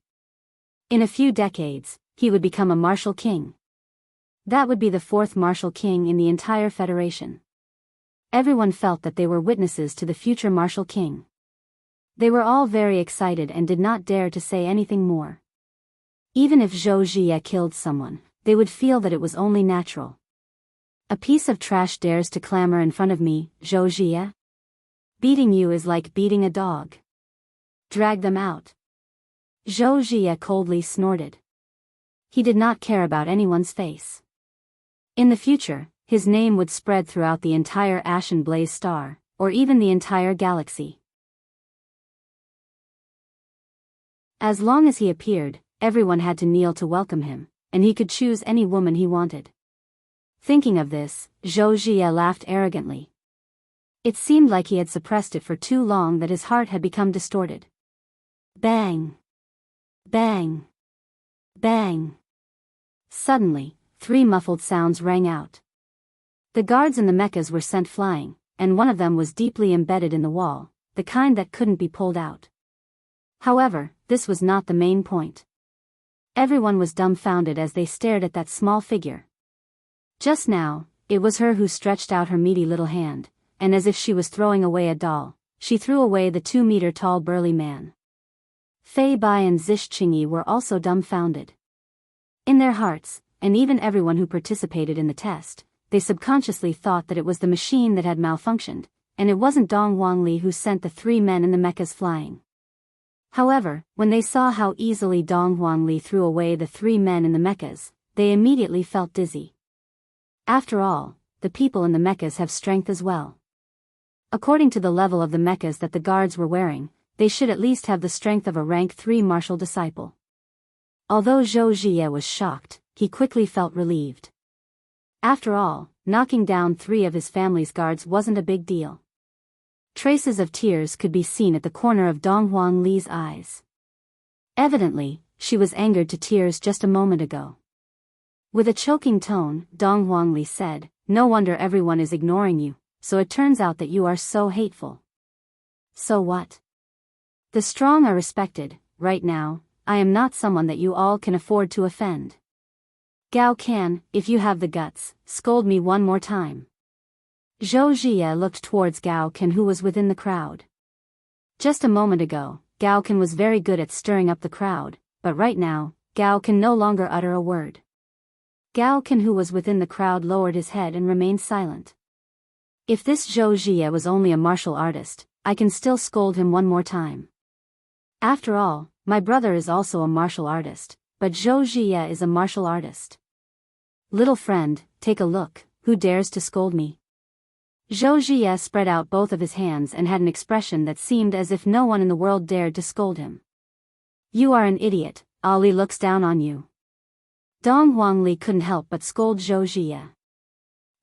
In a few decades, he would become a martial king. That would be the 4th martial king in the entire Federation. Everyone felt that they were witnesses to the future martial king. They were all very excited and did not dare to say anything more. Even if Zhou Jie killed someone, they would feel that it was only natural. A piece of trash dares to clamor in front of me, Zhou Jie? Beating you is like beating a dog. Drag them out. Zhou Jie coldly snorted. He did not care about anyone's face. In the future, his name would spread throughout the entire Ashen Blaze star, or even the entire galaxy. As long as he appeared, everyone had to kneel to welcome him, and he could choose any woman he wanted. Thinking of this, Zhou Jie laughed arrogantly. It seemed like he had suppressed it for too long that his heart had become distorted. Bang! Bang! Bang! Suddenly, 3 muffled sounds rang out. The guards in the mechas were sent flying, and one of them was deeply embedded in the wall, the kind that couldn't be pulled out. However, this was not the main point. Everyone was dumbfounded as they stared at that small figure. Just now, it was her who stretched out her meaty little hand, and as if she was throwing away a doll, she threw away the 2-meter-tall burly man. Fei Bai and Zishqingyi were also dumbfounded. In their hearts, and even everyone who participated in the test, they subconsciously thought that it was the machine that had malfunctioned, and it wasn't Dong Huangli who sent the 3 men in the mechas flying. However, when they saw how easily Dong Huangli threw away the 3 men in the mechas, they immediately felt dizzy. After all, the people in the mechas have strength as well. According to the level of the mechas that the guards were wearing, they should at least have the strength of a rank 3 martial disciple. Although Zhou Jie was shocked, he quickly felt relieved. After all, knocking down 3 of his family's guards wasn't a big deal. Traces of tears could be seen at the corner of Dong Huangli's eyes. Evidently, she was angered to tears just a moment ago. With a choking tone, Dong Huangli said, "No wonder everyone is ignoring you, so it turns out that you are so hateful. So what? The strong are respected. Right now, I am not someone that you all can afford to offend. Gao Can, if you have the guts, scold me one more time." Zhou Jie looked towards Gao Can, who was within the crowd. Just a moment ago, Gao Can was very good at stirring up the crowd, but right now, Gao can no longer utter a word. Gao Can, who was within the crowd, lowered his head and remained silent. If this Zhou Jie was only a martial artist, I can still scold him one more time. After all, my brother is also a martial artist, but Zhou Jie is a martial artist. Little friend, take a look, who dares to scold me? Zhou Jie spread out both of his hands and had an expression that seemed as if no one in the world dared to scold him. You are an idiot, Ali looks down on you. Dong Huangli couldn't help but scold Zhou Jie.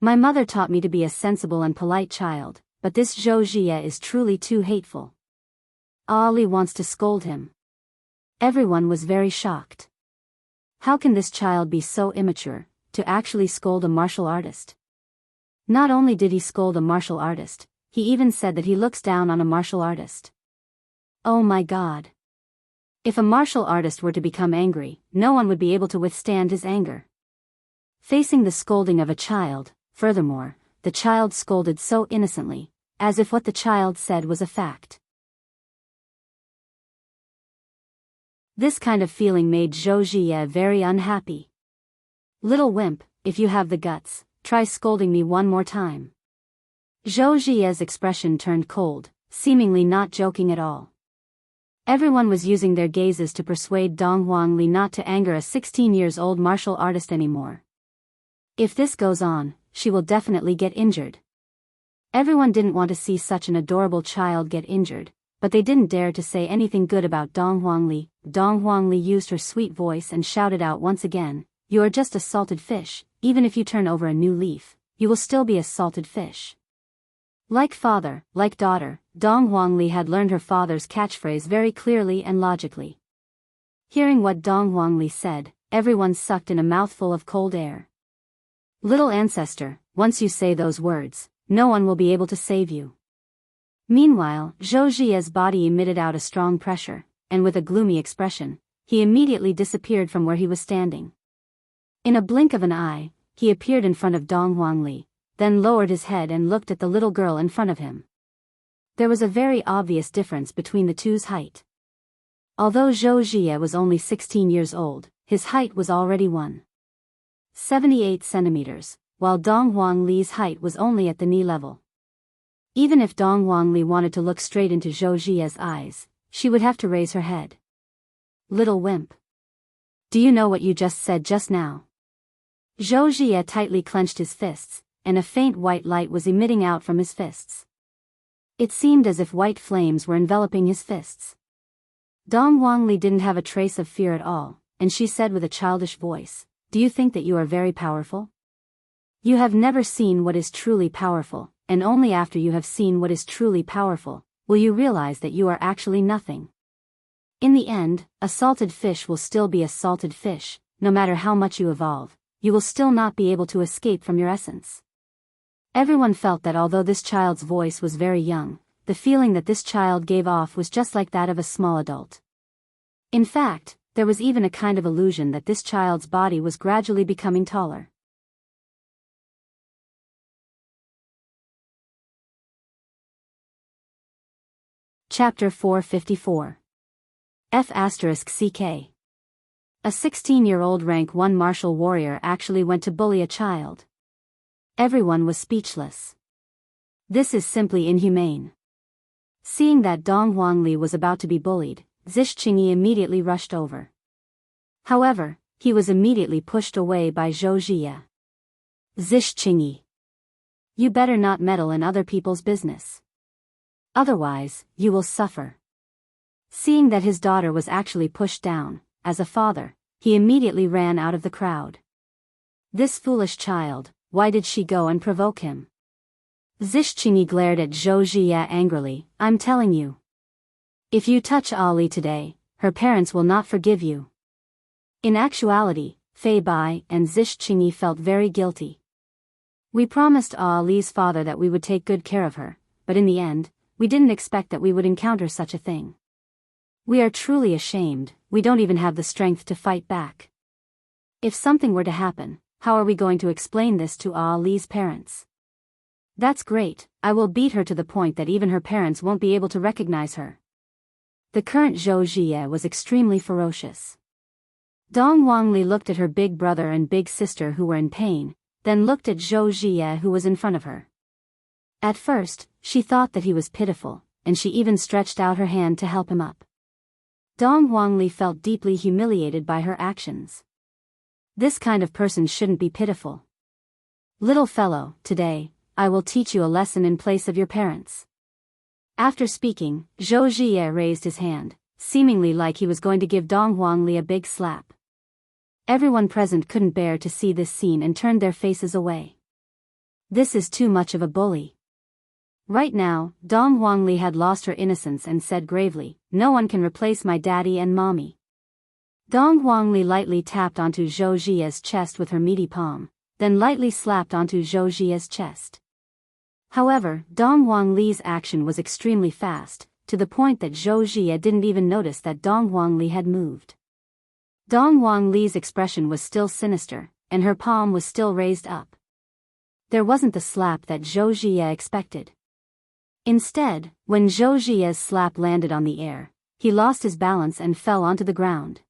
My mother taught me to be a sensible and polite child, but this Zhou Jie is truly too hateful. Ali wants to scold him. Everyone was very shocked. How can this child be so immature, to actually scold a martial artist? Not only did he scold a martial artist, he even said that he looks down on a martial artist. Oh my God. If a martial artist were to become angry, no one would be able to withstand his anger. Facing the scolding of a child, furthermore, the child scolded so innocently, as if what the child said was a fact. This kind of feeling made Zhou Jie very unhappy. Little wimp, if you have the guts, try scolding me one more time. Zhou Jie's expression turned cold, seemingly not joking at all. Everyone was using their gazes to persuade Dong Huangli not to anger a 16-year-old martial artist anymore. If this goes on, she will definitely get injured. Everyone didn't want to see such an adorable child get injured, but they didn't dare to say anything good about Dong Huangli. Dong Huangli used her sweet voice and shouted out once again, "You are just a salted fish. Even if you turn over a new leaf, you will still be a salted fish." Like father, like daughter, Dong Huangli had learned her father's catchphrase very clearly and logically. Hearing what Dong Huangli said, everyone sucked in a mouthful of cold air. Little ancestor, once you say those words, no one will be able to save you. Meanwhile, Zhou Jie's body emitted out a strong pressure, and with a gloomy expression, he immediately disappeared from where he was standing. In a blink of an eye, he appeared in front of Dong Huangli, then lowered his head and looked at the little girl in front of him. There was a very obvious difference between the two's height. Although Zhou Jie was only 16 years old, his height was already 178 centimeters, while Dong Huangli's height was only at the knee level. Even if Dong Huangli wanted to look straight into Zhou Jie's eyes, she would have to raise her head. Little wimp. Do you know what you just said just now? Zhou Jie tightly clenched his fists, and a faint white light was emitting out from his fists. It seemed as if white flames were enveloping his fists. Dong Huangli didn't have a trace of fear at all, and she said with a childish voice, "Do you think that you are very powerful? You have never seen what is truly powerful, and only after you have seen what is truly powerful, will you realize that you are actually nothing. In the end, a salted fish will still be a salted fish, no matter how much you evolve. You will still not be able to escape from your essence." Everyone felt that although this child's voice was very young, the feeling that this child gave off was just like that of a small adult. In fact, there was even a kind of illusion that this child's body was gradually becoming taller. Chapter 454. F***CK. A 16-year-old rank 1 martial warrior actually went to bully a child. Everyone was speechless. This is simply inhumane. Seeing that Dong Huangli was about to be bullied, Zhishqingyi immediately rushed over. However, he was immediately pushed away by Zhou Jie. Zhishqingyi, you better not meddle in other people's business. Otherwise, you will suffer. Seeing that his daughter was actually pushed down, as a father, he immediately ran out of the crowd. This foolish child, why did she go and provoke him? Zhishqingyi glared at Zhou Jie angrily. I'm telling you. If you touch Ali today, her parents will not forgive you. In actuality, Fei Bai and Zhishqingyi felt very guilty. We promised Ali's father that we would take good care of her, but in the end, we didn't expect that we would encounter such a thing. We are truly ashamed, we don't even have the strength to fight back. If something were to happen, how are we going to explain this to Ali's parents? That's great, I will beat her to the point that even her parents won't be able to recognize her. The current Zhou Jie was extremely ferocious. Dong Wangli looked at her big brother and big sister who were in pain, then looked at Zhou Jie who was in front of her. At first, she thought that he was pitiful, and she even stretched out her hand to help him up. Dong Wangli felt deeply humiliated by her actions. This kind of person shouldn't be pitiful. Little fellow, today, I will teach you a lesson in place of your parents. After speaking, Zhou Jie raised his hand, seemingly like he was going to give Dong Wangli a big slap. Everyone present couldn't bear to see this scene and turned their faces away. This is too much of a bully. Right now, Dong Wangli had lost her innocence and said gravely, no one can replace my daddy and mommy. Dong Wangli lightly tapped onto Zhou Jie's chest with her meaty palm, then lightly slapped onto Zhou Jie's chest. However, Dong Wangli's action was extremely fast, to the point that Zhou Jie didn't even notice that Dong Wangli had moved. Dong Wangli's expression was still sinister, and her palm was still raised up. There wasn't the slap that Zhou Jie expected. Instead, when Zhou Jie's slap landed on the air, he lost his balance and fell onto the ground.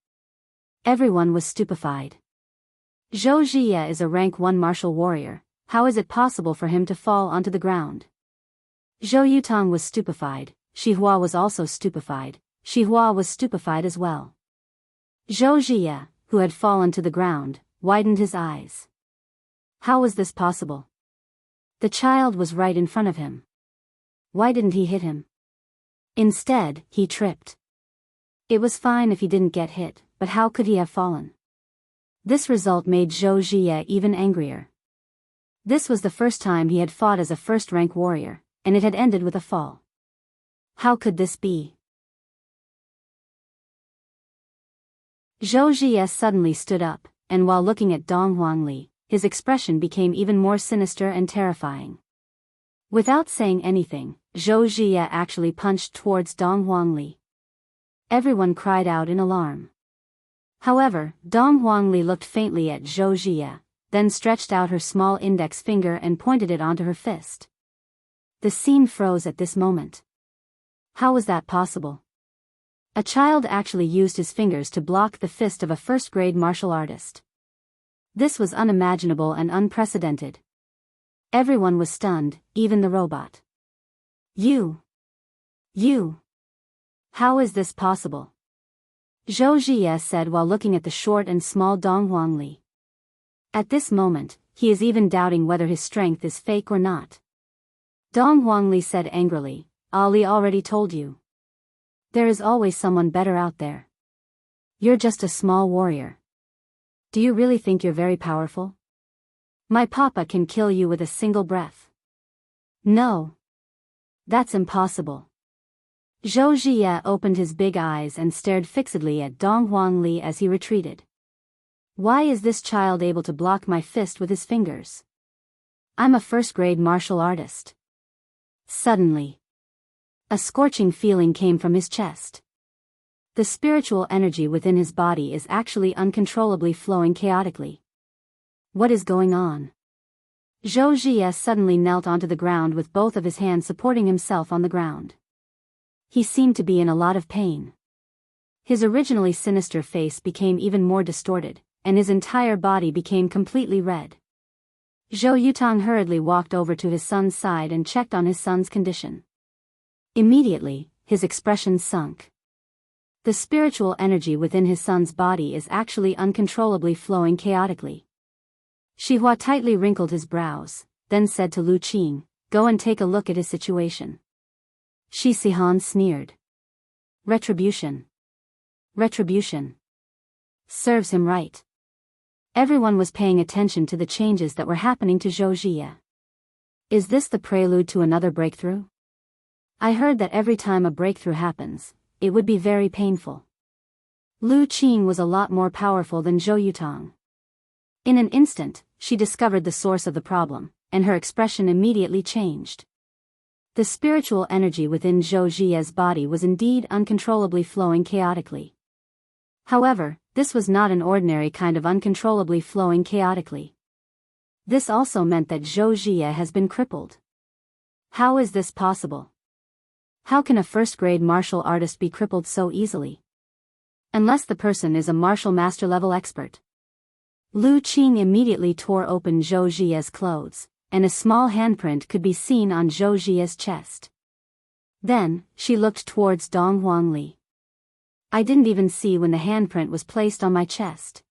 Everyone was stupefied. Zhou Jie is a rank 1 martial warrior, how is it possible for him to fall onto the ground? Zhou Yutang was stupefied, Shi Hua was also stupefied, Shi Hua was stupefied as well. Zhou Jie, who had fallen to the ground, widened his eyes. How was this possible? The child was right in front of him. Why didn't he hit him? Instead, he tripped. It was fine if he didn't get hit, but how could he have fallen? This result made Zhou Jie even angrier. This was the first time he had fought as a first-rank warrior, and it had ended with a fall. How could this be? Zhou Jie suddenly stood up, and while looking at Dong Wangli, his expression became even more sinister and terrifying. Without saying anything, Zhou Jie actually punched towards Dong Wangli. Everyone cried out in alarm. However, Dong Wangli looked faintly at Zhou Jie, then stretched out her small index finger and pointed it onto her fist. The scene froze at this moment. How was that possible? A child actually used his fingers to block the fist of a first-grade martial artist. This was unimaginable and unprecedented. Everyone was stunned, even the robot. You! How is this possible? Zhou Jie said while looking at the short and small Dong Wangli. At this moment, he is even doubting whether his strength is fake or not. Dong Wangli said angrily, Ali already told you. There is always someone better out there. You're just a small warrior. Do you really think you're very powerful? My papa can kill you with a single breath. No. That's impossible. Zhou Jie opened his big eyes and stared fixedly at Dong Wangli as he retreated. Why is this child able to block my fist with his fingers? I'm a first-grade martial artist. Suddenly, a scorching feeling came from his chest. The spiritual energy within his body is actually uncontrollably flowing chaotically. What is going on? Zhou Jie suddenly knelt onto the ground with both of his hands supporting himself on the ground. He seemed to be in a lot of pain. His originally sinister face became even more distorted, and his entire body became completely red. Zhou Yutang hurriedly walked over to his son's side and checked on his son's condition. Immediately, his expression sunk. The spiritual energy within his son's body is actually uncontrollably flowing chaotically. Xihua tightly wrinkled his brows, then said to Lu Qing, "Go and take a look at his situation." Shi Sihan sneered. Retribution. Retribution. Serves him right. Everyone was paying attention to the changes that were happening to Zhou Jie. Is this the prelude to another breakthrough? I heard that every time a breakthrough happens, it would be very painful. Lu Qing was a lot more powerful than Zhou Yutang. In an instant, she discovered the source of the problem, and her expression immediately changed. The spiritual energy within Zhou Jie's body was indeed uncontrollably flowing chaotically. However, this was not an ordinary kind of uncontrollably flowing chaotically. This also meant that Zhou Jie has been crippled. How is this possible? How can a first-grade martial artist be crippled so easily? Unless the person is a martial master-level expert. Lu Qing immediately tore open Zhou Jie's clothes, and a small handprint could be seen on Zhou Jie's chest. Then, she looked towards Dong Huangli. I didn't even see when the handprint was placed on my chest.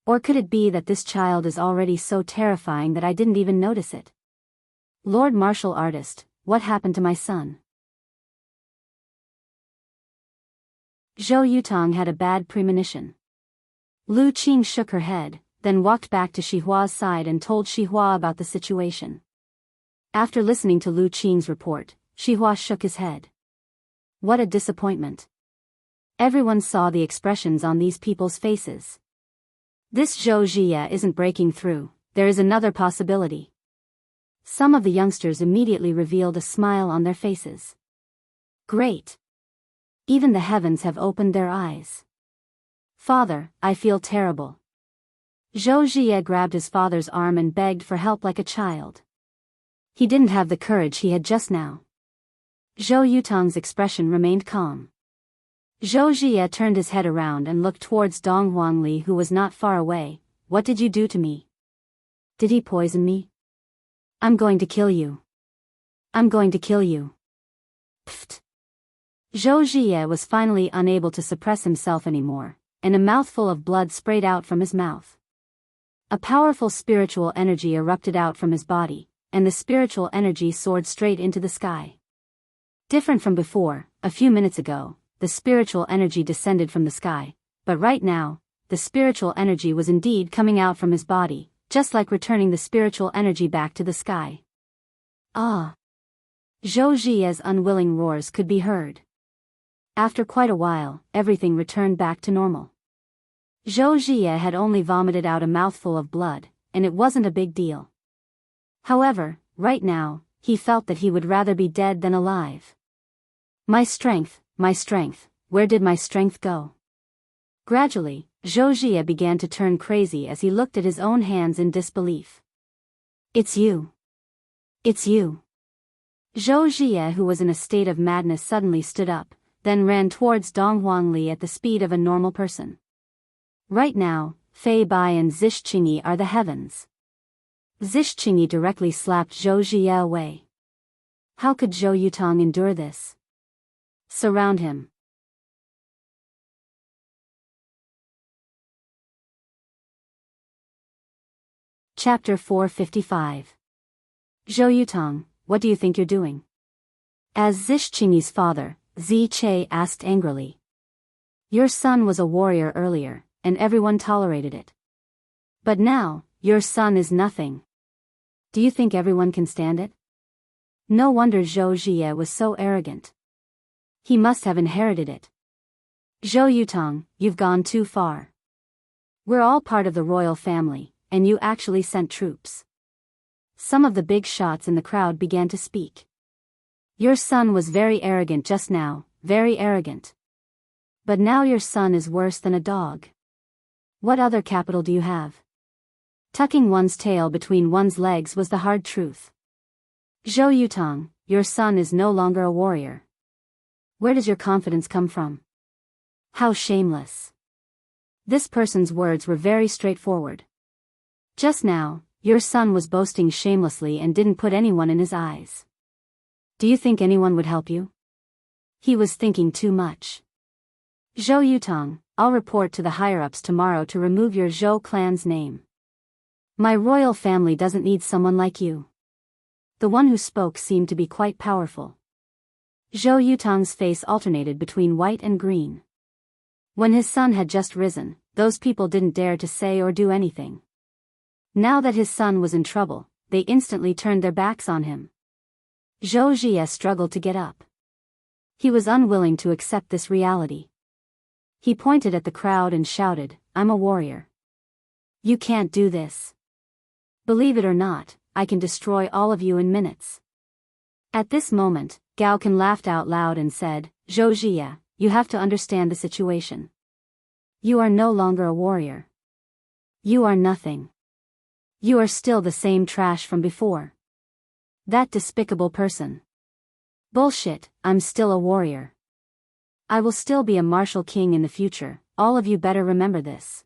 Or could it be that this child is already so terrifying that I didn't even notice it? Lord Martial Artist, what happened to my son? Zhou Yutang had a bad premonition. Lu Qing shook her head, then walked back to Xihua's side and told Xihua about the situation. After listening to Lu Qing's report, Xihua shook his head. What a disappointment. Everyone saw the expressions on these people's faces. This Zhou Jie isn't breaking through, there is another possibility. Some of the youngsters immediately revealed a smile on their faces. Great. Even the heavens have opened their eyes. Father, I feel terrible. Zhou Jie grabbed his father's arm and begged for help like a child. He didn't have the courage he had just now. Zhou Yutang's expression remained calm. Zhou Jie turned his head around and looked towards Dong Huangli, who was not far away. What did you do to me? Did he poison me? I'm going to kill you. I'm going to kill you. Pfft. Zhou Jie was finally unable to suppress himself anymore, and a mouthful of blood sprayed out from his mouth. A powerful spiritual energy erupted out from his body, and the spiritual energy soared straight into the sky. Different from before, a few minutes ago, the spiritual energy descended from the sky, but right now, the spiritual energy was indeed coming out from his body, just like returning the spiritual energy back to the sky. Ah! Zhou Jie's unwilling roars could be heard. After quite a while, everything returned back to normal. Zhou Jie had only vomited out a mouthful of blood, and it wasn't a big deal. However, right now, he felt that he would rather be dead than alive. My strength, where did my strength go? Gradually, Zhou Jie began to turn crazy as he looked at his own hands in disbelief. It's you. It's you. Zhou Jie, who was in a state of madness, suddenly stood up, then ran towards Dong Huangli at the speed of a normal person. Right now, Fei Bai and Zhixingyi are the heavens. Zhixingyi directly slapped Zhou Jie away. How could Zhou Yutang endure this? Surround him. Chapter 455. Zhou Yutang, what do you think you're doing? As Zhixingyi's father, Zi Che asked angrily. Your son was a warrior earlier, and everyone tolerated it. But now, your son is nothing. Do you think everyone can stand it? No wonder Zhou Jie was so arrogant. He must have inherited it. Zhou Yutang, you've gone too far. We're all part of the royal family, and you actually sent troops. Some of the big shots in the crowd began to speak. Your son was very arrogant just now, very arrogant. But now your son is worse than a dog. What other capital do you have? Tucking one's tail between one's legs was the hard truth. Zhou Yutang, your son is no longer a warrior. Where does your confidence come from? How shameless. This person's words were very straightforward. Just now, your son was boasting shamelessly and didn't put anyone in his eyes. Do you think anyone would help you? He was thinking too much. Zhou Yutong, I'll report to the higher-ups tomorrow to remove your Zhou clan's name. My royal family doesn't need someone like you. The one who spoke seemed to be quite powerful. Zhou Yutong's face alternated between white and green. When his sun had just risen, those people didn't dare to say or do anything. Now that his son was in trouble, they instantly turned their backs on him. Zhou Jie struggled to get up. He was unwilling to accept this reality. He pointed at the crowd and shouted, "I'm a warrior. You can't do this. Believe it or not, I can destroy all of you in minutes." At this moment, Gao Kan laughed out loud and said, "Zhou Jie, you have to understand the situation. You are no longer a warrior. You are nothing. You are still the same trash from before. That despicable person. Bullshit, I'm still a warrior. I will still be a martial king in the future, all of you better remember this.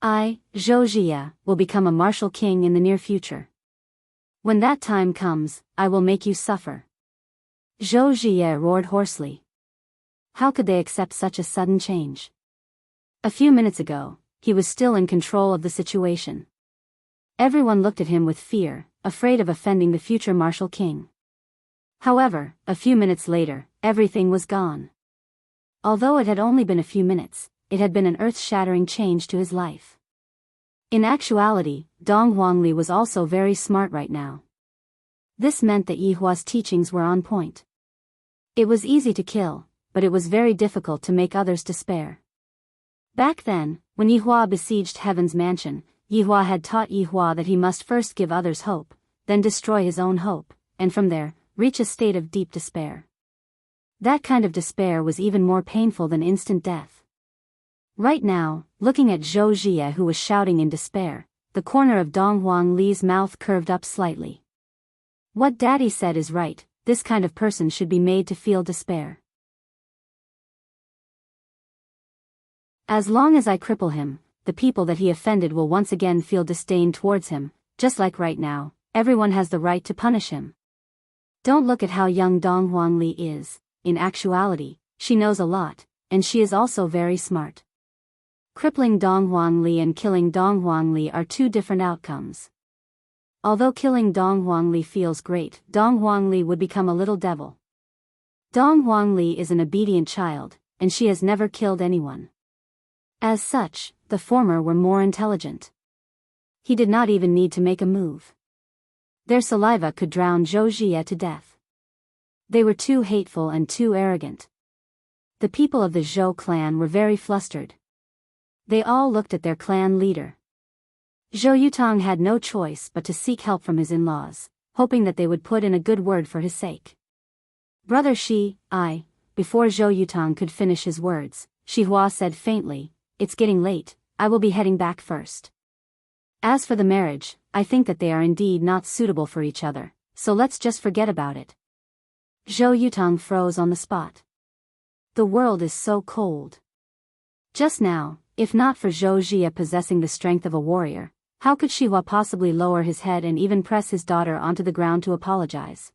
I, Zhou Jie, will become a martial king in the near future. When that time comes, I will make you suffer." Zhou Jie roared hoarsely. How could they accept such a sudden change? A few minutes ago, he was still in control of the situation. Everyone looked at him with fear, afraid of offending the future martial king. However, a few minutes later, everything was gone. Although it had only been a few minutes, it had been an earth-shattering change to his life. In actuality, Dong Huangli was also very smart right now. This meant that Yihua's teachings were on point. It was easy to kill, but it was very difficult to make others despair. Back then, when Yihua besieged Heaven's mansion, Yihua had taught Yihua that he must first give others hope, then destroy his own hope, and from there, reach a state of deep despair. That kind of despair was even more painful than instant death. Right now, looking at Zhou Jie who was shouting in despair, the corner of Dong Huangli's mouth curved up slightly. What Daddy said is right, this kind of person should be made to feel despair. As long as I cripple him, the people that he offended will once again feel disdain towards him, just like right now, everyone has the right to punish him. Don't look at how young Dong Huangli is, in actuality, she knows a lot, and she is also very smart. Crippling Dong Huangli and killing Dong Huangli are two different outcomes. Although killing Dong Huangli feels great, Dong Huangli would become a little devil. Dong Huangli is an obedient child, and she has never killed anyone. As such, the former were more intelligent. He did not even need to make a move. Their saliva could drown Zhou Jie to death. They were too hateful and too arrogant. The people of the Zhou clan were very flustered. They all looked at their clan leader. Zhou Yutong had no choice but to seek help from his in-laws, hoping that they would put in a good word for his sake. "Brother before Zhou Yutong could finish his words, Shihua said faintly, "It's getting late, I will be heading back first. As for the marriage, I think that they are indeed not suitable for each other, so let's just forget about it." Zhou Yutong froze on the spot. The world is so cold. Just now, if not for Zhou Jie possessing the strength of a warrior, how could Shihua possibly lower his head and even press his daughter onto the ground to apologize?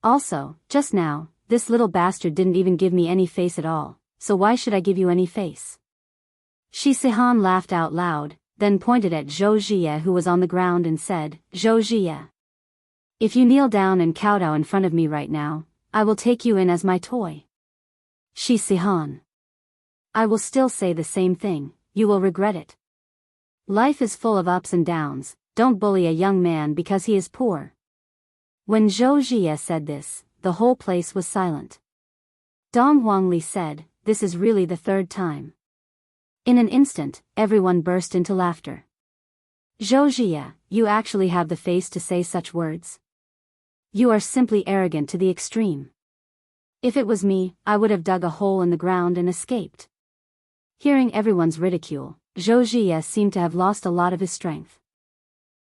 Also, just now, this little bastard didn't even give me any face at all, so why should I give you any face? Shi Sihan laughed out loud, then pointed at Zhou Jie who was on the ground and said, "Zhou Jie, if you kneel down and kowtow in front of me right now, I will take you in as my toy." Shi Sihan, I will still say the same thing, you will regret it. Life is full of ups and downs, don't bully a young man because he is poor. When Zhou Jie said this, the whole place was silent. Dong Huangli said, "This is really the third time." In an instant, everyone burst into laughter. "Zhou Jie, you actually have the face to say such words? You are simply arrogant to the extreme. If it was me, I would have dug a hole in the ground and escaped." Hearing everyone's ridicule, Zhou Jie seemed to have lost a lot of his strength.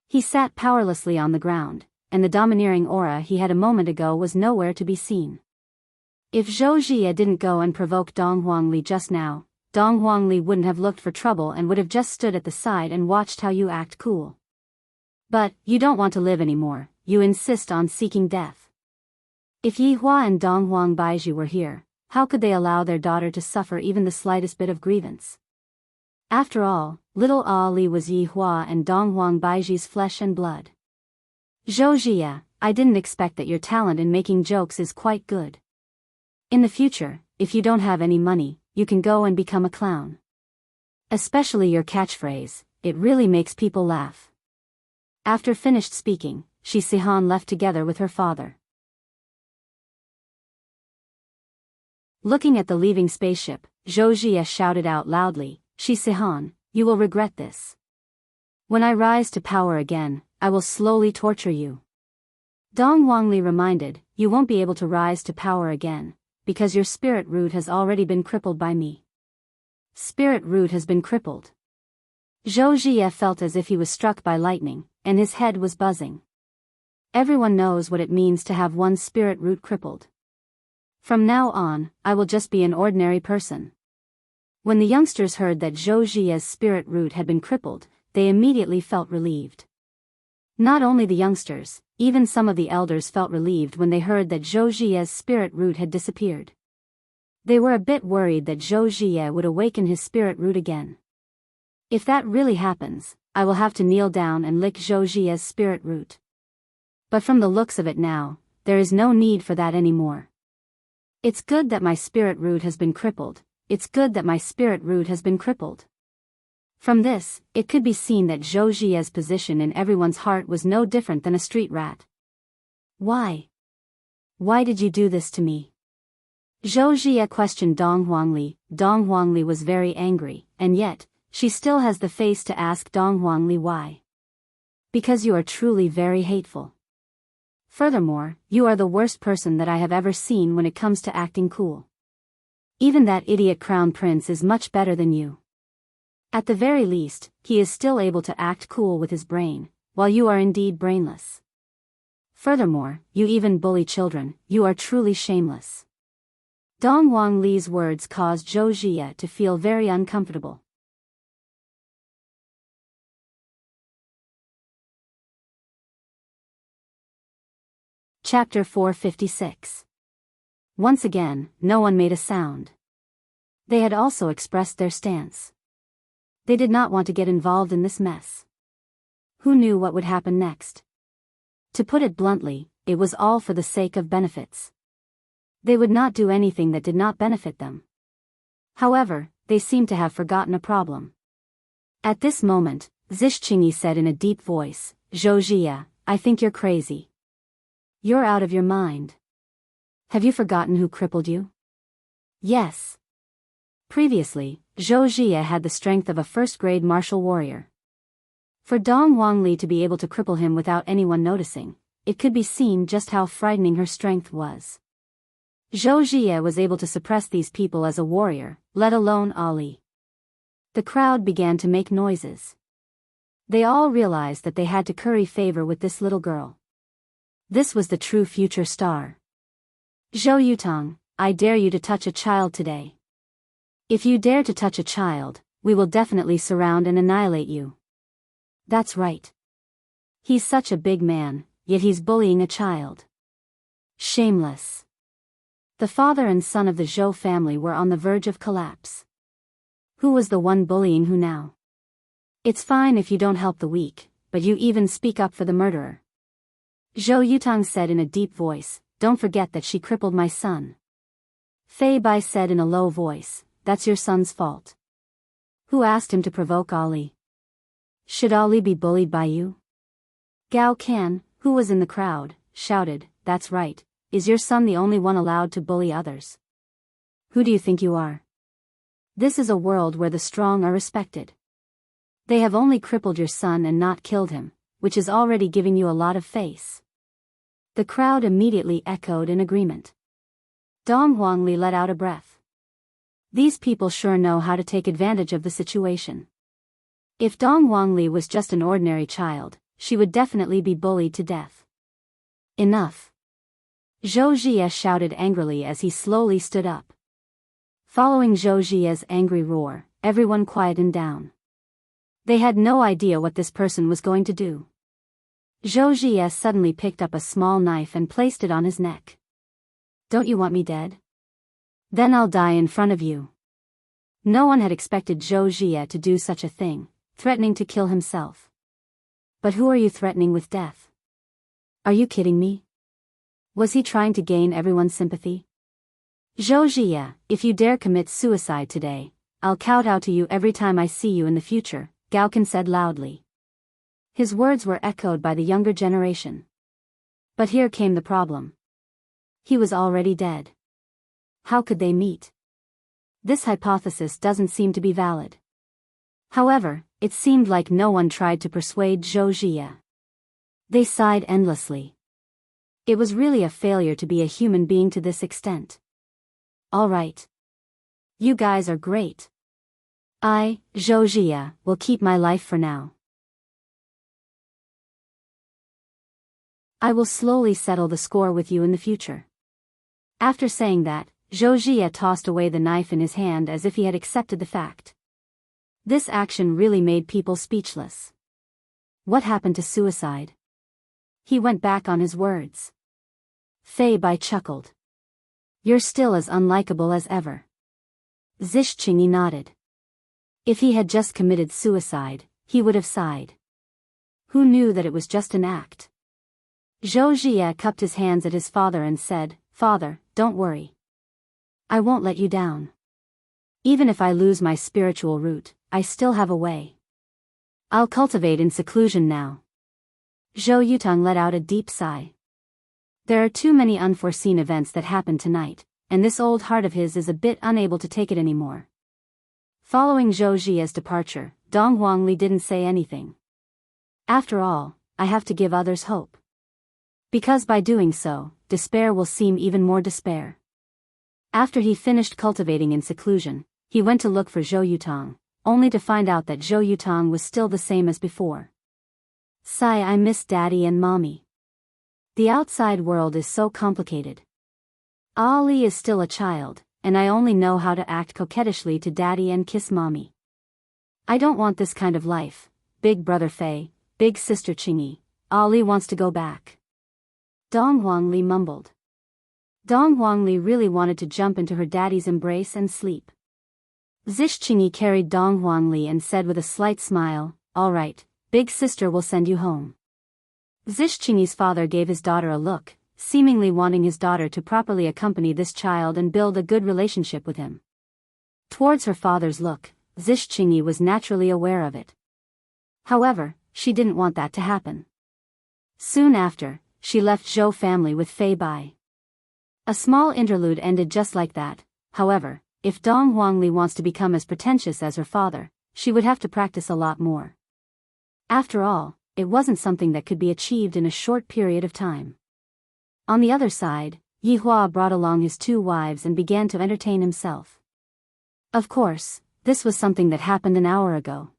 He sat powerlessly on the ground, and the domineering aura he had a moment ago was nowhere to be seen. If Zhou Jie didn't go and provoke Dong Huangli just now, Dong Huangli wouldn't have looked for trouble and would have just stood at the side and watched how you act cool. But, you don't want to live anymore, you insist on seeking death. If Yihua and Dong Huang Baizhu were here, How could they allow their daughter to suffer even the slightest bit of grievance? After all, little Ali was Yi Hua and Dong Huang Baiji's flesh and blood. Zhou Jia, I didn't expect that your talent in making jokes is quite good. In the future, if you don't have any money, you can go and become a clown. Especially your catchphrase, it really makes people laugh. After finished speaking, Shi Sihan left together with her father. Looking at the leaving spaceship, Zhou Jia shouted out loudly, Shi Sihan, you will regret this. When I rise to power again, I will slowly torture you. Dong Huangli reminded, you won't be able to rise to power again, because your spirit root has already been crippled by me. Spirit root has been crippled. Zhou Jia felt as if he was struck by lightning, and his head was buzzing. Everyone knows what it means to have one's spirit root crippled. From now on, I will just be an ordinary person. When the youngsters heard that Zhou Jia's spirit root had been crippled, they immediately felt relieved. Not only the youngsters, even some of the elders felt relieved when they heard that Zhou Jia's spirit root had disappeared. They were a bit worried that Zhou Jia would awaken his spirit root again. If that really happens, I will have to kneel down and lick Zhou Jia's spirit root. But from the looks of it now, there is no need for that anymore. It's good that my spirit root has been crippled. It's good that my spirit root has been crippled. From this, it could be seen that Zhou Jia's position in everyone's heart was no different than a street rat. Why? Why did you do this to me? Zhou Jia questioned Dong Huangli. Dong Huangli was very angry, and yet, she still has the face to ask Dong Huangli why. Because you are truly very hateful. Furthermore, you are the worst person that I have ever seen when it comes to acting cool. Even that idiot crown prince is much better than you. At the very least, he is still able to act cool with his brain, while you are indeed brainless. Furthermore, you even bully children, you are truly shameless. Dong Huangli's words caused Zhou Jia to feel very uncomfortable. Chapter 456. Once again, no one made a sound. They had also expressed their stance. They did not want to get involved in this mess. Who knew what would happen next? To put it bluntly, it was all for the sake of benefits. They would not do anything that did not benefit them. However, they seemed to have forgotten a problem. At this moment, Zhixqingyi said in a deep voice, Zhou Jia, I think you're crazy. You're out of your mind. Have you forgotten who crippled you? Yes. Previously, Zhou Jia had the strength of a first-grade martial warrior. For Dong Huangli to be able to cripple him without anyone noticing, it could be seen just how frightening her strength was. Zhou Jia was able to suppress these people as a warrior, let alone Ali. The crowd began to make noises. They all realized that they had to curry favor with this little girl. This was the true future star. Zhou Yutong, I dare you to touch a child today. If you dare to touch a child, we will definitely surround and annihilate you. That's right. He's such a big man, yet he's bullying a child. Shameless. The father and son of the Zhou family were on the verge of collapse. Who was the one bullying who now? It's fine if you don't help the weak, but you even speak up for the murderer. Zhou Yutong said in a deep voice, don't forget that she crippled my son. Fei Bai said in a low voice, that's your son's fault. Who asked him to provoke Ali? Should Ali be bullied by you? Gao Can, who was in the crowd, shouted, that's right, is your son the only one allowed to bully others? Who do you think you are? This is a world where the strong are respected. They have only crippled your son and not killed him, which is already giving you a lot of face. The crowd immediately echoed in agreement. Dong Huangli let out a breath. These people sure know how to take advantage of the situation. If Dong Huangli was just an ordinary child, she would definitely be bullied to death. Enough. Zhou Jia shouted angrily as he slowly stood up. Following Zhou Jia's angry roar, everyone quietened down. They had no idea what this person was going to do. Zhou Jia suddenly picked up a small knife and placed it on his neck. Don't you want me dead? Then I'll die in front of you. No one had expected Zhou Jie to do such a thing, threatening to kill himself. But who are you threatening with death? Are you kidding me? Was he trying to gain everyone's sympathy? Zhou Jie, if you dare commit suicide today, I'll kowtow to you every time I see you in the future, Gaokan said loudly. His words were echoed by the younger generation. But here came the problem. He was already dead. How could they meet? This hypothesis doesn't seem to be valid. However, it seemed like no one tried to persuade Zhou Jie. They sighed endlessly. It was really a failure to be a human being to this extent. All right. You guys are great. I, Zhou Jie, will keep my life for now. I will slowly settle the score with you in the future. After saying that, Zhou Jie tossed away the knife in his hand as if he had accepted the fact. This action really made people speechless. What happened to suicide? He went back on his words. Fei Bai chuckled. You're still as unlikable as ever. Zhixingyi nodded. If he had just committed suicide, he would have sighed. Who knew that it was just an act? Zhou Jie cupped his hands at his father and said, Father, don't worry. I won't let you down. Even if I lose my spiritual root, I still have a way. I'll cultivate in seclusion now. Zhou Yutang let out a deep sigh. There are too many unforeseen events that happened tonight, and this old heart of his is a bit unable to take it anymore. Following Zhou Jie's departure, Dong Huangli didn't say anything. After all, I have to give others hope. Because by doing so, despair will seem even more despair. After he finished cultivating in seclusion, he went to look for Zhou Yutang, only to find out that Zhou Yutang was still the same as before. Sigh, I miss Daddy and Mommy. The outside world is so complicated. Ali is still a child, and I only know how to act coquettishly to Daddy and kiss Mommy. I don't want this kind of life, Big Brother Fei, Big Sister Qingyi. Ali wants to go back. Dong Huangli mumbled. Dong Huangli really wanted to jump into her daddy's embrace and sleep. Zhixingyi carried Dong Huangli and said with a slight smile, All right, Big Sister will send you home. Zhixingyi's father gave his daughter a look, seemingly wanting his daughter to properly accompany this child and build a good relationship with him. Towards her father's look, Zhixingyi was naturally aware of it. However, she didn't want that to happen. Soon after, she left Zhou family with Fei Bai. A small interlude ended just like that. However, if Dong Huangli wants to become as pretentious as her father, she would have to practice a lot more. After all, it wasn't something that could be achieved in a short period of time. On the other side, Yi Hua brought along his 2 wives and began to entertain himself. Of course, this was something that happened an hour ago.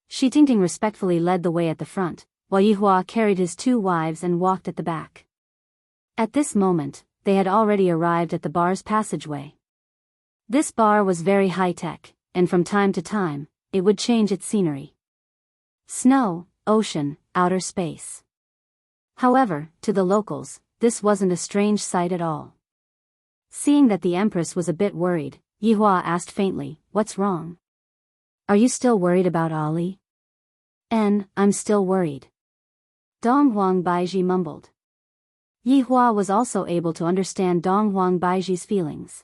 Shi Tingting respectfully led the way at the front, while Yi Hua carried his 2 wives and walked at the back. At this moment, they had already arrived at the bar's passageway. This bar was very high-tech, and from time to time, it would change its scenery. Snow, ocean, outer space. However, to the locals, this wasn't a strange sight at all. Seeing that the Empress was a bit worried, Yi Hua asked faintly, What's wrong? Are you still worried about Ali? I'm still worried. Dong Huang Baiji mumbled. Yi Hua was also able to understand Dong Huang Baiji's feelings.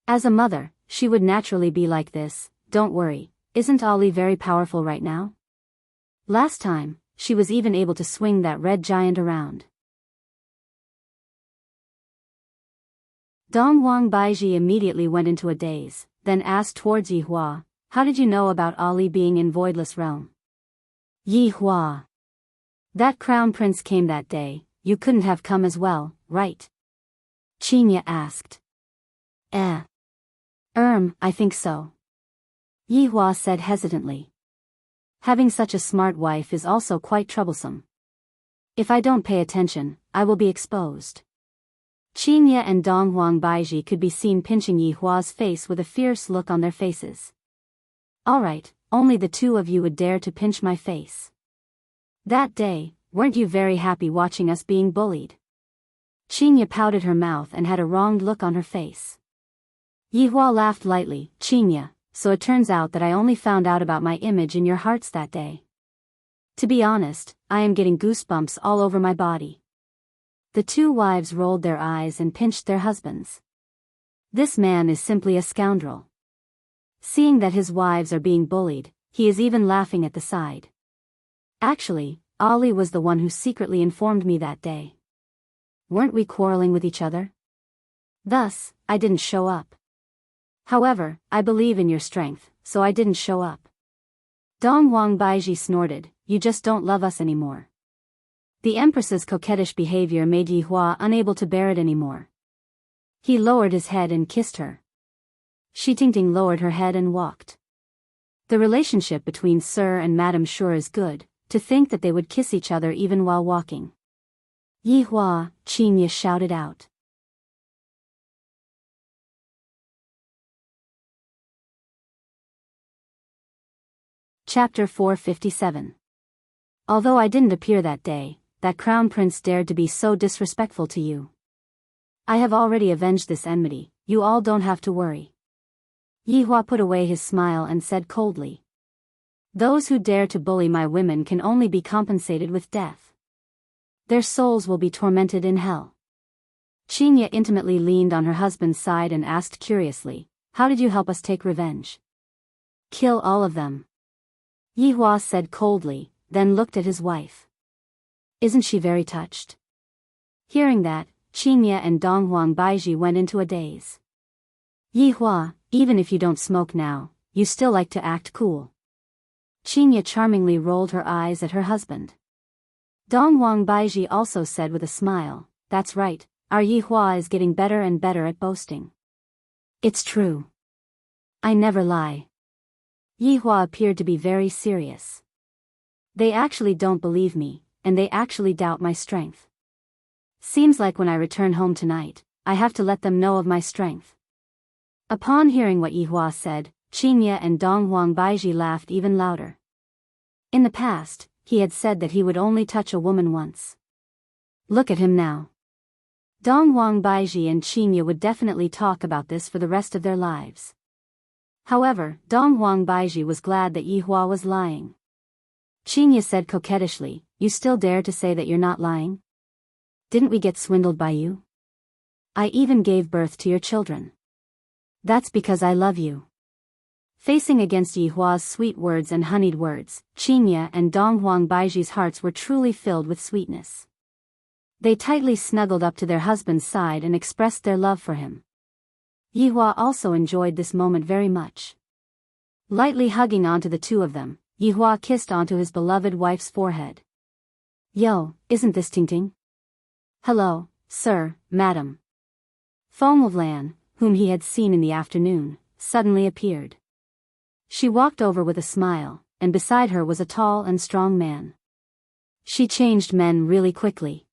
As a mother, she would naturally be like this, Don't worry, isn't Ali very powerful right now? Last time, she was even able to swing that red giant around. Dong Huang Baiji immediately went into a daze, then asked towards Yi Hua, How did you know about Ali being in Voidless Realm? Yi Hua. That crown prince came that day, you couldn't have come as well, right? Qingye asked. I think so. Yi Hua said hesitantly. Having such a smart wife is also quite troublesome. If I don't pay attention, I will be exposed. Qingye and Dong Huang Baiji could be seen pinching Yi Hua's face with a fierce look on their faces. All right, only the 2 of you would dare to pinch my face. That day, weren't you very happy watching us being bullied? Qingye pouted her mouth and had a wronged look on her face. Yihua laughed lightly. Qinya, so it turns out that I only found out about my image in your hearts that day. To be honest, I am getting goosebumps all over my body. The two wives rolled their eyes and pinched their husbands. This man is simply a scoundrel. Seeing that his wives are being bullied, he is even laughing at the side. Actually, Ali was the one who secretly informed me that day. Weren't we quarreling with each other? Thus, I didn't show up. However, I believe in your strength, so I didn't show up. Dong Wang Baiji snorted, you just don't love us anymore. The Empress's coquettish behavior made Yihua unable to bear it anymore. He lowered his head and kissed her. Shi Tingting lowered her head and walked. The relationship between Sir and Madam sure is good, to think that they would kiss each other even while walking. Yihua, Qinya shouted out. Chapter 457. Although I didn't appear that day, that crown prince dared to be so disrespectful to you. I have already avenged this enmity, you all don't have to worry. Yihua put away his smile and said coldly. Those who dare to bully my women can only be compensated with death. Their souls will be tormented in hell. Qinya intimately leaned on her husband's side and asked curiously, how did you help us take revenge? Kill all of them. Yihua said coldly, then looked at his wife. Isn't she very touched? Hearing that, Qinya and Dong Huang Baiji went into a daze. Yihua, even if you don't smoke now, you still like to act cool. Qinya charmingly rolled her eyes at her husband. Dong Huang Baiji also said with a smile, that's right, our Yihua is getting better and better at boasting. It's true. I never lie. Yihua appeared to be very serious. They actually don't believe me, and they actually doubt my strength. Seems like when I return home tonight, I have to let them know of my strength. Upon hearing what Yihua said, Qinya and Dong Huang Baiji laughed even louder. In the past, he had said that he would only touch a woman once. Look at him now. Dong Huang Baiji and Qinya would definitely talk about this for the rest of their lives. However, Dong Huang Baiji was glad that Yihua was lying. Qinya said coquettishly, you still dare to say that you're not lying? Didn't we get swindled by you? I even gave birth to your children. That's because I love you. Facing against Yihua's sweet words and honeyed words, Qinya and Dong Huang Baiji's hearts were truly filled with sweetness. They tightly snuggled up to their husband's side and expressed their love for him. Yihua also enjoyed this moment very much. Lightly hugging onto the two of them, Yihua kissed onto his beloved wife's forehead. Yo, isn't this Tingting? Hello, sir, madam. Fenglan, whom he had seen in the afternoon, suddenly appeared. She walked over with a smile, and beside her was a tall and strong man. She changed men really quickly.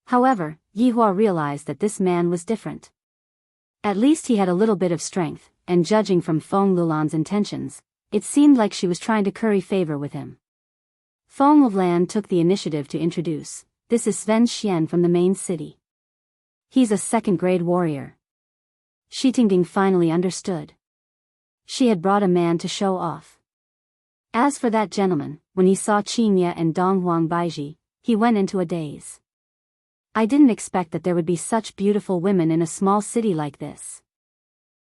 However, Yihua realized that this man was different. At least he had a little bit of strength, and judging from Fenglan's intentions, it seemed like she was trying to curry favor with him. Fenglan took the initiative to introduce, this is Sven Xian from the main city. He's a second-grade warrior. Shi Tingting finally understood. She had brought a man to show off. As for that gentleman, when he saw Qinya and Dong Huang Baiji, he went into a daze. I didn't expect that there would be such beautiful women in a small city like this.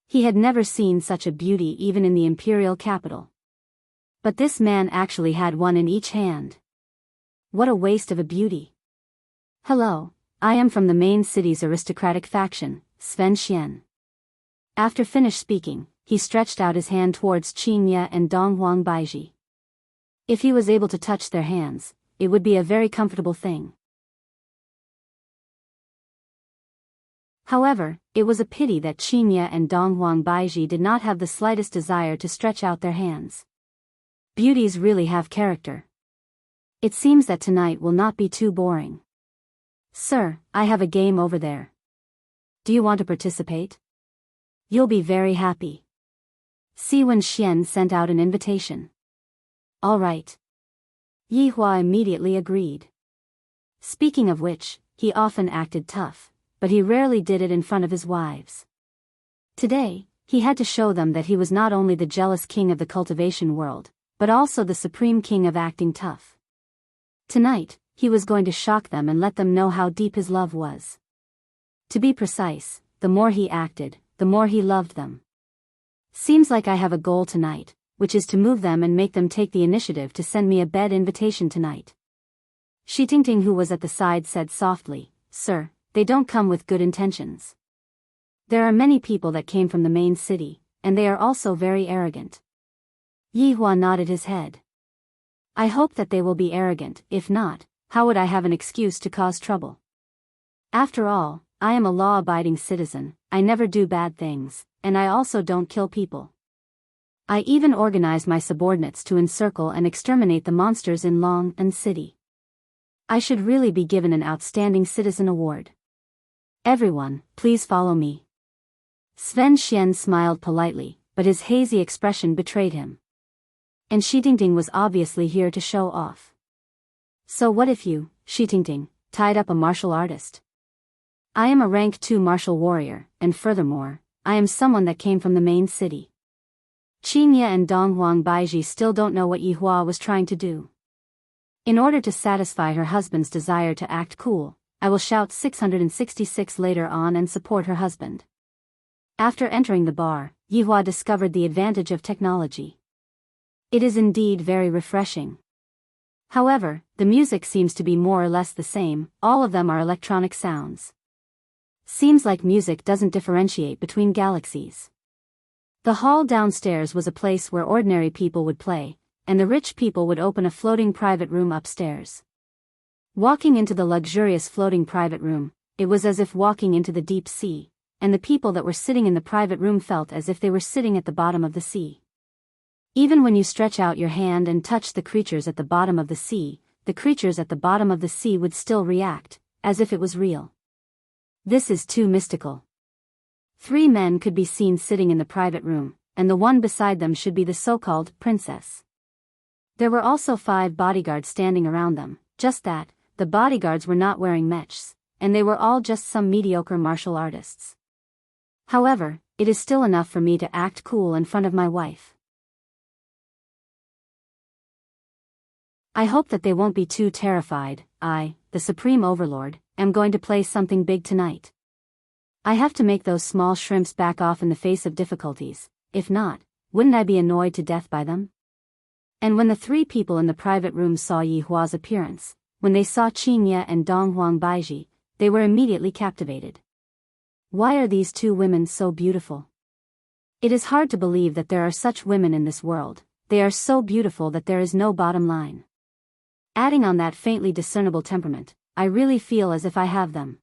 He had never seen such a beauty even in the imperial capital. But this man actually had one in each hand. What a waste of a beauty. Hello, I am from the main city's aristocratic faction, Sven Xian. After finished speaking, he stretched out his hand towards Qinya and Dong Huang Baiji. If he was able to touch their hands, it would be a very comfortable thing. However, it was a pity that Qinya and Dong Huang Baiji did not have the slightest desire to stretch out their hands. Beauties really have character. It seems that tonight will not be too boring. Sir, I have a game over there. Do you want to participate? You'll be very happy. Si Wen Xian sent out an invitation. All right. Yihua immediately agreed. Speaking of which, he often acted tough, but he rarely did it in front of his wives. Today, he had to show them that he was not only the jealous king of the cultivation world, but also the supreme king of acting tough. Tonight, he was going to shock them and let them know how deep his love was. To be precise, the more he acted, the more he loved them. Seems like I have a goal tonight, which is to move them and make them take the initiative to send me a bed invitation tonight. Shi Tingting, who was at the side, said softly, "Sir, they don't come with good intentions. There are many people that came from the main city, and they are also very arrogant." Yi Hua nodded his head. "I hope that they will be arrogant. If not, how would I have an excuse to cause trouble? After all, I am a law-abiding citizen, I never do bad things, and I also don't kill people. I even organize my subordinates to encircle and exterminate the monsters in Long and City. I should really be given an Outstanding Citizen Award. Everyone, please follow me." Sven Xian smiled politely, but his hazy expression betrayed him. And Shi Tingting was obviously here to show off. "So what if you, Shi Tingting, tied up a martial artist? I am a rank 2 martial warrior, and furthermore, I am someone that came from the main city." Qingye and Donghuang Baiji still don't know what Yi Hua was trying to do. In order to satisfy her husband's desire to act cool, I will shout 666 later on and support her husband. After entering the bar, Yi Hua discovered the advantage of technology. It is indeed very refreshing. However, the music seems to be more or less the same, all of them are electronic sounds. Seems like music doesn't differentiate between galaxies. The hall downstairs was a place where ordinary people would play, and the rich people would open a floating private room upstairs. Walking into the luxurious floating private room, it was as if walking into the deep sea, and the people that were sitting in the private room felt as if they were sitting at the bottom of the sea. Even when you stretch out your hand and touch the creatures at the bottom of the sea, the creatures at the bottom of the sea would still react, as if it was real. This is too mystical. 3 men could be seen sitting in the private room, and the one beside them should be the so-called princess. There were also 5 bodyguards standing around them, just that, the bodyguards were not wearing mechs, and they were all just some mediocre martial artists. However, it is still enough for me to act cool in front of my wife. I hope that they won't be too terrified. I, the Supreme Overlord, am going to play something big tonight. I have to make those small shrimps back off in the face of difficulties, if not, wouldn't I be annoyed to death by them? And when the 3 people in the private room saw Yi Hua's appearance, when they saw Qingye and Donghuang Baiji, they were immediately captivated. Why are these 2 women so beautiful? It is hard to believe that there are such women in this world. They are so beautiful that there is no bottom line. Adding on that faintly discernible temperament, I really feel as if I have them.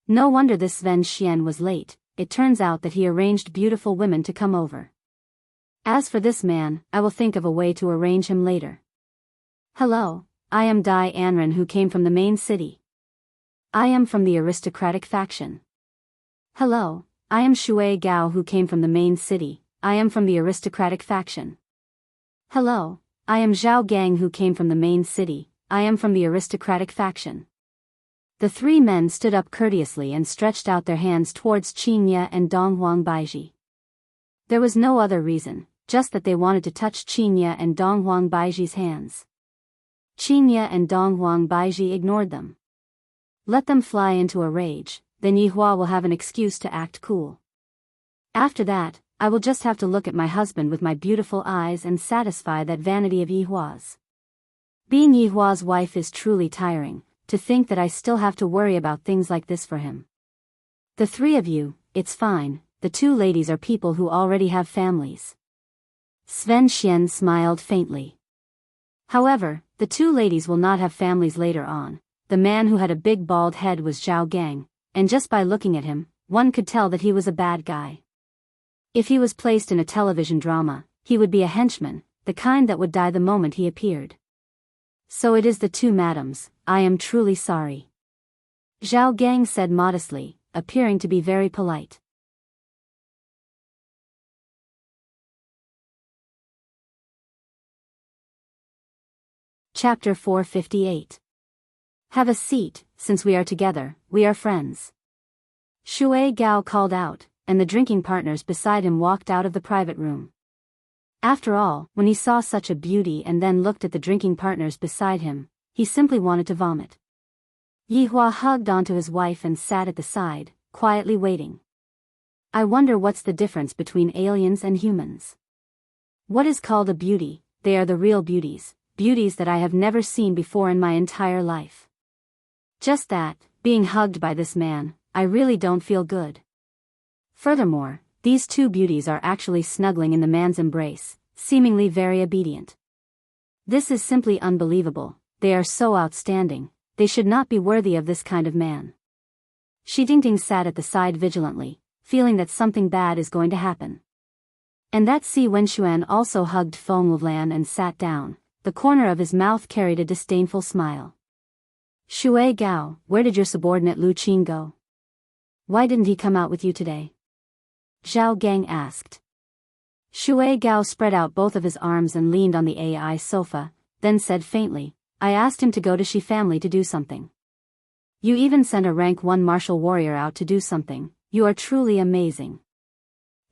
No wonder this Sven Xian was late. It turns out that he arranged beautiful women to come over. As for this man, I will think of a way to arrange him later. Hello, I am Dai Anren, who came from the main city. I am from the aristocratic faction. Hello, I am Shui Gao, who came from the main city. I am from the aristocratic faction. Hello, I am Zhao Gang, who came from the main city. I am from the aristocratic faction. The 3 men stood up courteously and stretched out their hands towards Qingye and Donghuang Baiji. There was no other reason, just that they wanted to touch Qingye and Donghuang Baiji's hands. Qingye and Donghuang Baiji ignored them. Let them fly into a rage, then Yi Hua will have an excuse to act cool. After that, I will just have to look at my husband with my beautiful eyes and satisfy that vanity of Yi Hua's. Being Yi Hua's wife is truly tiring, to think that I still have to worry about things like this for him. The 3 of you, it's fine, the 2 ladies are people who already have families. Sven Xian smiled faintly. However, the 2 ladies will not have families later on. The man who had a big bald head was Zhao Gang, and just by looking at him, one could tell that he was a bad guy. If he was placed in a television drama, he would be a henchman, the kind that would die the moment he appeared. So it is the 2 madams. I am truly sorry. Zhao Gang said modestly, appearing to be very polite. Chapter 458. Have a seat, since we are together, we are friends. Shui Gao called out, and the drinking partners beside him walked out of the private room. After all, when he saw such a beauty and then looked at the drinking partners beside him, he simply wanted to vomit. Yihua hugged onto his wife and sat at the side, quietly waiting. I wonder what's the difference between aliens and humans. What is called a beauty? They are the real beauties, beauties that I have never seen before in my entire life. Just that, being hugged by this man, I really don't feel good. Furthermore, these two beauties are actually snuggling in the man's embrace, seemingly very obedient. This is simply unbelievable. They are so outstanding, they should not be worthy of this kind of man. Shi Dingting sat at the side vigilantly, feeling that something bad is going to happen. And that Si Wenxuan also hugged Feng Wulan and sat down. The corner of his mouth carried a disdainful smile. Shui Gao, where did your subordinate Lu Qin go? Why didn't he come out with you today? Zhao Gang asked. Shui Gao spread out both of his arms and leaned on the AI sofa, then said faintly, I asked him to go to Shi family to do something. You even sent a rank 1 martial warrior out to do something. You are truly amazing.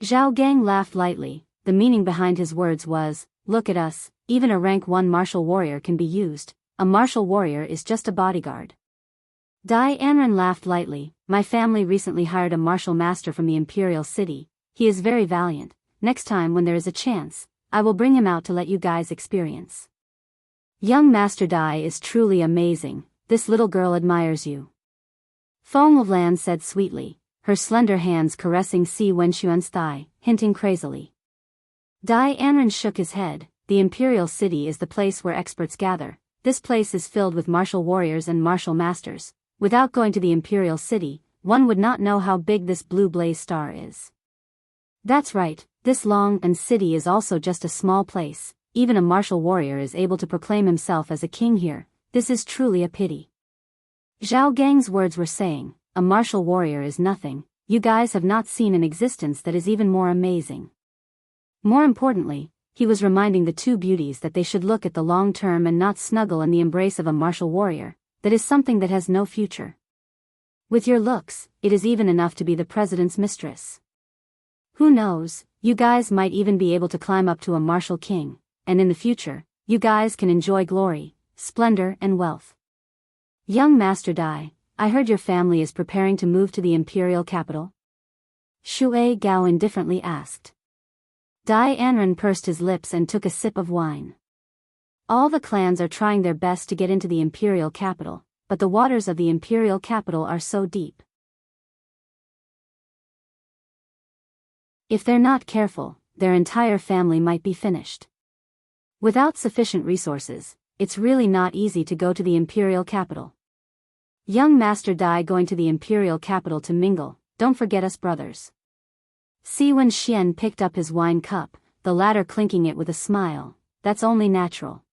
Zhao Gang laughed lightly. The meaning behind his words was, look at us, even a rank 1 martial warrior can be used. A martial warrior is just a bodyguard. Dai Anren laughed lightly. My family recently hired a martial master from the Imperial City. He is very valiant. Next time when there is a chance, I will bring him out to let you guys experience. Young Master Dai is truly amazing. This little girl admires you. Feng Wulan said sweetly, her slender hands caressing Si Wenxuan's thigh, hinting crazily. Dai Anren shook his head. The Imperial City is the place where experts gather. This place is filled with martial warriors and martial masters. Without going to the Imperial City, one would not know how big this blue blaze star is. That's right, this Long and city is also just a small place. Even a martial warrior is able to proclaim himself as a king here. This is truly a pity. Zhao Gang's words were saying, a martial warrior is nothing. You guys have not seen an existence that is even more amazing. More importantly, he was reminding the two beauties that they should look at the long term and not snuggle in the embrace of a martial warrior. That is something that has no future. With your looks, it is even enough to be the president's mistress. Who knows, you guys might even be able to climb up to a martial king, and in the future, you guys can enjoy glory, splendor and wealth. Young Master Dai, I heard your family is preparing to move to the imperial capital? Shui Gao indifferently asked. Dai Anren pursed his lips and took a sip of wine. All the clans are trying their best to get into the imperial capital, but the waters of the imperial capital are so deep. If they're not careful, their entire family might be finished. Without sufficient resources, it's really not easy to go to the imperial capital. Young Master Dai going to the imperial capital to mingle, don't forget us brothers. Si Wenxian picked up his wine cup, the latter clinking it with a smile. That's only natural.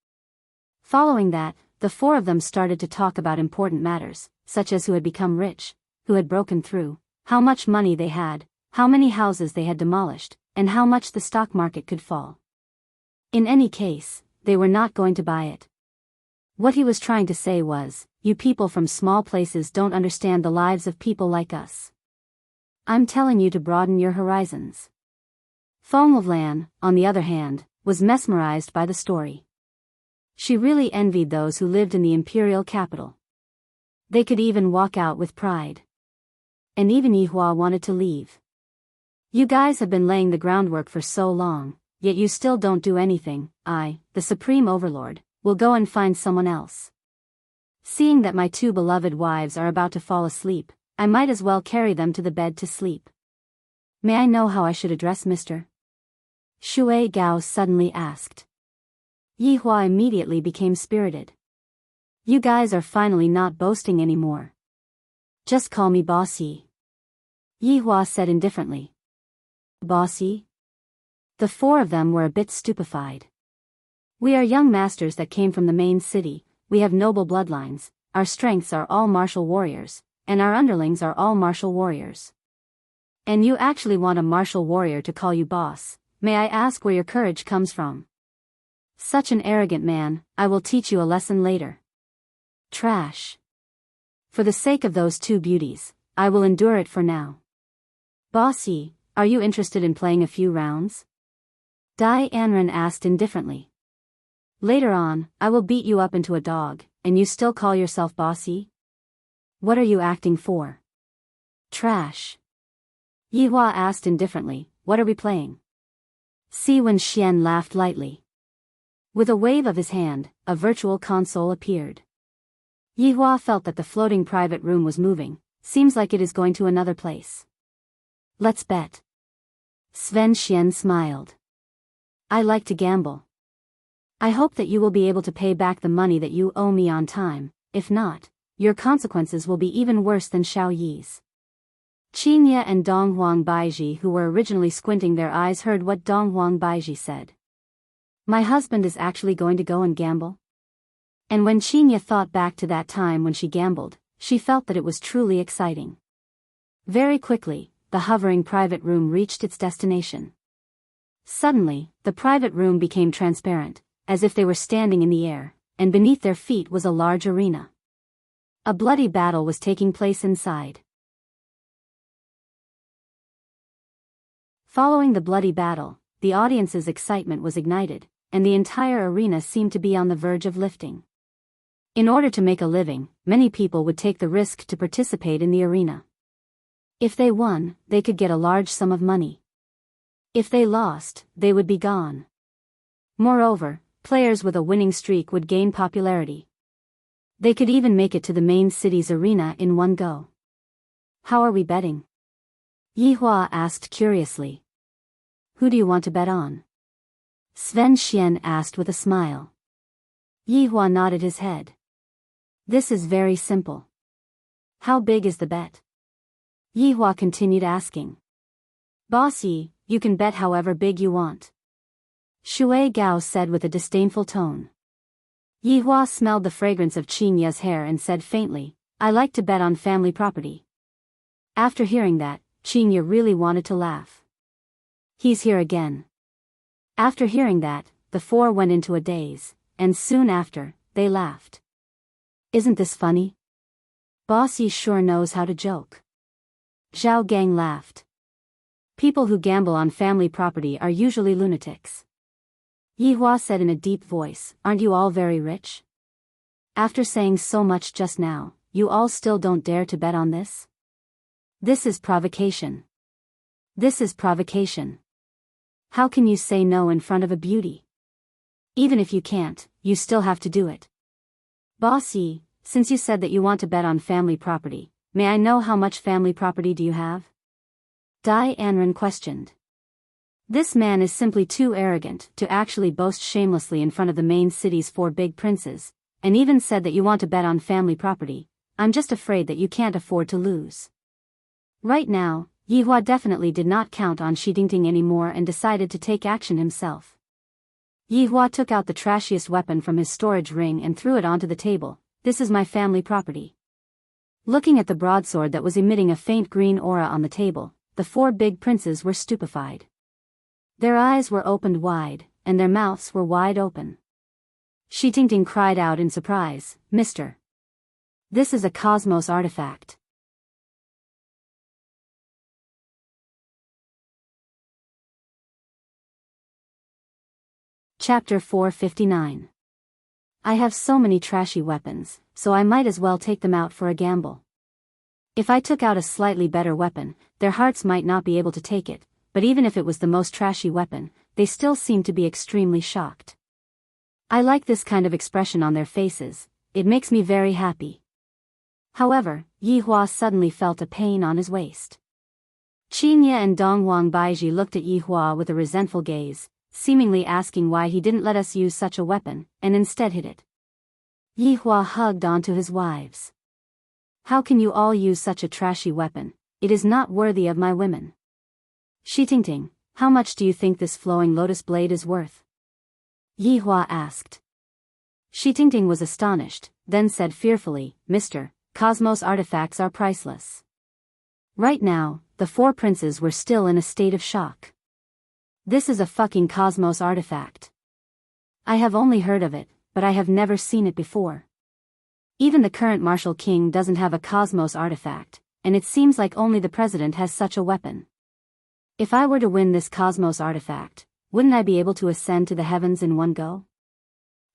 Following that, the four of them started to talk about important matters, such as who had become rich, who had broken through, how much money they had, how many houses they had demolished, and how much the stock market could fall. In any case, they were not going to buy it. What he was trying to say was, you people from small places don't understand the lives of people like us. I'm telling you to broaden your horizons. Feng Wulan, on the other hand, was mesmerized by the story. She really envied those who lived in the imperial capital. They could even walk out with pride. And even Yihua wanted to leave. You guys have been laying the groundwork for so long, yet you still don't do anything. I, the Supreme Overlord, will go and find someone else. Seeing that my two beloved wives are about to fall asleep, I might as well carry them to the bed to sleep. May I know how I should address Mr. Shui Gao suddenly asked. Yihua immediately became spirited. You guys are finally not boasting anymore. Just call me Bossy. Yihua said indifferently. Bossy? The four of them were a bit stupefied. We are young masters that came from the main city, we have noble bloodlines, our strengths are all martial warriors, and our underlings are all martial warriors. And you actually want a martial warrior to call you boss, may I ask where your courage comes from? Such an arrogant man, I will teach you a lesson later. Trash. For the sake of those two beauties, I will endure it for now. Bossy, are you interested in playing a few rounds? Dai Anren asked indifferently. Later on, I will beat you up into a dog, and you still call yourself bossy? What are you acting for? Trash. Yihua asked indifferently, what are we playing? Si Wenxian laughed lightly. With a wave of his hand, a virtual console appeared. Yihua felt that the floating private room was moving. Seems like it is going to another place. Let's bet. Sven Xian smiled. I like to gamble. I hope that you will be able to pay back the money that you owe me on time. If not, your consequences will be even worse than Xiao Yi's. Qinya and Donghuang Baiji, who were originally squinting their eyes, heard what Donghuang Baiji said. My husband is actually going to go and gamble? And when Qinya thought back to that time when she gambled, she felt that it was truly exciting. Very quickly, the hovering private room reached its destination. Suddenly, the private room became transparent, as if they were standing in the air, and beneath their feet was a large arena. A bloody battle was taking place inside. Following the bloody battle, the audience's excitement was ignited, and the entire arena seemed to be on the verge of lifting. In order to make a living, many people would take the risk to participate in the arena. If they won, they could get a large sum of money. If they lost, they would be gone. Moreover, players with a winning streak would gain popularity. They could even make it to the main city's arena in one go. How are we betting? Yihua asked curiously. Who do you want to bet on? Sven Xian asked with a smile. Yihua nodded his head. This is very simple. How big is the bet? Yihua continued asking. Bossy, you can bet however big you want. Shui Gao said with a disdainful tone. Yihua smelled the fragrance of Qinya's hair and said faintly, I like to bet on family property. After hearing that, Qinya really wanted to laugh. He's here again. After hearing that, the four went into a daze, and soon after, they laughed. Isn't this funny? Bossy sure knows how to joke. Zhao Gang laughed. People who gamble on family property are usually lunatics. Yihua said in a deep voice, aren't you all very rich? After saying so much just now, you all still don't dare to bet on this? This is provocation. This is provocation. How can you say no in front of a beauty? Even if you can't, you still have to do it. Bossy, since you said that you want to bet on family property, may I know how much family property do you have? Dai Anren questioned. This man is simply too arrogant to actually boast shamelessly in front of the main city's four big princes, and even said that you want to bet on family property. I'm just afraid that you can't afford to lose. Right now, Yihua definitely did not count on Shi Dingting anymore and decided to take action himself. Yihua took out the trashiest weapon from his storage ring and threw it onto the table. This is my family property. Looking at the broadsword that was emitting a faint green aura on the table, the four big princes were stupefied. Their eyes were opened wide, and their mouths were wide open. Shi Dingting cried out in surprise, Mister. This is a cosmos artifact. Chapter 459. I have so many trashy weapons, so I might as well take them out for a gamble. If I took out a slightly better weapon, their hearts might not be able to take it, but even if it was the most trashy weapon, they still seemed to be extremely shocked. I like this kind of expression on their faces, it makes me very happy. However, Yihua suddenly felt a pain on his waist. Qinya and Donghuang Baiji looked at Yihua with a resentful gaze, seemingly asking why he didn't let us use such a weapon, and instead hid it. Yihua hugged onto his wives. How can you all use such a trashy weapon? It is not worthy of my women. Shi Dingting, how much do you think this flowing lotus blade is worth? Yihua asked. Shi Dingting was astonished, then said fearfully, Mister, cosmos artifacts are priceless. Right now, the four princes were still in a state of shock. This is a fucking cosmos artifact. I have only heard of it, but I have never seen it before. Even the current martial king doesn't have a cosmos artifact, and it seems like only the president has such a weapon. If I were to win this cosmos artifact, wouldn't I be able to ascend to the heavens in one go?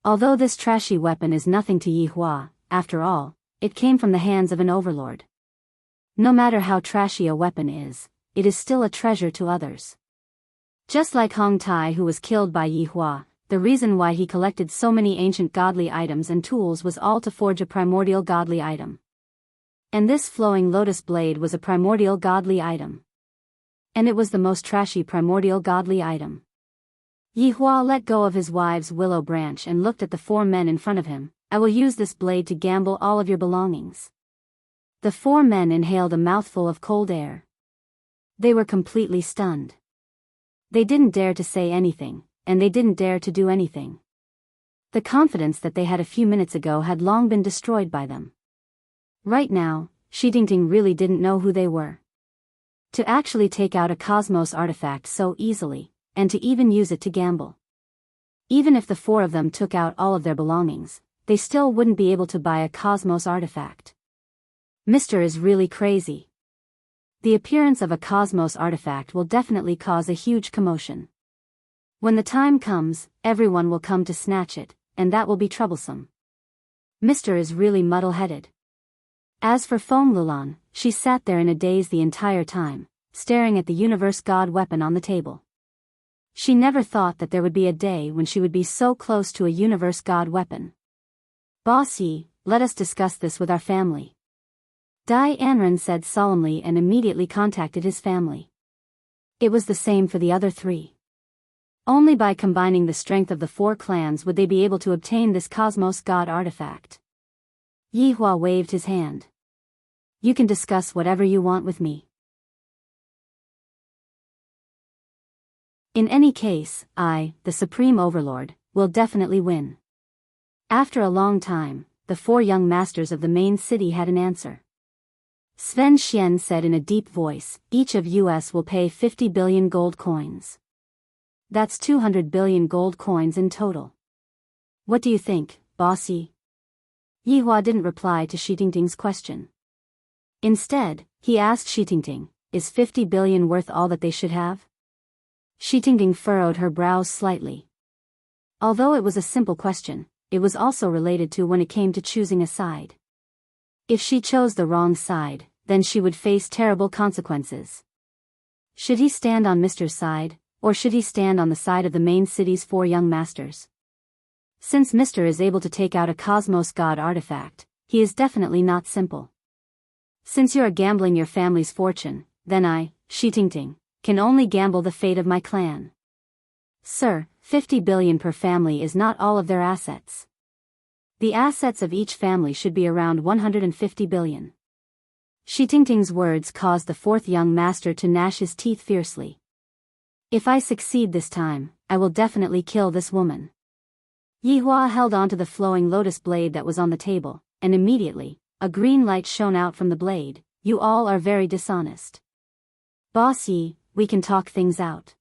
Although this trashy weapon is nothing to Yi Hua, after all, it came from the hands of an overlord. No matter how trashy a weapon is, it is still a treasure to others. Just like Hong Tai, who was killed by Yi Hua, the reason why he collected so many ancient godly items and tools was all to forge a primordial godly item. And this flowing lotus blade was a primordial godly item. And it was the most trashy primordial godly item. Yi Hua let go of his wife's willow branch and looked at the 4 men in front of him. I will use this blade to gamble all of your belongings. The 4 men inhaled a mouthful of cold air. They were completely stunned. They didn't dare to say anything, and they didn't dare to do anything. The confidence that they had a few minutes ago had long been destroyed by them. Right now, Shi Tingting really didn't know who they were. To actually take out a cosmos artifact so easily, and to even use it to gamble. Even if the 4 of them took out all of their belongings, they still wouldn't be able to buy a cosmos artifact. Mr. is really crazy. The appearance of a cosmos artifact will definitely cause a huge commotion. When the time comes, everyone will come to snatch it, and that will be troublesome. Mr. is really muddle-headed. As for Feng Lulan, she sat there in a daze the entire time, staring at the universe god weapon on the table. She never thought that there would be a day when she would be so close to a universe god weapon. Boss Yi, let us discuss this with our family. Dai Anren said solemnly and immediately contacted his family. It was the same for the other 3. Only by combining the strength of the 4 clans would they be able to obtain this cosmos god artifact. Yi Hua waved his hand. You can discuss whatever you want with me. In any case, I, the Supreme Overlord, will definitely win. After a long time, the 4 young masters of the main city had an answer. Sven Xian said in a deep voice, each of us will pay 50 billion gold coins. That's 200 billion gold coins in total. What do you think, Boss Yi? Yi Hua didn't reply to Shi Tingting's question. Instead, he asked Shi Tingting, is 50 billion worth all that they should have? Shi Tingting furrowed her brows slightly. Although it was a simple question, it was also related to when it came to choosing a side. If she chose the wrong side, then she would face terrible consequences. Should he stand on Mr.'s side, or should he stand on the side of the main city's 4 young masters? Since Mr. is able to take out a cosmos god artifact, he is definitely not simple. Since you are gambling your family's fortune, then I, Shi Tingting, can only gamble the fate of my clan. Sir, 50 billion per family is not all of their assets. The assets of each family should be around 150 billion. Shi Tingting's words caused the 4th young master to gnash his teeth fiercely. If I succeed this time, I will definitely kill this woman. Yi Hua held onto the flowing lotus blade that was on the table, and immediately, a green light shone out from the blade. You all are very dishonest. Boss Yi, we can talk things out.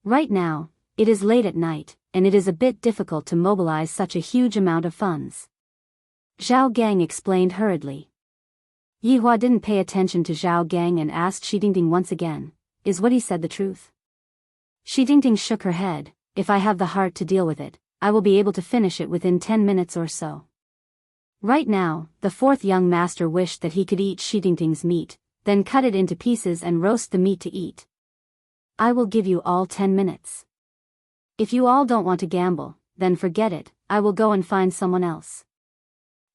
Right now, it is late at night, and it is a bit difficult to mobilize such a huge amount of funds. Zhao Gang explained hurriedly. Yi Hua didn't pay attention to Zhao Gang and asked Shi Tingting once again, is what he said the truth? Shi Tingting shook her head, if I have the heart to deal with it, I will be able to finish it within 10 minutes or so. Right now, the 4th young master wished that he could eat Shi Tingting's meat, then cut it into pieces and roast the meat to eat. I will give you all 10 minutes. If you all don't want to gamble, then forget it, I will go and find someone else.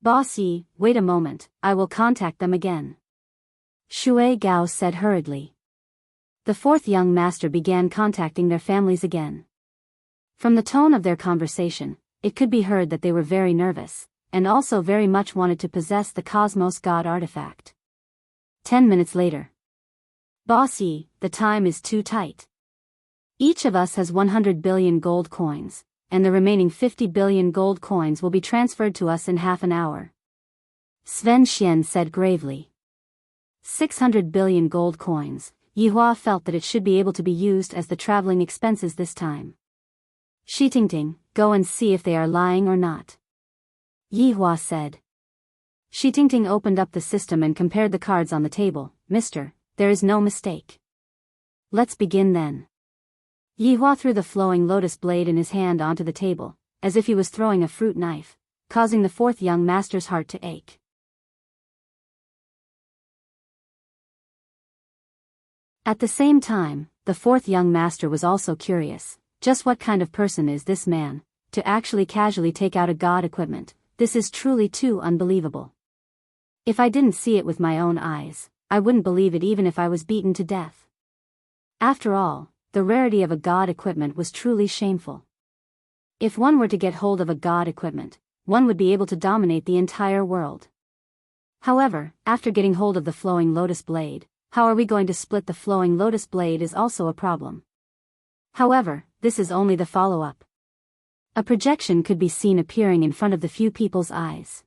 Boss Yi, wait a moment, I will contact them again. Shui Gao said hurriedly. The 4th young master began contacting their families again. From the tone of their conversation, it could be heard that they were very nervous, and also very much wanted to possess the Cosmos God artifact. 10 minutes later. Boss Yi, the time is too tight. Each of us has 100 billion gold coins, and the remaining 50 billion gold coins will be transferred to us in half an hour. Sven Xian said gravely. 600 billion gold coins. Yi Hua felt that it should be able to be used as the traveling expenses this time. Shi Tingting, go and see if they are lying or not. Yi Hua said. Shi Tingting opened up the system and compared the cards on the table. Mister, there is no mistake. Let's begin then. Yihua threw the flowing lotus blade in his hand onto the table, as if he was throwing a fruit knife, causing the fourth young master's heart to ache. At the same time, the fourth young master was also curious. Just what kind of person is this man, to actually casually take out a god equipment? This is truly too unbelievable. If I didn't see it with my own eyes, I wouldn't believe it even if I was beaten to death. After all, the rarity of a god equipment was truly shameful. If one were to get hold of a god equipment, one would be able to dominate the entire world. However, after getting hold of the flowing lotus blade, how are we going to split the flowing lotus blade is also a problem. However, this is only the follow-up. A projection could be seen appearing in front of the few people's eyes.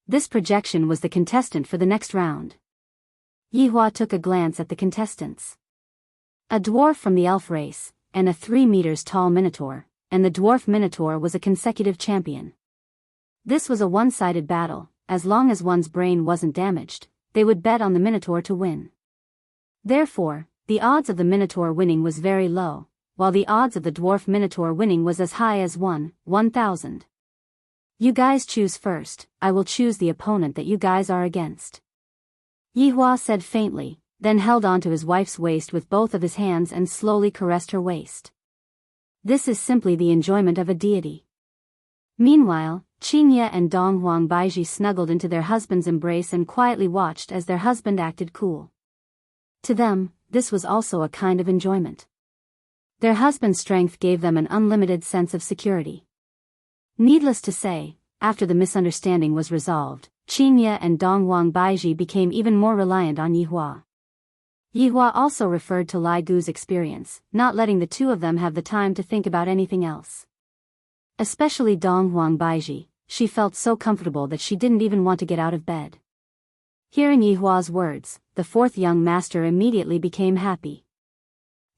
This projection was the contestant for the next round. Yihua took a glance at the contestants. A dwarf from the elf race, and a 3 meters tall minotaur, and the dwarf minotaur was a consecutive champion. This was a one-sided battle. As long as one's brain wasn't damaged, they would bet on the minotaur to win. Therefore, the odds of the minotaur winning was very low, while the odds of the dwarf minotaur winning was as high as 1,000. You guys choose first, I will choose the opponent that you guys are against. Yihua said faintly, then held onto his wife's waist with both of his hands and slowly caressed her waist. This is simply the enjoyment of a deity. Meanwhile, Qingye and Donghuang Baiji snuggled into their husband's embrace and quietly watched as their husband acted cool. To them, this was also a kind of enjoyment. Their husband's strength gave them an unlimited sense of security. Needless to say, after the misunderstanding was resolved, Qingye and Donghuang Baiji became even more reliant on Yihua. Yihua also referred to Lai Gu's experience, not letting the two of them have the time to think about anything else. Especially Donghuang Baiji, she felt so comfortable that she didn't even want to get out of bed. Hearing Yihua's words, the fourth young master immediately became happy.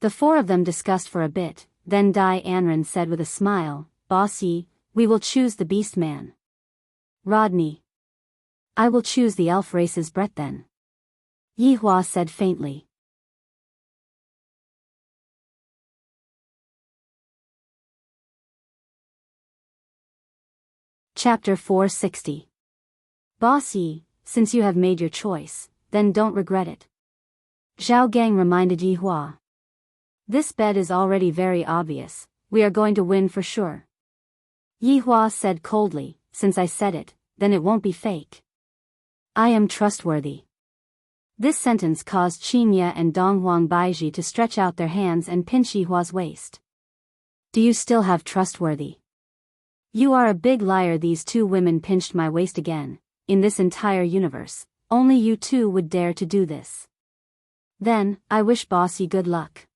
The four of them discussed for a bit, then Dai Anren said with a smile, "Boss Yi, we will choose the beast man." Rodney. "I will choose the elf race's Brett then," Yihua said faintly. Chapter 460. Boss Yi, since you have made your choice, then don't regret it. Zhao Gang reminded Yihua. This bet is already very obvious, we are going to win for sure. Yihua said coldly, since I said it, then it won't be fake. I am trustworthy. This sentence caused Qingye and Donghuang Baiji to stretch out their hands and pinch Yihua's waist. Do you still have trustworthy? You are a big liar. These two women pinched my waist again. In this entire universe, only you two would dare to do this. Then, I wish Boss Yi good luck.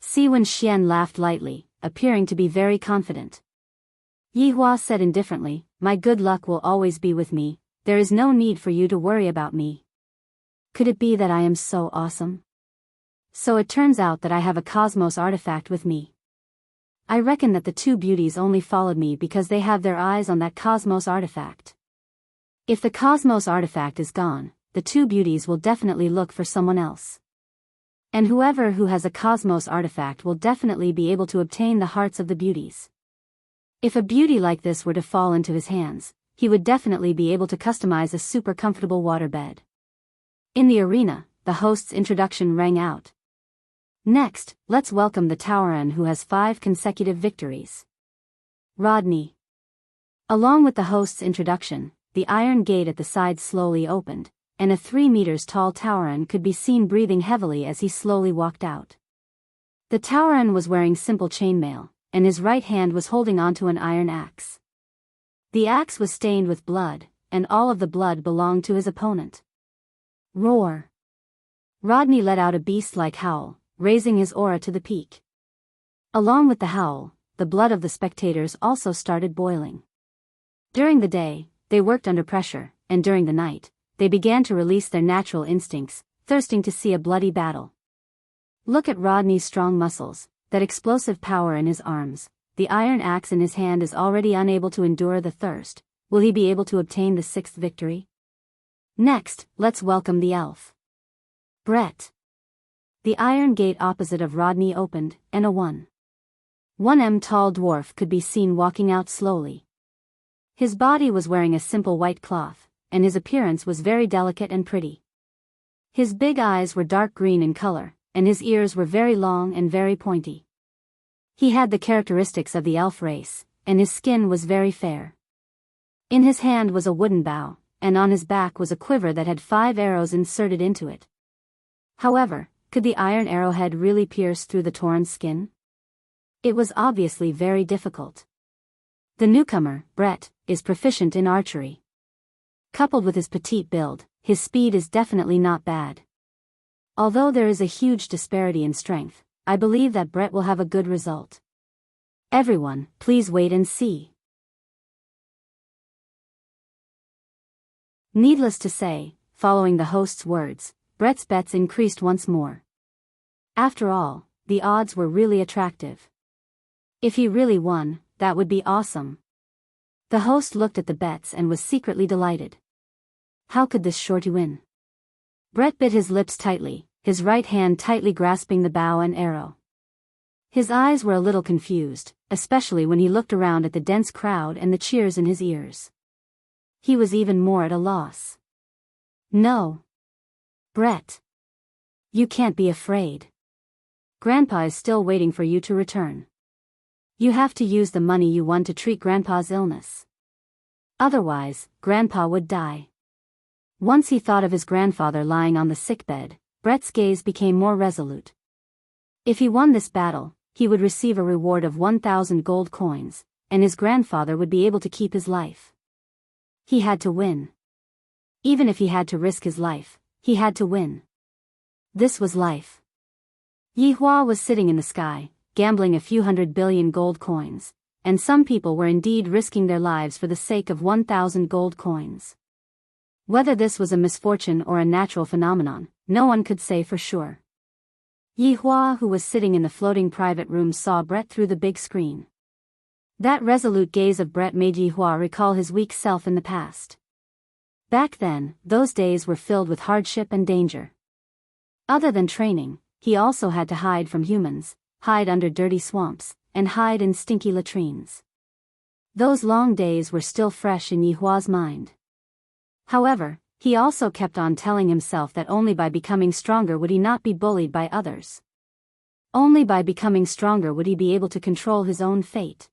Siwen Xian laughed lightly, appearing to be very confident. Yihua said indifferently, my good luck will always be with me, there is no need for you to worry about me. Could it be that I am so awesome? So it turns out that I have a cosmos artifact with me. I reckon that the two beauties only followed me because they have their eyes on that cosmos artifact. If the cosmos artifact is gone, the two beauties will definitely look for someone else. And whoever who has a cosmos artifact will definitely be able to obtain the hearts of the beauties. If a beauty like this were to fall into his hands, he would definitely be able to customize a super comfortable waterbed. In the arena, the host's introduction rang out. Next, let's welcome the Taoran who has 5 consecutive victories. Rodney. Along with the host's introduction, the iron gate at the side slowly opened, and a 3 meters tall Taoran could be seen breathing heavily as he slowly walked out. The Taoran was wearing simple chainmail, and his right hand was holding onto an iron axe. The axe was stained with blood, and all of the blood belonged to his opponent. Roar. Rodney let out a beast-like howl, raising his aura to the peak. Along with the howl, the blood of the spectators also started boiling. During the day, they worked under pressure, and during the night, they began to release their natural instincts, thirsting to see a bloody battle. Look at Rodney's strong muscles, that explosive power in his arms, the iron axe in his hand is already unable to endure the thirst. Will he be able to obtain the 6th victory? Next, let's welcome the elf. Brett. The iron gate opposite of Rodney opened, and a 1 m tall dwarf could be seen walking out slowly. His body was wearing a simple white cloth, and his appearance was very delicate and pretty. His big eyes were dark green in color, and his ears were very long and very pointy. He had the characteristics of the elf race, and his skin was very fair. In his hand was a wooden bow, and on his back was a quiver that had 5 arrows inserted into it. However, could the iron arrowhead really pierce through the torn skin? It was obviously very difficult. The newcomer, Brett, is proficient in archery. Coupled with his petite build, his speed is definitely not bad. Although there is a huge disparity in strength, I believe that Brett will have a good result. Everyone, please wait and see. Needless to say, following the host's words, Brett's bets increased once more. After all, the odds were really attractive. If he really won, that would be awesome. The host looked at the bets and was secretly delighted. How could this shorty win? Brett bit his lips tightly, his right hand tightly grasping the bow and arrow. His eyes were a little confused, especially when he looked around at the dense crowd and the cheers in his ears. He was even more at a loss. No. Brett. You can't be afraid. Grandpa is still waiting for you to return. You have to use the money you won to treat Grandpa's illness. Otherwise, Grandpa would die. Once he thought of his grandfather lying on the sickbed, Brett's gaze became more resolute. If he won this battle, he would receive a reward of 1,000 gold coins, and his grandfather would be able to keep his life. He had to win. Even if he had to risk his life, he had to win. This was life. Yi Hua was sitting in the sky, gambling a few 100 billion gold coins, and some people were indeed risking their lives for the sake of 1,000 gold coins. Whether this was a misfortune or a natural phenomenon, no one could say for sure. Yi Hua, who was sitting in the floating private room, saw Brett through the big screen. That resolute gaze of Brett made Yi Hua recall his weak self in the past. Back then, those days were filled with hardship and danger. Other than training, he also had to hide from humans, hide under dirty swamps, and hide in stinky latrines. Those long days were still fresh in Yi Hua's mind. However, he also kept on telling himself that only by becoming stronger would he not be bullied by others. Only by becoming stronger would he be able to control his own fate.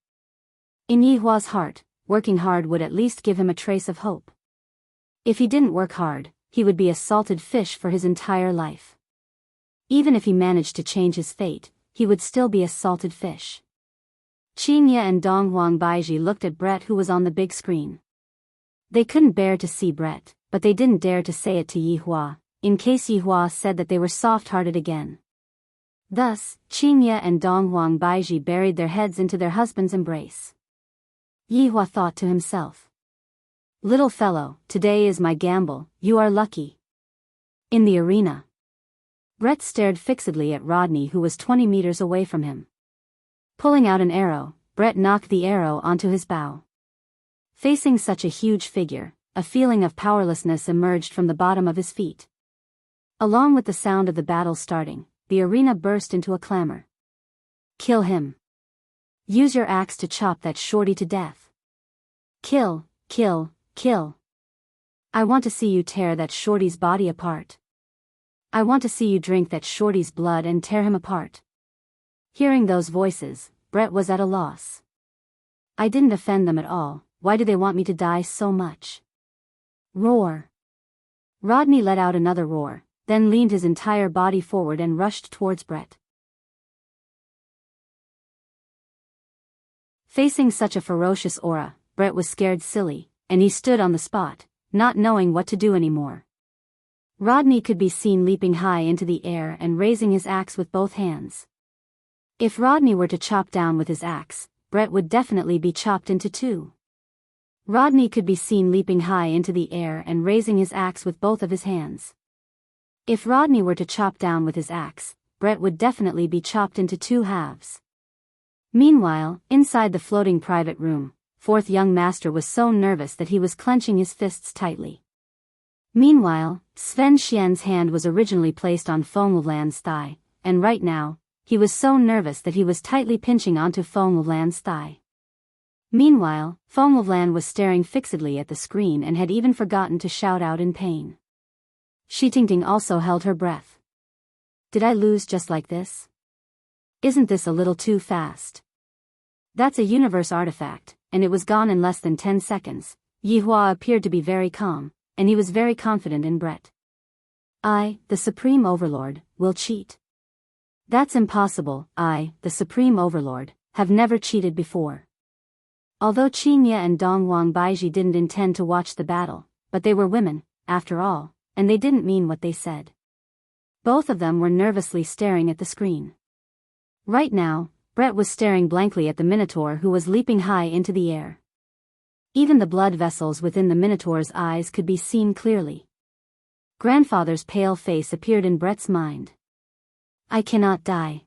In Yi Hua's heart, working hard would at least give him a trace of hope. If he didn't work hard, he would be a salted fish for his entire life. Even if he managed to change his fate, he would still be a salted fish. Qingye and Dong Huang Baiji looked at Brett, who was on the big screen. They couldn't bear to see Brett, but they didn't dare to say it to Yi Hua, in case Yi Hua said that they were soft-hearted again. Thus, Qingye and Dong Huang Baiji buried their heads into their husband's embrace. Yi Hua thought to himself. Little fellow, today is my gamble, you are lucky. In the arena. Brett stared fixedly at Rodney, who was 20 meters away from him. Pulling out an arrow, Brett knocked the arrow onto his bow. Facing such a huge figure, a feeling of powerlessness emerged from the bottom of his feet. Along with the sound of the battle starting, the arena burst into a clamor. Kill him. Use your axe to chop that shorty to death. Kill, kill, kill. I want to see you tear that shorty's body apart. I want to see you drink that shorty's blood and tear him apart. Hearing those voices, Brett was at a loss. I didn't offend them at all, why do they want me to die so much? Roar. Rodney let out another roar, then leaned his entire body forward and rushed towards Brett. Facing such a ferocious aura, Brett was scared silly, and he stood on the spot, not knowing what to do anymore. Rodney could be seen leaping high into the air and raising his axe with both hands. If Rodney were to chop down with his axe, Brett would definitely be chopped into two. Rodney could be seen leaping high into the air and raising his axe with both of his hands. If Rodney were to chop down with his axe, Brett would definitely be chopped into two halves. Meanwhile, inside the floating private room, fourth young master was so nervous that he was clenching his fists tightly. Meanwhile, Sven Xian's hand was originally placed on Fengwuland's thigh, and right now, he was so nervous that he was tightly pinching onto Fengwuland's thigh. Meanwhile, Fengwuland was staring fixedly at the screen and had even forgotten to shout out in pain. Shi Tingting also held her breath. Did I lose just like this? Isn't this a little too fast? That's a universe artifact, and it was gone in less than 10 seconds. Yihua appeared to be very calm, and he was very confident in Brett. I, the Supreme Overlord, will cheat. That's impossible. I, the Supreme Overlord, have never cheated before. Although Qingye and Dongwang Baiji didn't intend to watch the battle, but they were women, after all, and they didn't mean what they said. Both of them were nervously staring at the screen. Right now, Brett was staring blankly at the Minotaur who was leaping high into the air. Even the blood vessels within the Minotaur's eyes could be seen clearly. Grandfather's pale face appeared in Brett's mind. I cannot die.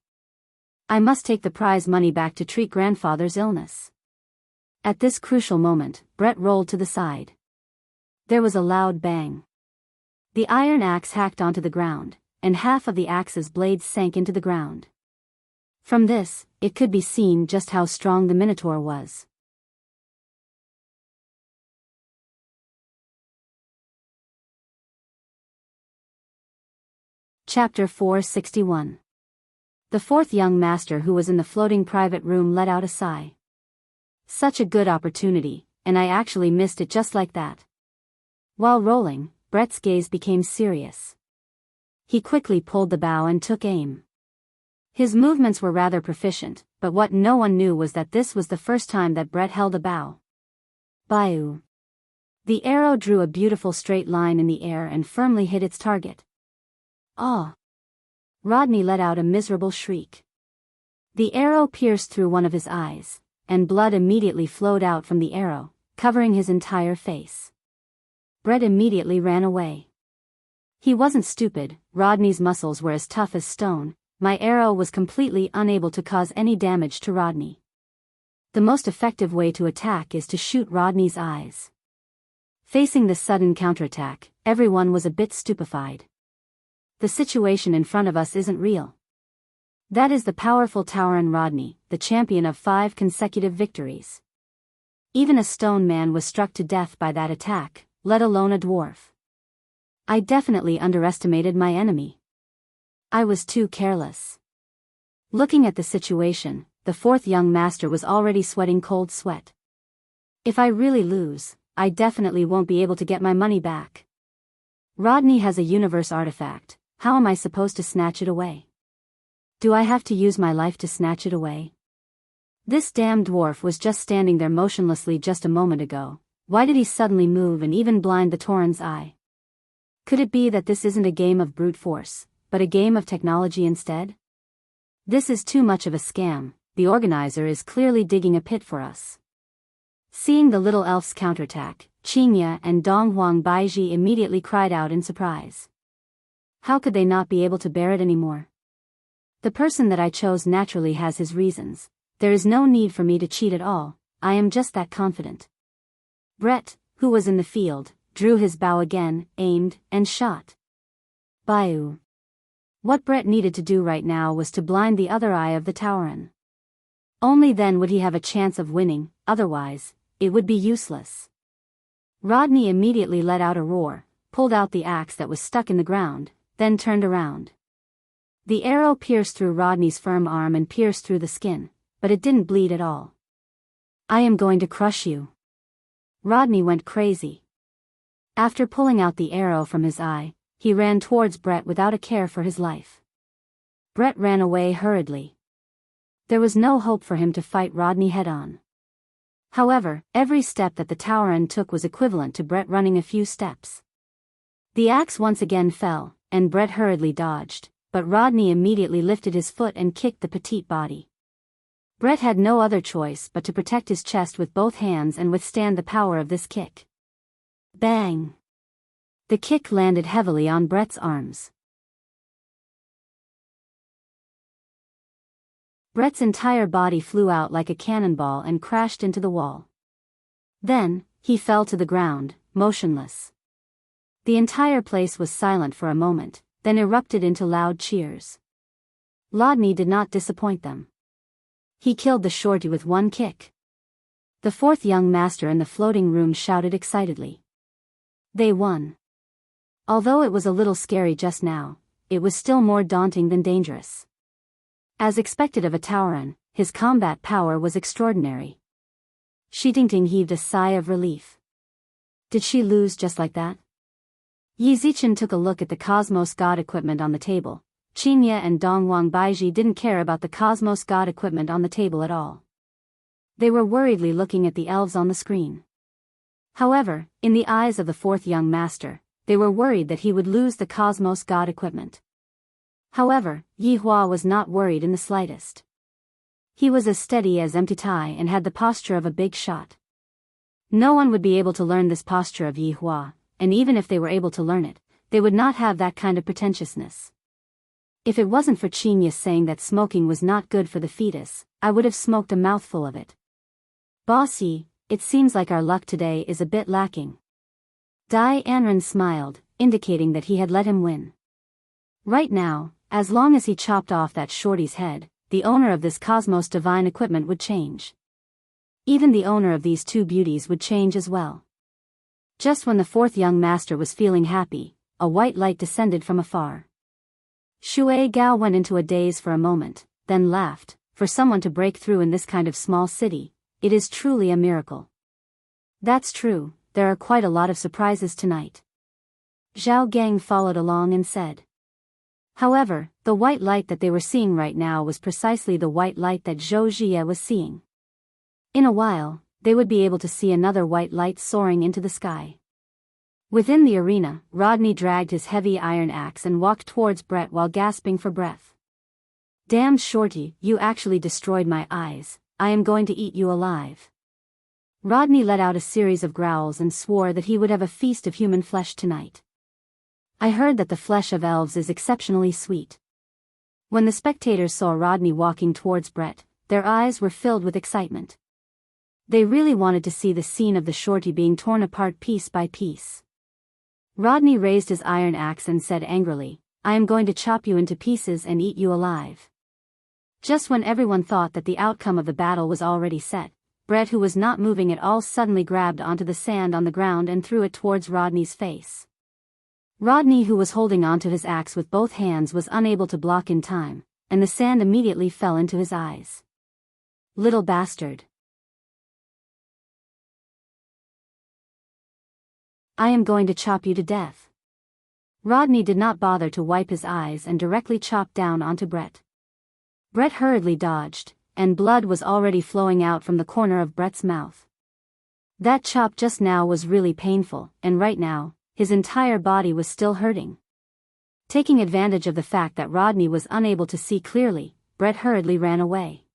I must take the prize money back to treat grandfather's illness. At this crucial moment, Brett rolled to the side. There was a loud bang. The iron axe hacked onto the ground, and half of the axe's blades sank into the ground. From this, it could be seen just how strong the Minotaur was. Chapter 461. The fourth young master who was in the floating private room let out a sigh. Such a good opportunity, and I actually missed it just like that. While rolling, Brett's gaze became serious. He quickly pulled the bow and took aim. His movements were rather proficient, but what no one knew was that this was the first time that Brett held a bow. Baiu. The arrow drew a beautiful straight line in the air and firmly hit its target. Ah! Rodney let out a miserable shriek. The arrow pierced through one of his eyes, and blood immediately flowed out from the arrow, covering his entire face. Brett immediately ran away. He wasn't stupid. Rodney's muscles were as tough as stone. My arrow was completely unable to cause any damage to Rodney. The most effective way to attack is to shoot Rodney's eyes. Facing this sudden counterattack, everyone was a bit stupefied. The situation in front of us isn't real. That is the powerful Tauren Rodney, the champion of 5 consecutive victories. Even a stone man was struck to death by that attack, let alone a dwarf. I definitely underestimated my enemy. I was too careless. Looking at the situation, the fourth young master was already sweating cold sweat. If I really lose, I definitely won't be able to get my money back. Rodney has a universe artifact. How am I supposed to snatch it away? Do I have to use my life to snatch it away? This damn dwarf was just standing there motionlessly just a moment ago. Why did he suddenly move and even blind the Tauren's eye? Could it be that this isn't a game of brute force, but a game of technology instead? This is too much of a scam. The organizer is clearly digging a pit for us. Seeing the little elf's counterattack, Qingye and Donghuang Baiji immediately cried out in surprise. How could they not be able to bear it anymore? The person that I chose naturally has his reasons. There is no need for me to cheat at all. I am just that confident. Brett, who was in the field, drew his bow again, aimed, and shot. Baiu. What Brett needed to do right now was to blind the other eye of the Tauren. Only then would he have a chance of winning, otherwise, it would be useless. Rodney immediately let out a roar, pulled out the axe that was stuck in the ground, then turned around. The arrow pierced through Rodney's firm arm and pierced through the skin, but it didn't bleed at all. I am going to crush you. Rodney went crazy. After pulling out the arrow from his eye, he ran towards Brett without a care for his life. Brett ran away hurriedly. There was no hope for him to fight Rodney head-on. However, every step that the Tauren took was equivalent to Brett running a few steps. The axe once again fell, and Brett hurriedly dodged, but Rodney immediately lifted his foot and kicked the petite body. Brett had no other choice but to protect his chest with both hands and withstand the power of this kick. Bang! The kick landed heavily on Brett's arms. Brett's entire body flew out like a cannonball and crashed into the wall. Then, he fell to the ground, motionless. The entire place was silent for a moment, then erupted into loud cheers. Rodney did not disappoint them. He killed the shorty with one kick. The fourth young master in the floating room shouted excitedly. They won. Although it was a little scary just now, it was still more daunting than dangerous. As expected of a Tauren, his combat power was extraordinary. Shi Tingting heaved a sigh of relief. Did she lose just like that? Yi Zichen took a look at the Cosmos God equipment on the table. Qinya and Dongwang Baiji didn't care about the Cosmos God equipment on the table at all. They were worriedly looking at the elves on the screen. However, in the eyes of the fourth young master, they were worried that he would lose the Cosmos God equipment. However, Yi Hua was not worried in the slightest. He was as steady as empty Tai and had the posture of a big shot. No one would be able to learn this posture of Yi Hua, and even if they were able to learn it, they would not have that kind of pretentiousness. If it wasn't for Qinya saying that smoking was not good for the fetus, I would have smoked a mouthful of it. Bossy, it seems like our luck today is a bit lacking. Dai Anren smiled, indicating that he had let him win. Right now, as long as he chopped off that shorty's head, the owner of this Cosmos Divine equipment would change. Even the owner of these two beauties would change as well. Just when the fourth young master was feeling happy, a white light descended from afar. Shui Gao went into a daze for a moment, then laughed. For someone to break through in this kind of small city, it is truly a miracle. That's true, there are quite a lot of surprises tonight. Zhao Gang followed along and said. However, the white light that they were seeing right now was precisely the white light that Zhou Jie was seeing. In a while, they would be able to see another white light soaring into the sky. Within the arena, Rodney dragged his heavy iron axe and walked towards Brett while gasping for breath. Damn shorty, you actually destroyed my eyes, I am going to eat you alive. Rodney let out a series of growls and swore that he would have a feast of human flesh tonight. I heard that the flesh of elves is exceptionally sweet. When the spectators saw Rodney walking towards Brett, their eyes were filled with excitement. They really wanted to see the scene of the shorty being torn apart piece by piece. Rodney raised his iron axe and said angrily, I am going to chop you into pieces and eat you alive. Just when everyone thought that the outcome of the battle was already set, Brett, who was not moving at all, suddenly grabbed onto the sand on the ground and threw it towards Rodney's face. Rodney, who was holding onto his axe with both hands, was unable to block in time, and the sand immediately fell into his eyes. Little bastard. I am going to chop you to death. Rodney did not bother to wipe his eyes and directly chopped down onto Brett. Brett hurriedly dodged, and blood was already flowing out from the corner of Brett's mouth. That chop just now was really painful, and right now, his entire body was still hurting. Taking advantage of the fact that Rodney was unable to see clearly, Brett hurriedly ran away.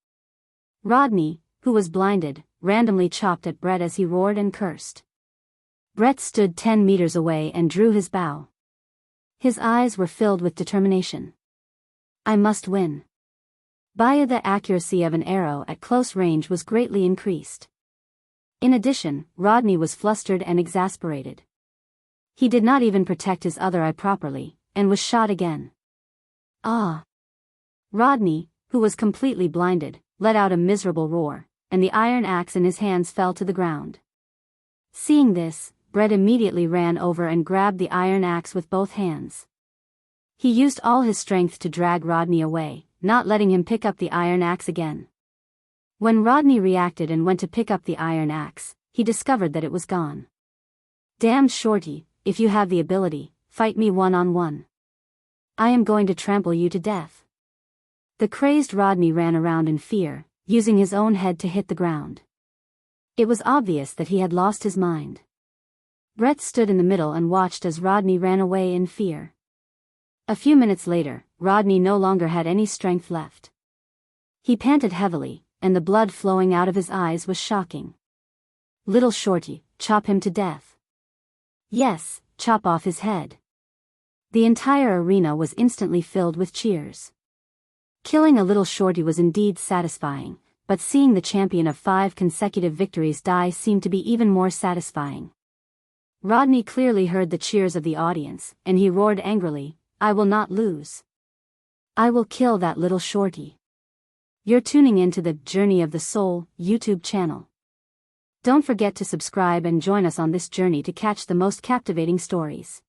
Rodney, who was blinded, randomly chopped at Brett as he roared and cursed. Brett stood 10 meters away and drew his bow. His eyes were filled with determination. I must win. By the accuracy of an arrow at close range was greatly increased. In addition, Rodney was flustered and exasperated. He did not even protect his other eye properly, and was shot again. Ah! Rodney, who was completely blinded, let out a miserable roar, and the iron axe in his hands fell to the ground. Seeing this, Brett immediately ran over and grabbed the iron axe with both hands. He used all his strength to drag Rodney away, not letting him pick up the iron axe again. When Rodney reacted and went to pick up the iron axe, he discovered that it was gone. Damn shorty, if you have the ability, fight me one-on-one. I am going to trample you to death. The crazed Rodney ran around in fear, using his own head to hit the ground. It was obvious that he had lost his mind. Brett stood in the middle and watched as Rodney ran away in fear. A few minutes later, Rodney no longer had any strength left. He panted heavily, and the blood flowing out of his eyes was shocking. Little shorty, chop him to death. Yes, chop off his head. The entire arena was instantly filled with cheers. Killing a little shorty was indeed satisfying, but seeing the champion of 5 consecutive victories die seemed to be even more satisfying. Rodney clearly heard the cheers of the audience, and he roared angrily, "I will not lose. I will kill that little shorty." You're tuning into the Journey of the Soul YouTube channel. Don't forget to subscribe and join us on this journey to catch the most captivating stories.